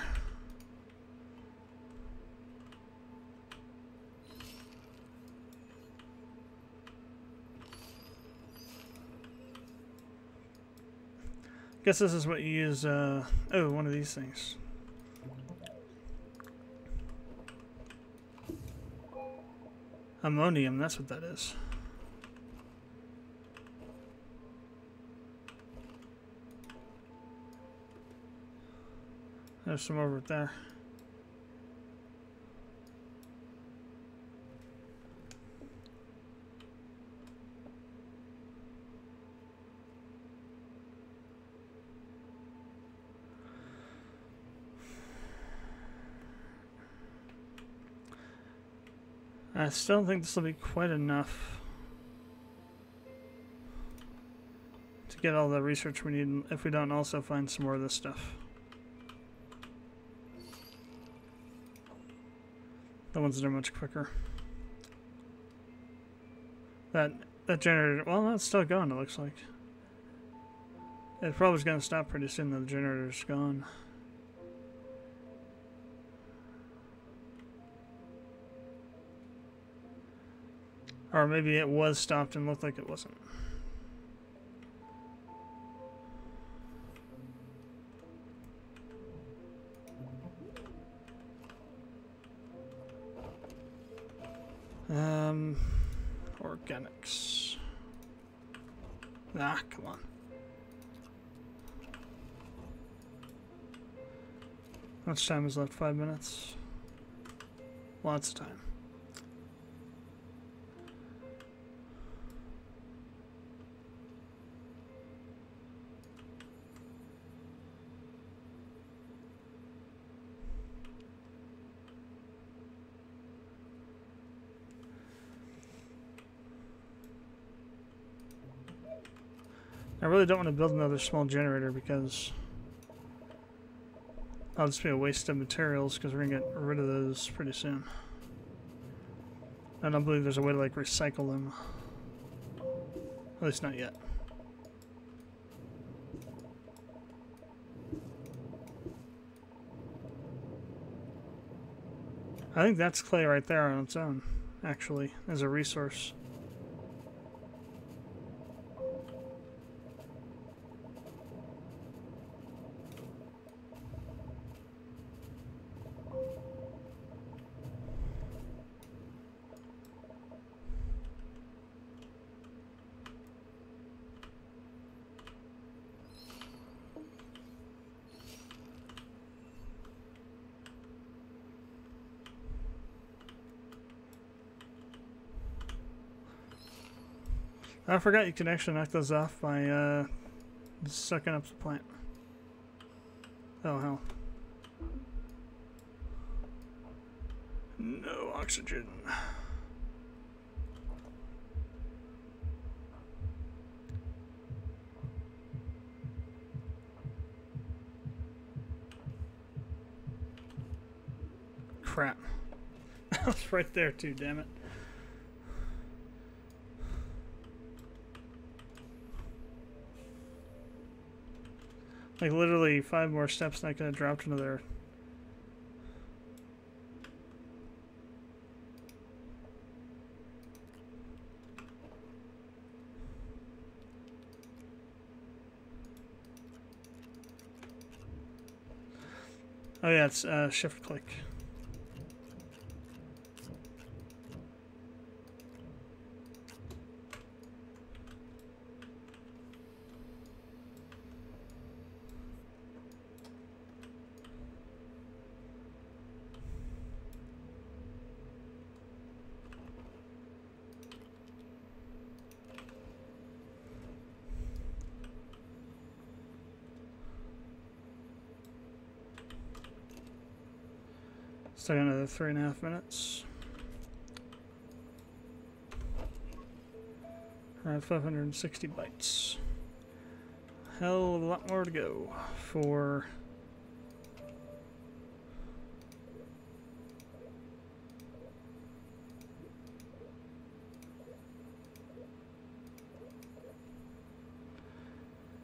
Guess this is what you use, oh, one of these things. Ammonium, that's what that is. There's some over there. I still don't think this will be quite enough to get all the research we need if we don't also find some more of this stuff. The ones that are much quicker. That generator, well, that's still going, it looks like. It probably is going to stop pretty soon, though the generator's gone. Or maybe it was stopped and looked like it wasn't. Organics. Ah, come on. How much time is left? 5 minutes? Lots of time. I really don't want to build another small generator because I'll just be a waste of materials because we're going to get rid of those pretty soon. I don't believe there's a way to like recycle them. At least not yet. I think that's clay right there on its own, actually, as a resource. I forgot you can actually knock those off by sucking up the plant. Oh hell. No oxygen. Crap. I was right there too, damn it. Like literally 5 more steps and I could have dropped into there. Oh yeah, it's shift click. Still got another 3.5 minutes. Around 560 bytes. Hell of a lot more to go for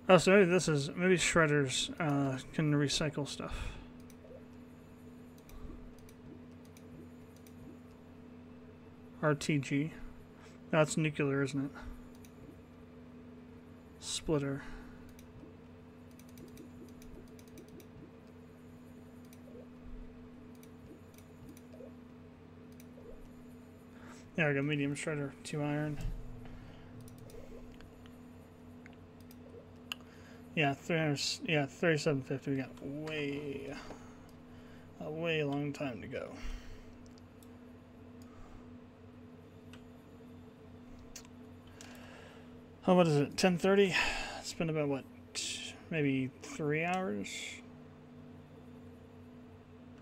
oh, so maybe this is maybe shredders can recycle stuff. RTG. That's nuclear, isn't it? Splitter. There we go, medium shredder, 2 iron. Yeah, 3750. We got a way long time to go. Oh, what is it? 10:30? It's been about what? Maybe 3 hours?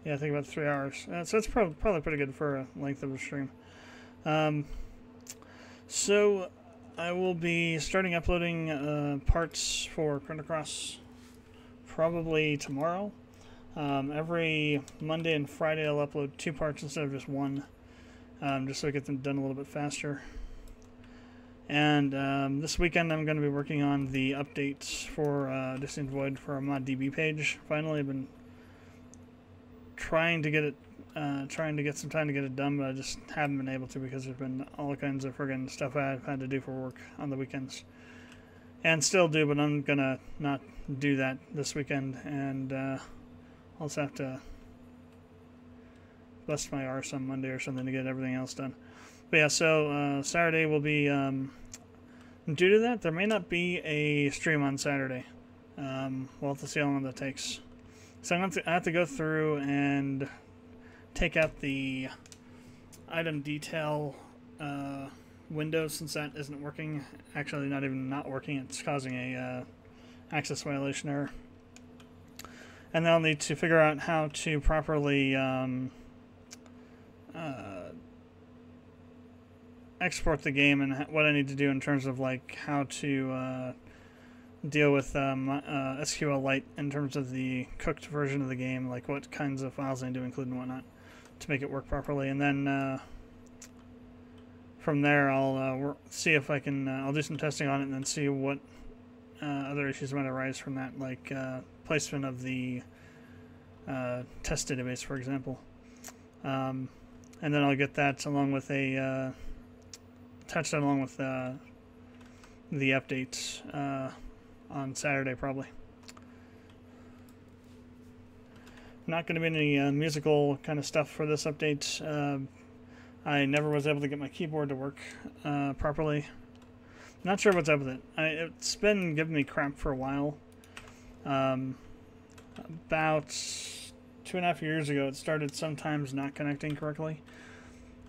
Yeah, I think about 3 hours. So that's probably pretty good for a length of a stream. So I will be starting uploading parts for Chrono Cross probably tomorrow. Every Monday and Friday I'll upload 2 parts instead of just 1, just so I get them done a little bit faster. And this weekend I'm going to be working on the updates for Distant Void for our ModDB page. Finally, I've been trying to get some time to get it done, but I just haven't been able to because there's been all kinds of friggin' stuff I've had to do for work on the weekends. And still do, but I'm gonna not do that this weekend, and I'll also have to bust my arse on Monday or something to get everything else done. But yeah, so Saturday will be, due to that, there may not be a stream on Saturday. We'll have to see how long that takes. So I have to go through and take out the item detail window, since that isn't working. Actually, not even not working, it's causing a access violation error. And then I'll need to figure out how to properly export the game, and what I need to do in terms of like how to deal with SQLite in terms of the cooked version of the game, like what kinds of files I need to include and whatnot to make it work properly. And then from there I'll see if I can I'll do some testing on it and then see what other issues might arise from that, like placement of the test database, for example. And then I'll get that along with a attach that along with the updates on Saturday, probably. Not going to be any musical kind of stuff for this update. I never was able to get my keyboard to work properly. Not sure what's up with it. It's been giving me crap for a while. About 2.5 years ago, it started sometimes not connecting correctly,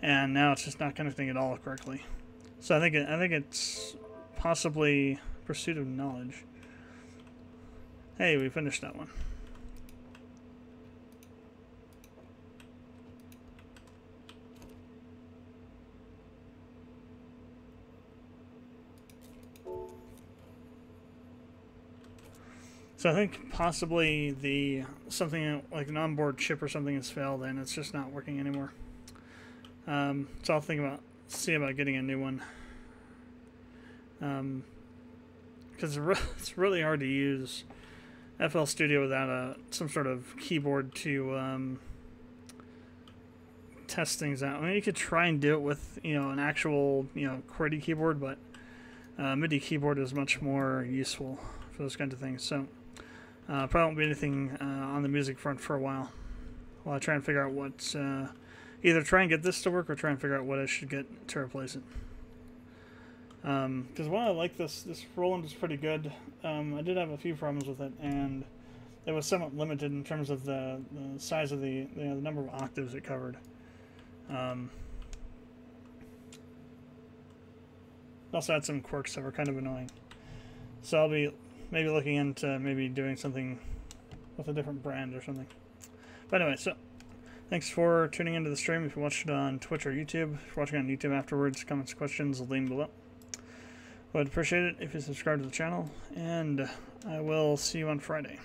and now it's just not connecting at all correctly. So I think it's possibly Pursuit of Knowledge. Hey, we finished that one. So I think possibly something like an onboard chip or something has failed and it's just not working anymore. So I'll see about getting a new one. Because it's really hard to use FL Studio without some sort of keyboard to test things out. I mean, you could try and do it with an actual QWERTY keyboard, but MIDI keyboard is much more useful for those kinds of things. So probably won't be anything on the music front for a while I try and figure out what either try and get this to work or try and figure out what I should get to replace it. Because while I like this Roland is pretty good, I did have a few problems with it, and it was somewhat limited in terms of the size of the number of octaves it covered. It also had some quirks that were kind of annoying. So I'll be maybe looking into maybe doing something with a different brand or something. But anyway, so thanks for tuning into the stream. If you watched it on Twitch or YouTube, if you're watching on YouTube afterwards, comments, questions, link below. I would appreciate it if you subscribe to the channel, and I will see you on Friday.